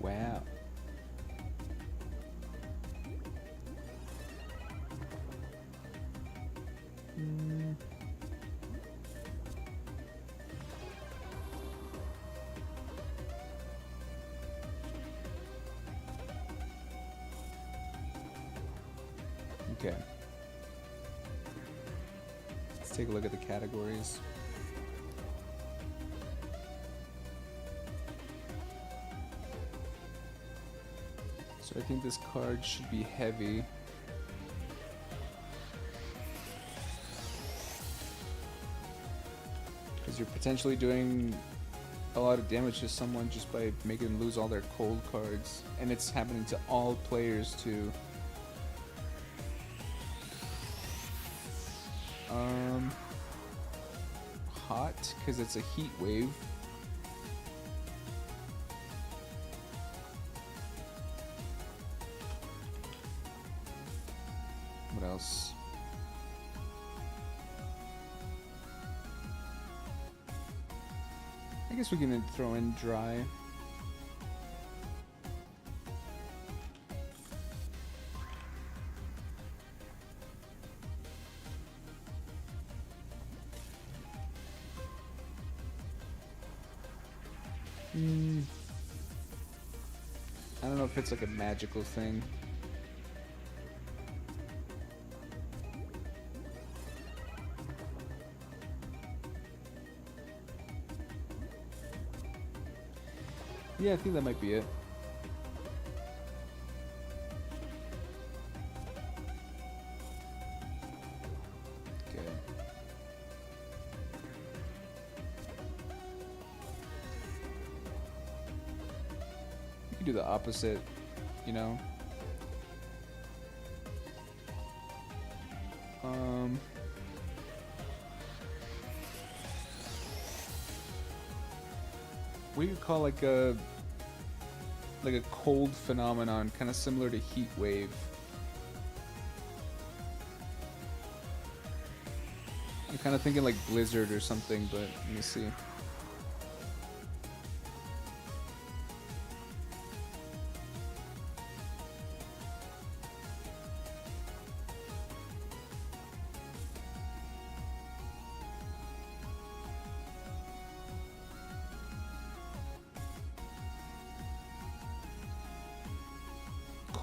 Wow. Okay. Let's take a look at the categories. So I think this card should be heavy. Because you're potentially doing a lot of damage to someone just by making them lose all their cold cards. And it's happening to all players too. Hot, because it's a heat wave. What else? I guess we can throw in dry. I don't know if it's like a magical thing. Yeah, I think that might be it. Okay. You can do the opposite, you know? What do you call like a cold phenomenon, kind of similar to heat wave? I'm kind of thinking like blizzard or something, but let me see.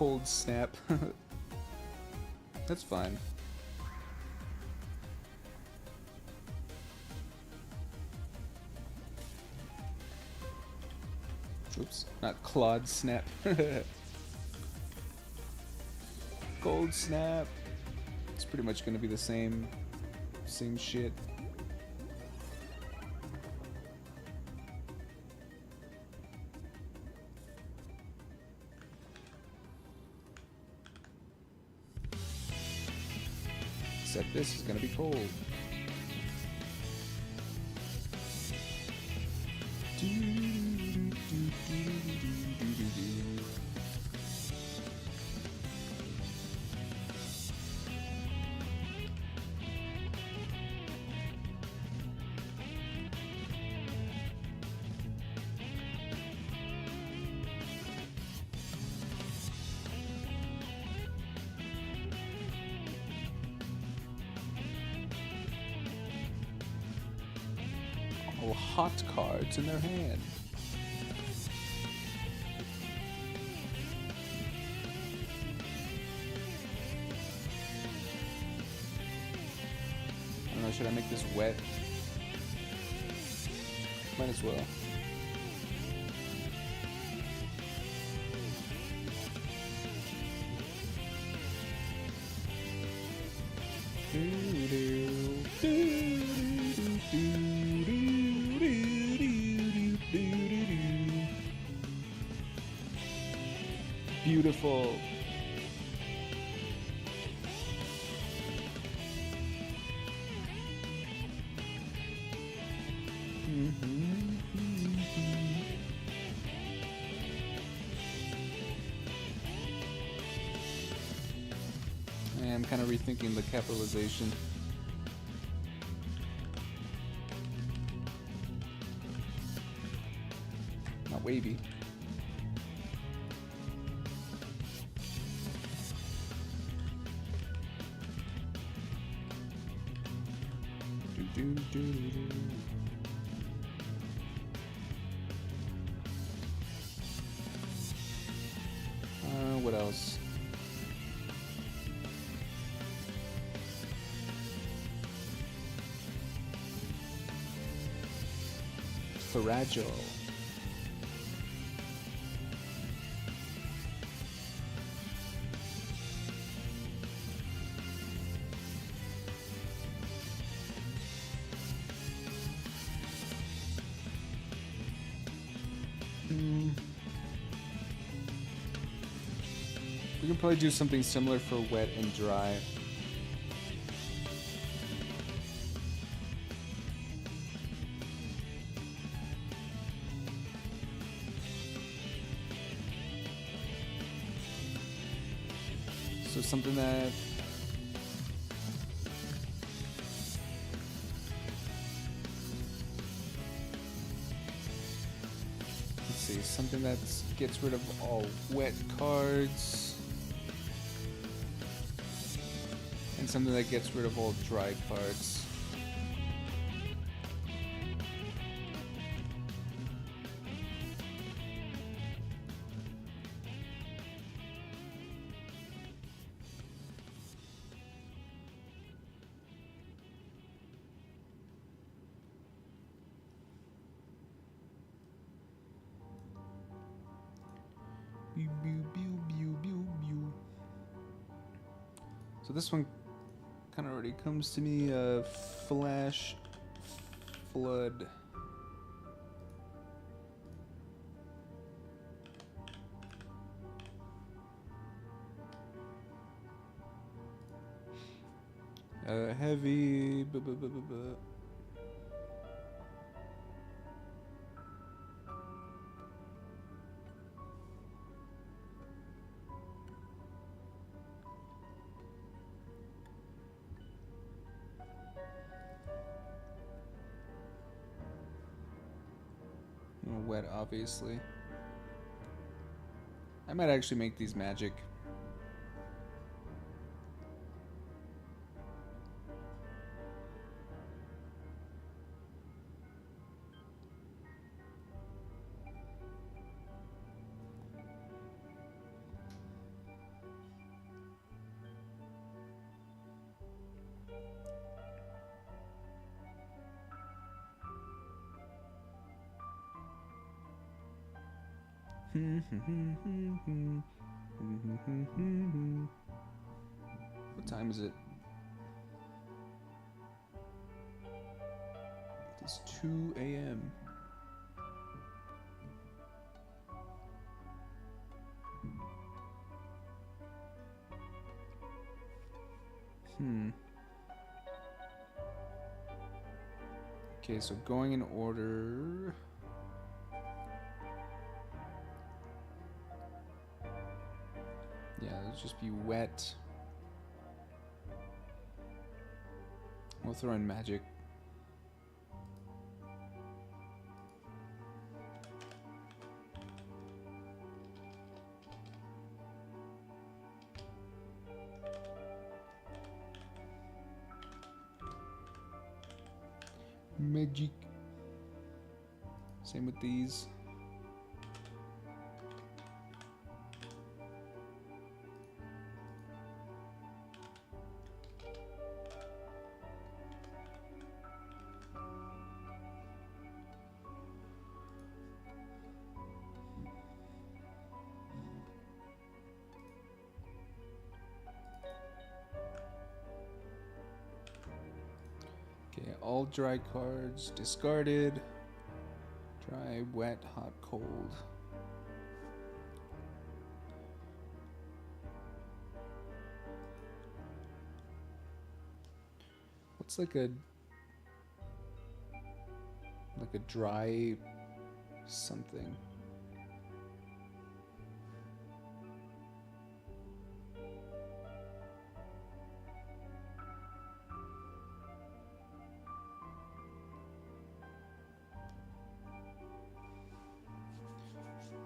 Cold snap. That's fine. Oops, not Claude snap. Cold snap. It's pretty much gonna be the same shit. Except this is gonna be cold. All hot cards in their hand. I don't know, should I make this wet? Might as well. Beautiful. I'm kind of rethinking the capitalization. Not wavy. What else? Fragile. We can probably do something similar for wet and dry. So something that something that gets rid of all wet cards, and something that gets rid of all dry cards. So this one kind of already comes to me. Flash Flood. Heavy. Wet, obviously. I might actually make these magic. What time is it? It's 2 a.m. Okay, so going in order. Yeah, let's just be wet. We'll throw in magic. Magic. Same with these. Okay, all dry cards discarded. Dry, wet, hot, cold. What's like a dry something?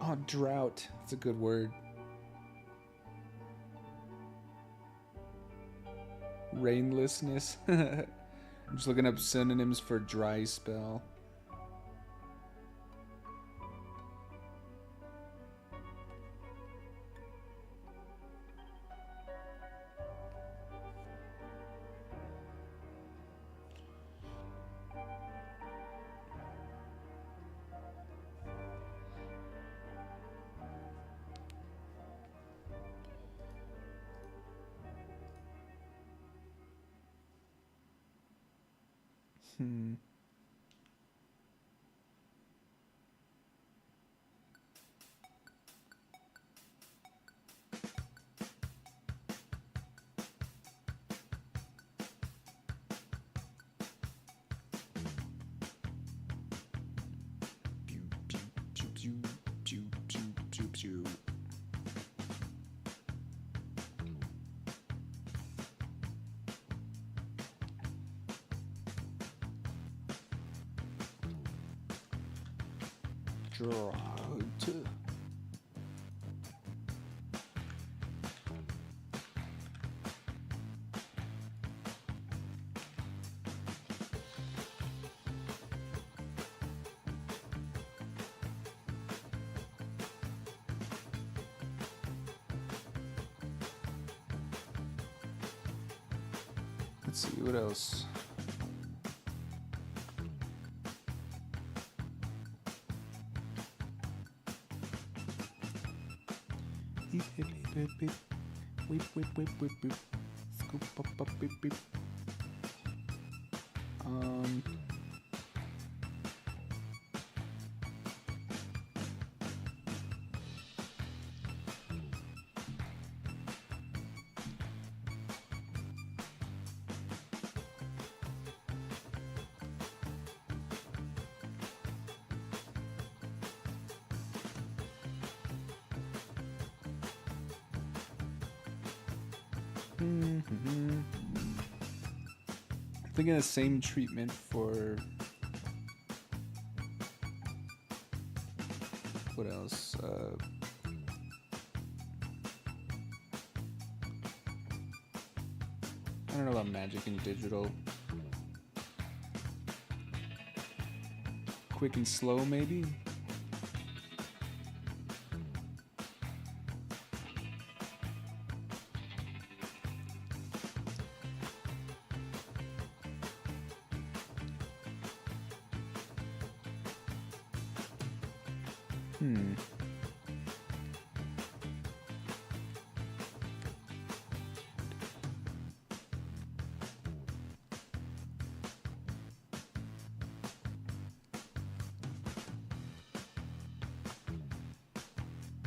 Oh, drought. That's a good word. Rainlessness. I'm just looking up synonyms for dry spell. Drought. Let's see, what else? Beep, beep, beep, beep. Whip, whip, whip, whip, whip. Scoop, up, up, beep, beep. I'm thinking the same treatment for what else? I don't know about magic and digital. Quick and slow, maybe?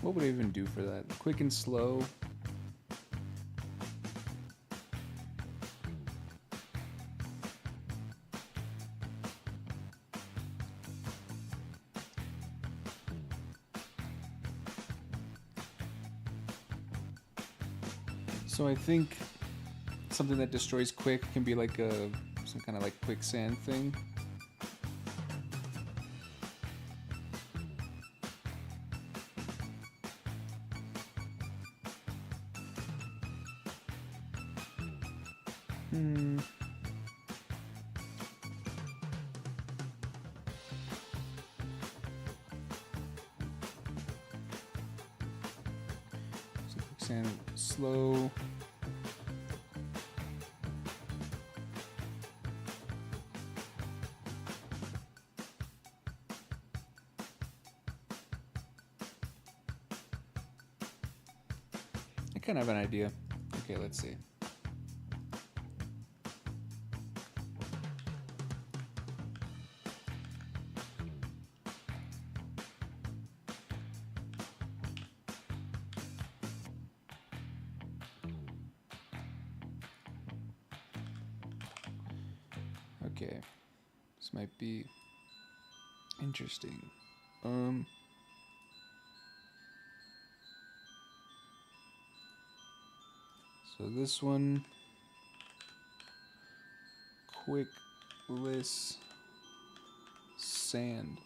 What would I even do for that? Quick and slow. So I think something that destroys quick can be like some kind of like quicksand thing. So quicksand slow. I kind of have an idea. Okay, let's see. Okay, this might be interesting. So this one, quickless sand.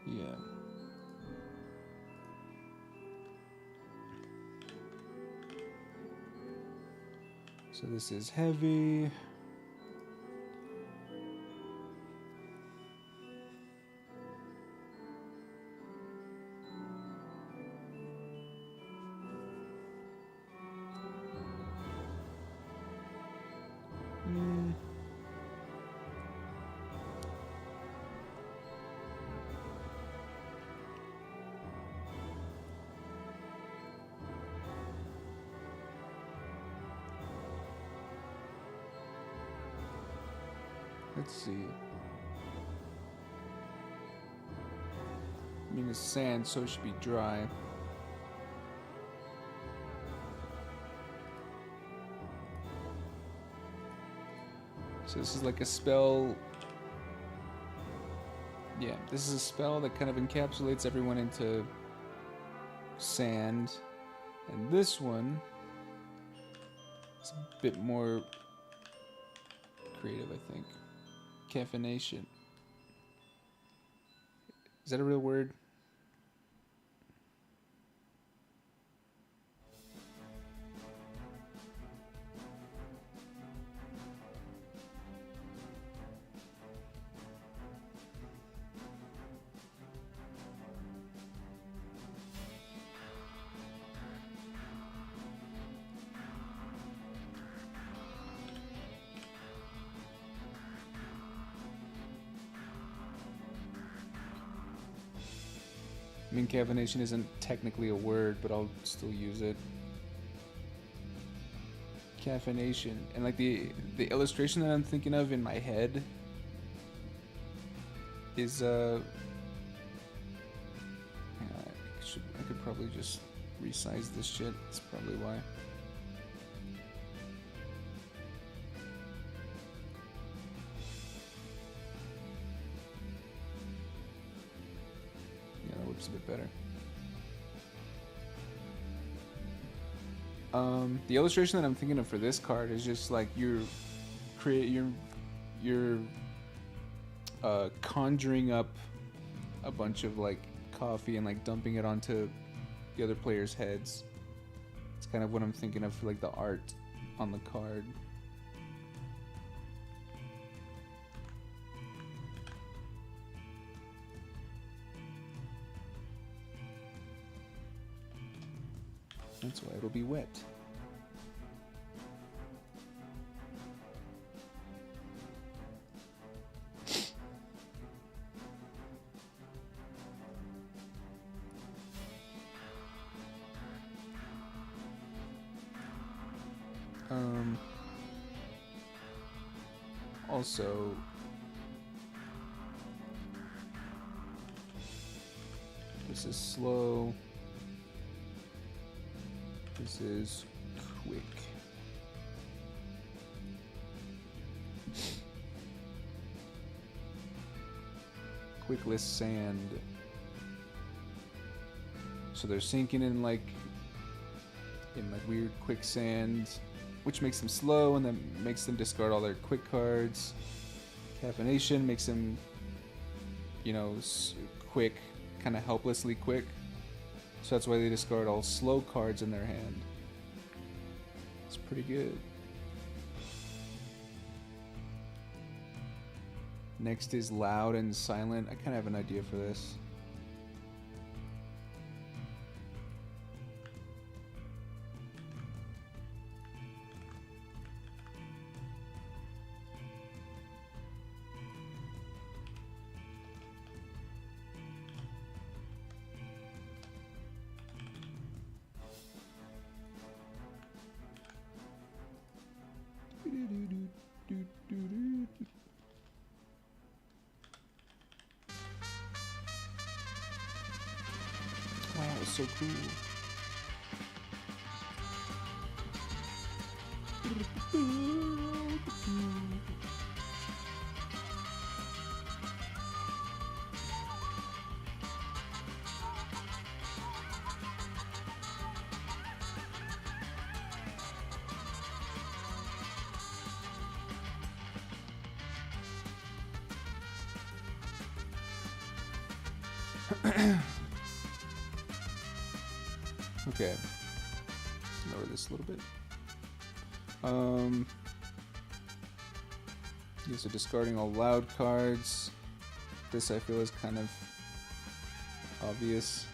Yeah. So this is heavy. Let's see. I mean, it's sand, so it should be dry. So this is like a spell. Yeah, this is a spell that kind of encapsulates everyone into sand. And this one is a bit more creative, I think. Caffeination. Is that a real word? I mean, caffeination isn't technically a word, but I'll still use it. Caffeination. And like the illustration that I'm thinking of in my head is I could probably just resize this shit. That's probably why. Yeah, that works a bit better. The illustration that I'm thinking of for this card is just like you're conjuring up a bunch of like coffee and like dumping it onto the other players' heads. It's kind of what I'm thinking of for like the art on the card. That's why it'll be wet. Also, this is slow. This is quick. Quickless sand. So they're sinking in like weird quicksand, which makes them slow and then makes them discard all their quick cards. Caffeination makes them, you know, quick, kind of helplessly quick. So that's why they discard all slow cards in their hand. It's pretty good. Next is loud and silent. I kind of have an idea for this. Wow, it's so cool. Okay, lower this a little bit. Yeah, so discarding all loud cards. This I feel is kind of obvious.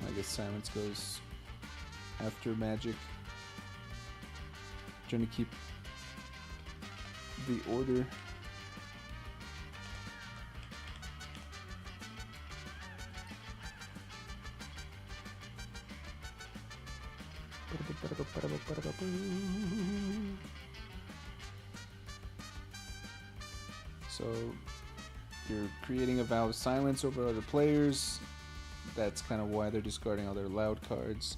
I guess silence goes after magic. Trying to keep the order. So you're creating a vow of silence over other players. That's kind of why they're discarding all their loud cards.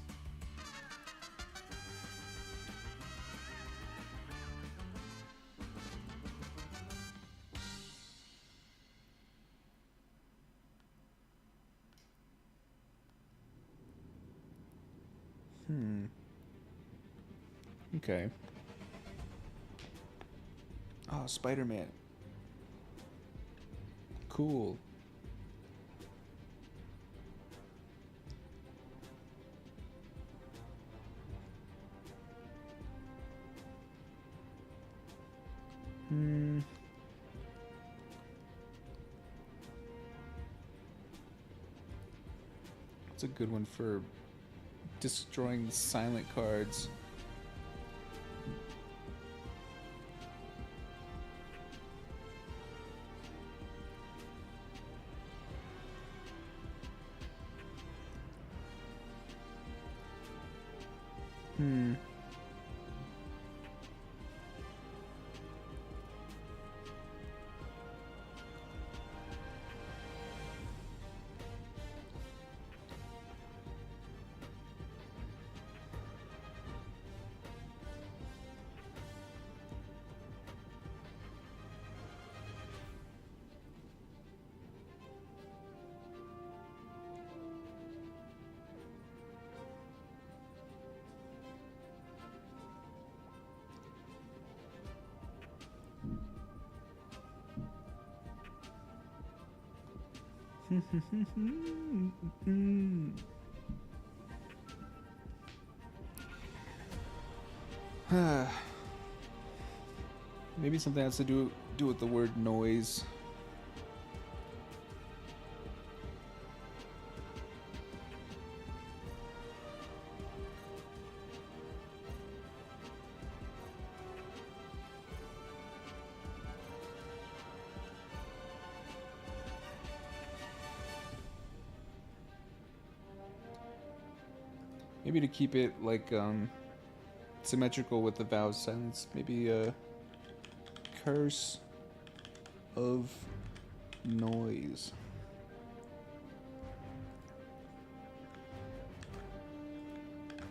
Okay. Oh, Spider-Man. Cool. It's a good one for destroying silent cards. Maybe something has to do with the word noise. Maybe to keep it like symmetrical with the vowel silence. Maybe a curse of noise.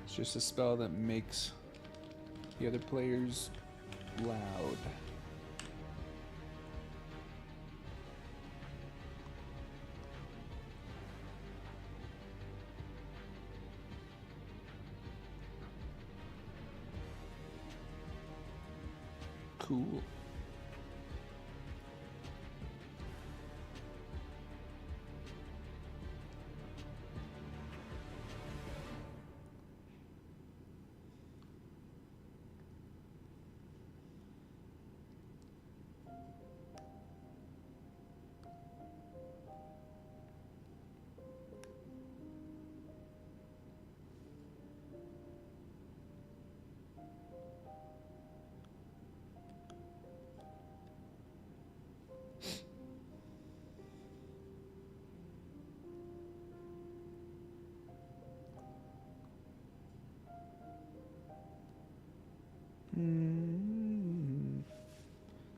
It's just a spell that makes the other players loud. Cool.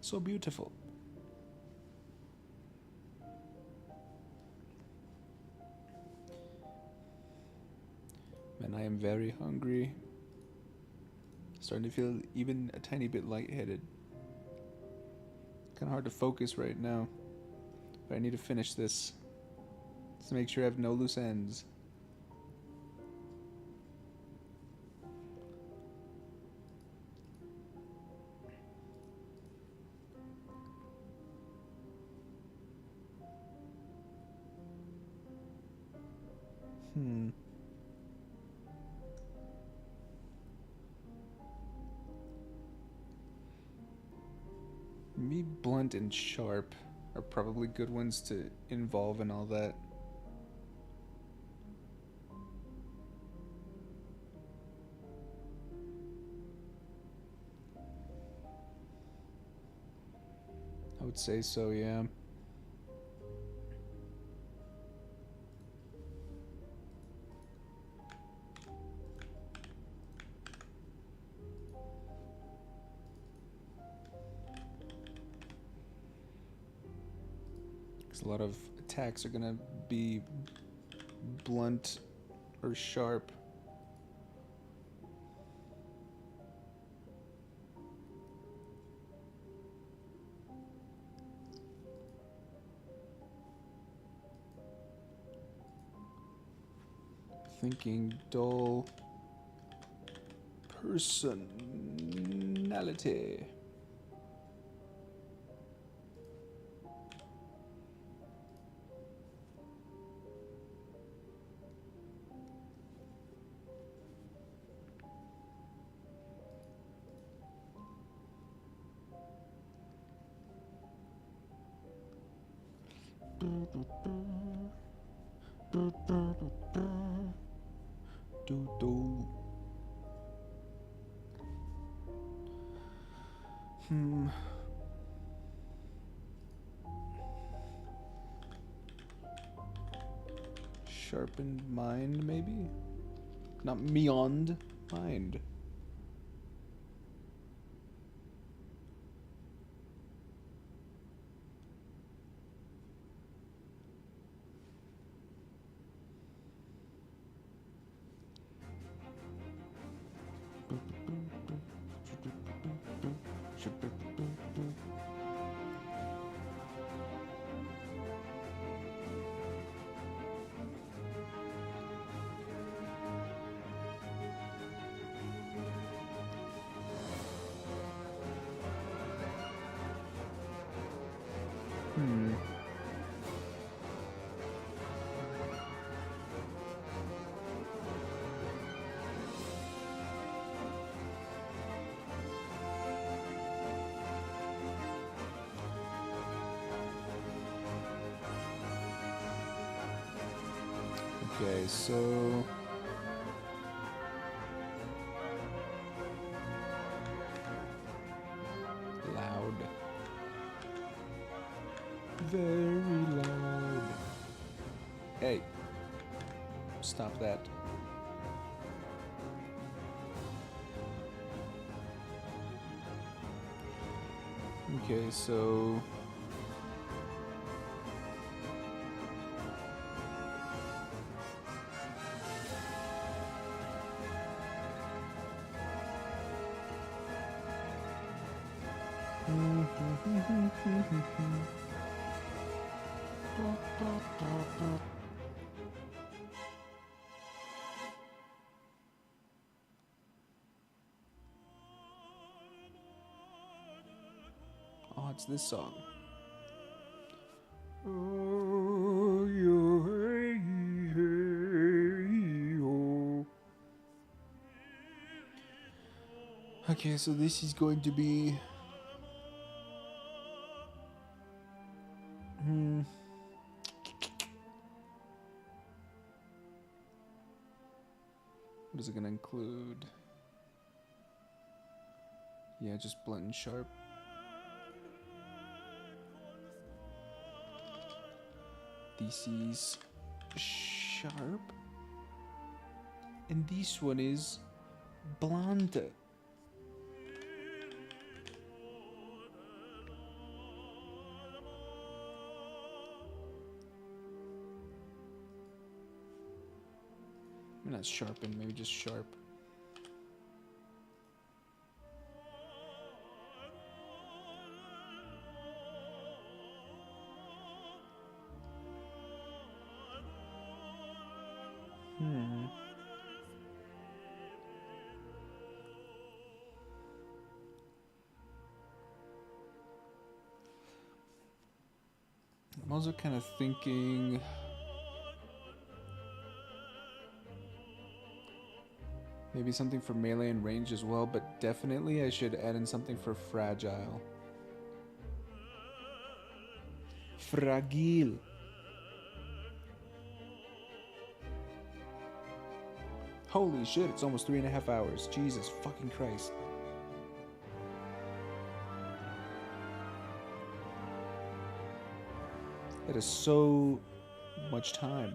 So beautiful. Man, I am very hungry. Starting to feel even a tiny bit lightheaded. Kind of hard to focus right now. But I need to finish this. Just to make sure I have no loose ends. Me, blunt and sharp are probably good ones to involve in all that. I would say so, yeah. Because a lot of attacks are gonna be blunt or sharp. Thinking dull personality. Sharpened mind, maybe? Not beyond mind. Okay, so loud. Very loud. Hey, stop that. Okay, so oh, it's this song. Oh, okay, so this is going to be what is it gonna include? Yeah, just blunt and sharp. This is sharp. And this one is blunt. Not sharpen, maybe just sharp. I'm also kind of thinking maybe something for melee and range as well, but definitely I should add in something for fragile. Fragile. Holy shit, it's almost 3.5 hours. Jesus fucking Christ. That is so much time.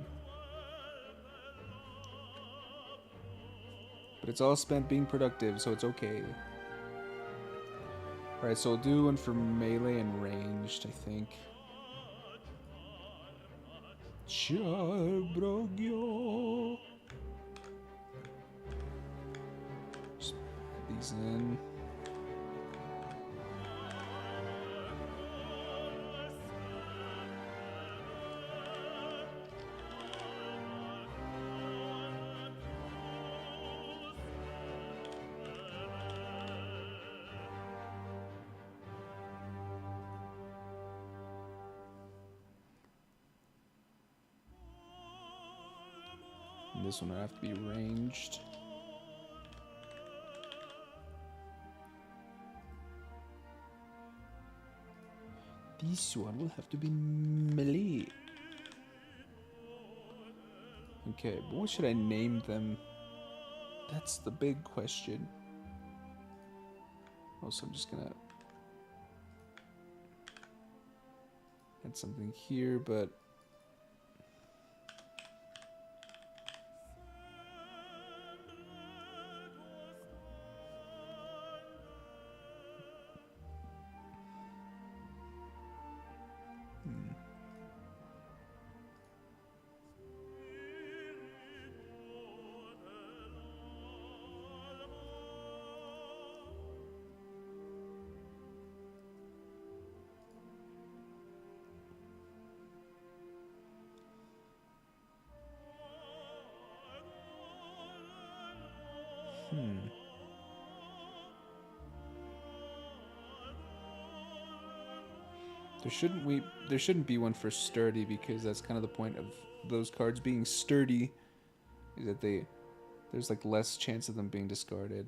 But it's all spent being productive, so it's okay. Alright, so I'll do one for melee and ranged, I think. Charbrogyo. Just put these in. And this one will have to be ranged. This one will have to be melee. Okay, but what should I name them? That's the big question. Also, I'm just gonna add something here, but there shouldn't be one for sturdy, because that's kind of the point of those cards being sturdy, is that there's like less chance of them being discarded.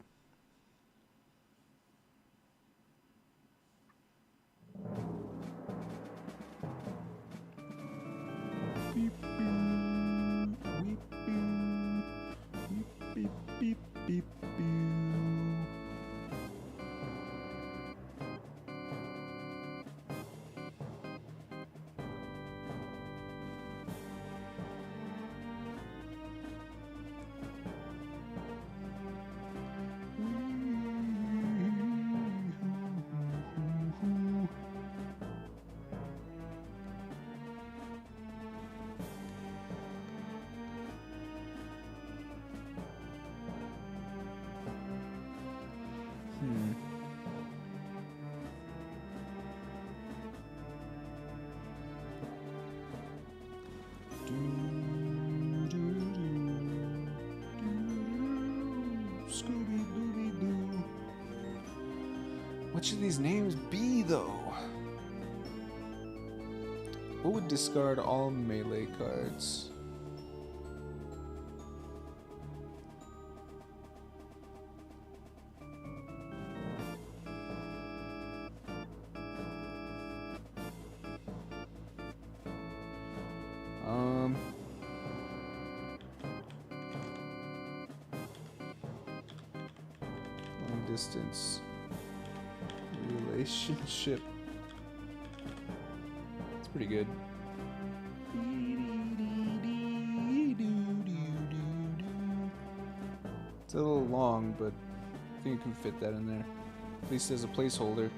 What should these names be, though? What would discard all melee cards? Long distance relationship. It's pretty good. It's a little long, but I think you can fit that in there. At least as a placeholder.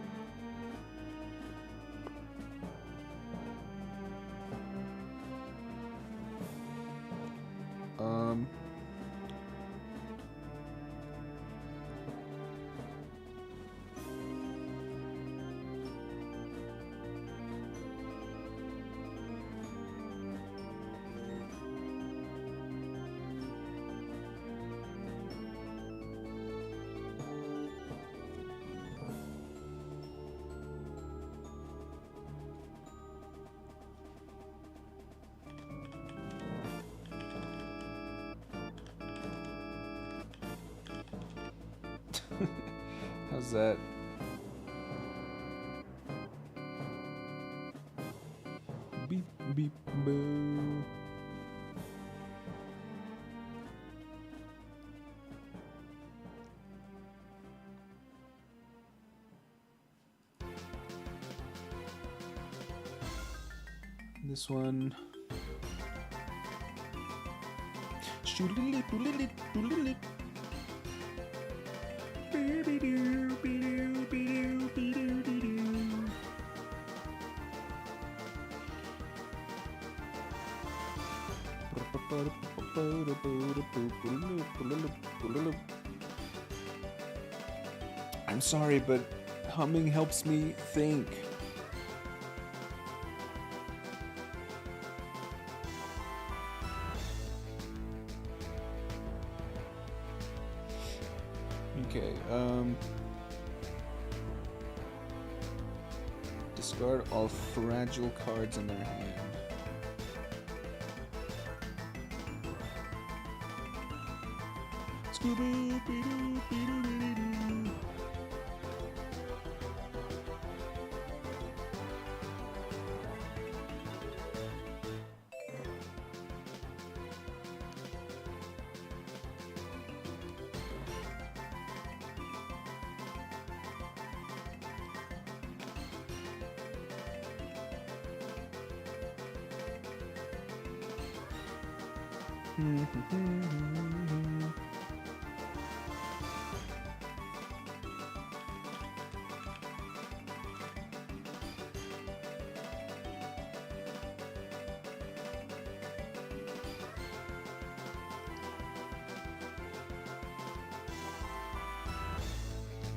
How's that? Beep, beep, boo. This one. I'm sorry, but humming helps me think. Okay, discard all fragile cards in their hand.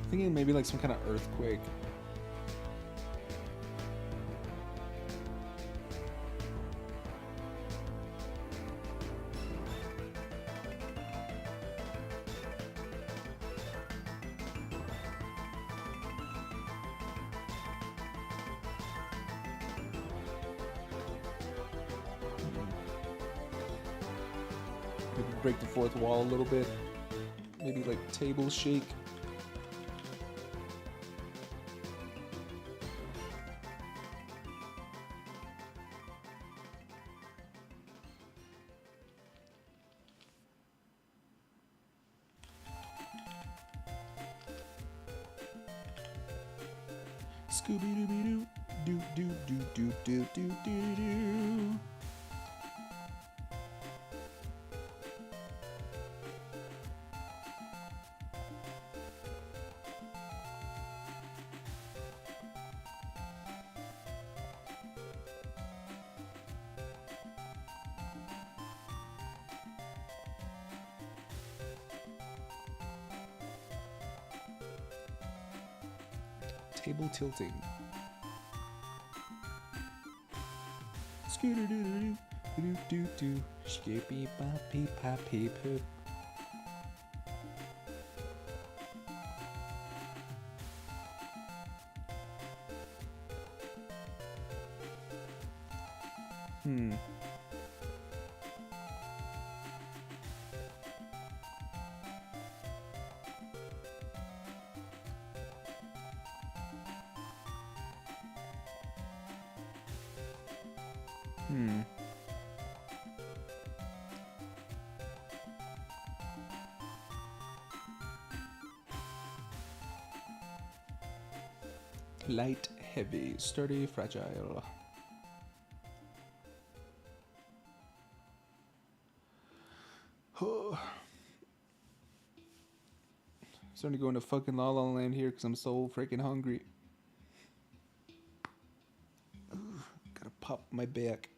Thinking maybe like some kind of earthquake. Maybe break the fourth wall a little bit. Maybe like table shake. Scooby-Dooby-Doo, do-do-do-do-do-do-do-do. Table tilting. Scooter-doo-doo-doo-doo-doo. Skippy-boppy-poppy-poop. Hmm. Hmm. Light, heavy, sturdy, fragile. Oh. Starting to go into fucking La La Land here because I'm so freaking hungry. Ooh, gotta pop my back.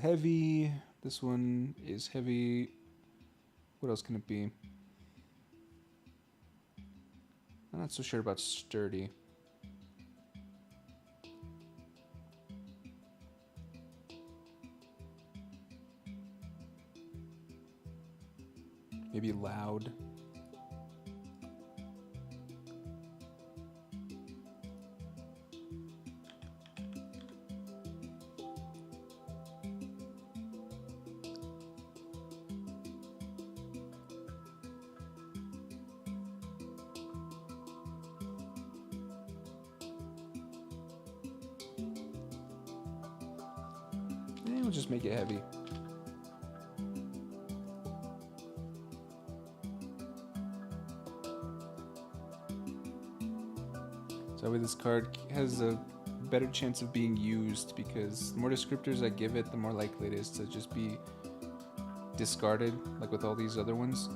Heavy. This one is heavy. What else can it be? I'm not so sure about sturdy. Maybe loud. We'll just make it heavy. So that way this card has a better chance of being used, because the more descriptors I give it, the more likely it is to just be discarded, like with all these other ones.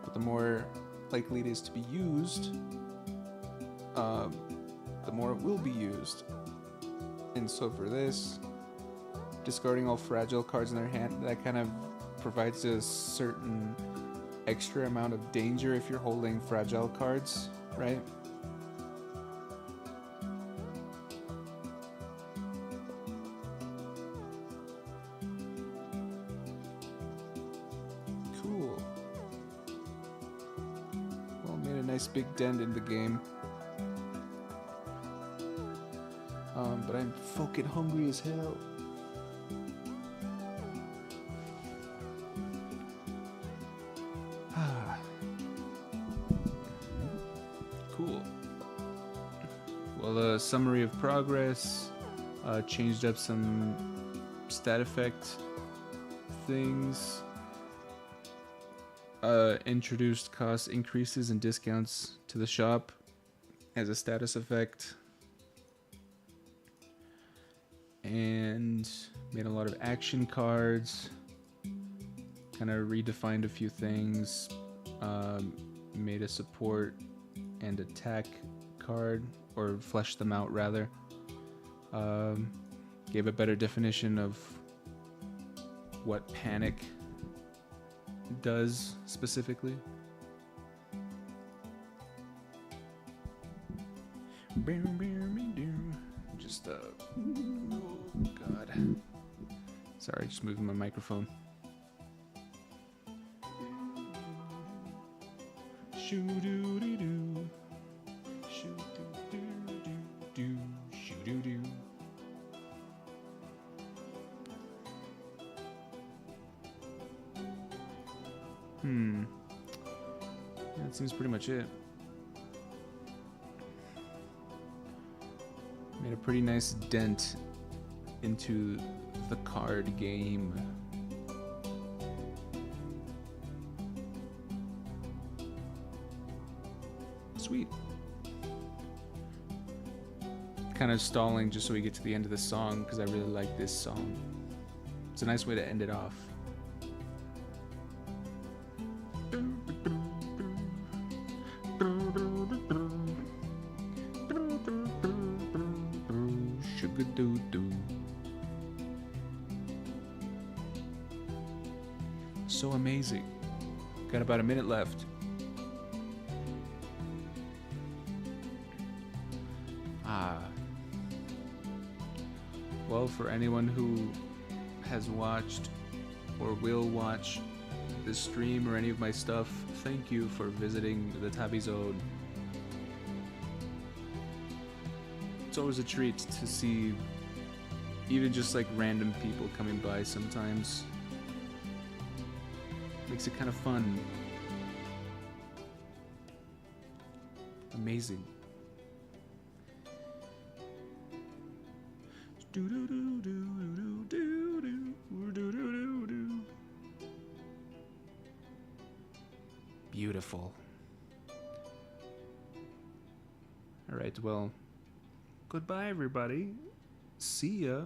But the more likely it is to be used, the more it will be used. And so for this, discarding all fragile cards in their hand, that kind of provides a certain extra amount of danger if you're holding fragile cards, right? Cool. Well, made a nice big dent in the game. But I'm fucking hungry as hell. Cool. Well, summary of progress. Changed up some stat effect things. Introduced cost increases and discounts to the shop as a status effect. And made a lot of action cards. Kind of redefined a few things. Made a support and attack card, or fleshed them out rather. Gave a better definition of what panic does specifically. Just oh god. Sorry, just moving my microphone. Shoo-doo-doo-doo. Shoo-doo-doo-doo-doo. Shoo-doo-doo. Yeah, that seems pretty much it. Made a pretty nice dent into the card game. Sweet. Kind of stalling just so we get to the end of the song because I really like this song. It's a nice way to end it off. Sugar-doo-doo. So amazing. Got about a minute left. Well, for anyone who has watched or will watch this stream or any of my stuff, thank you for visiting the Tavi Zone. It's always a treat to see even just like random people coming by sometimes. Makes it kind of fun. Amazing. Beautiful. All right, well, goodbye everybody. See ya.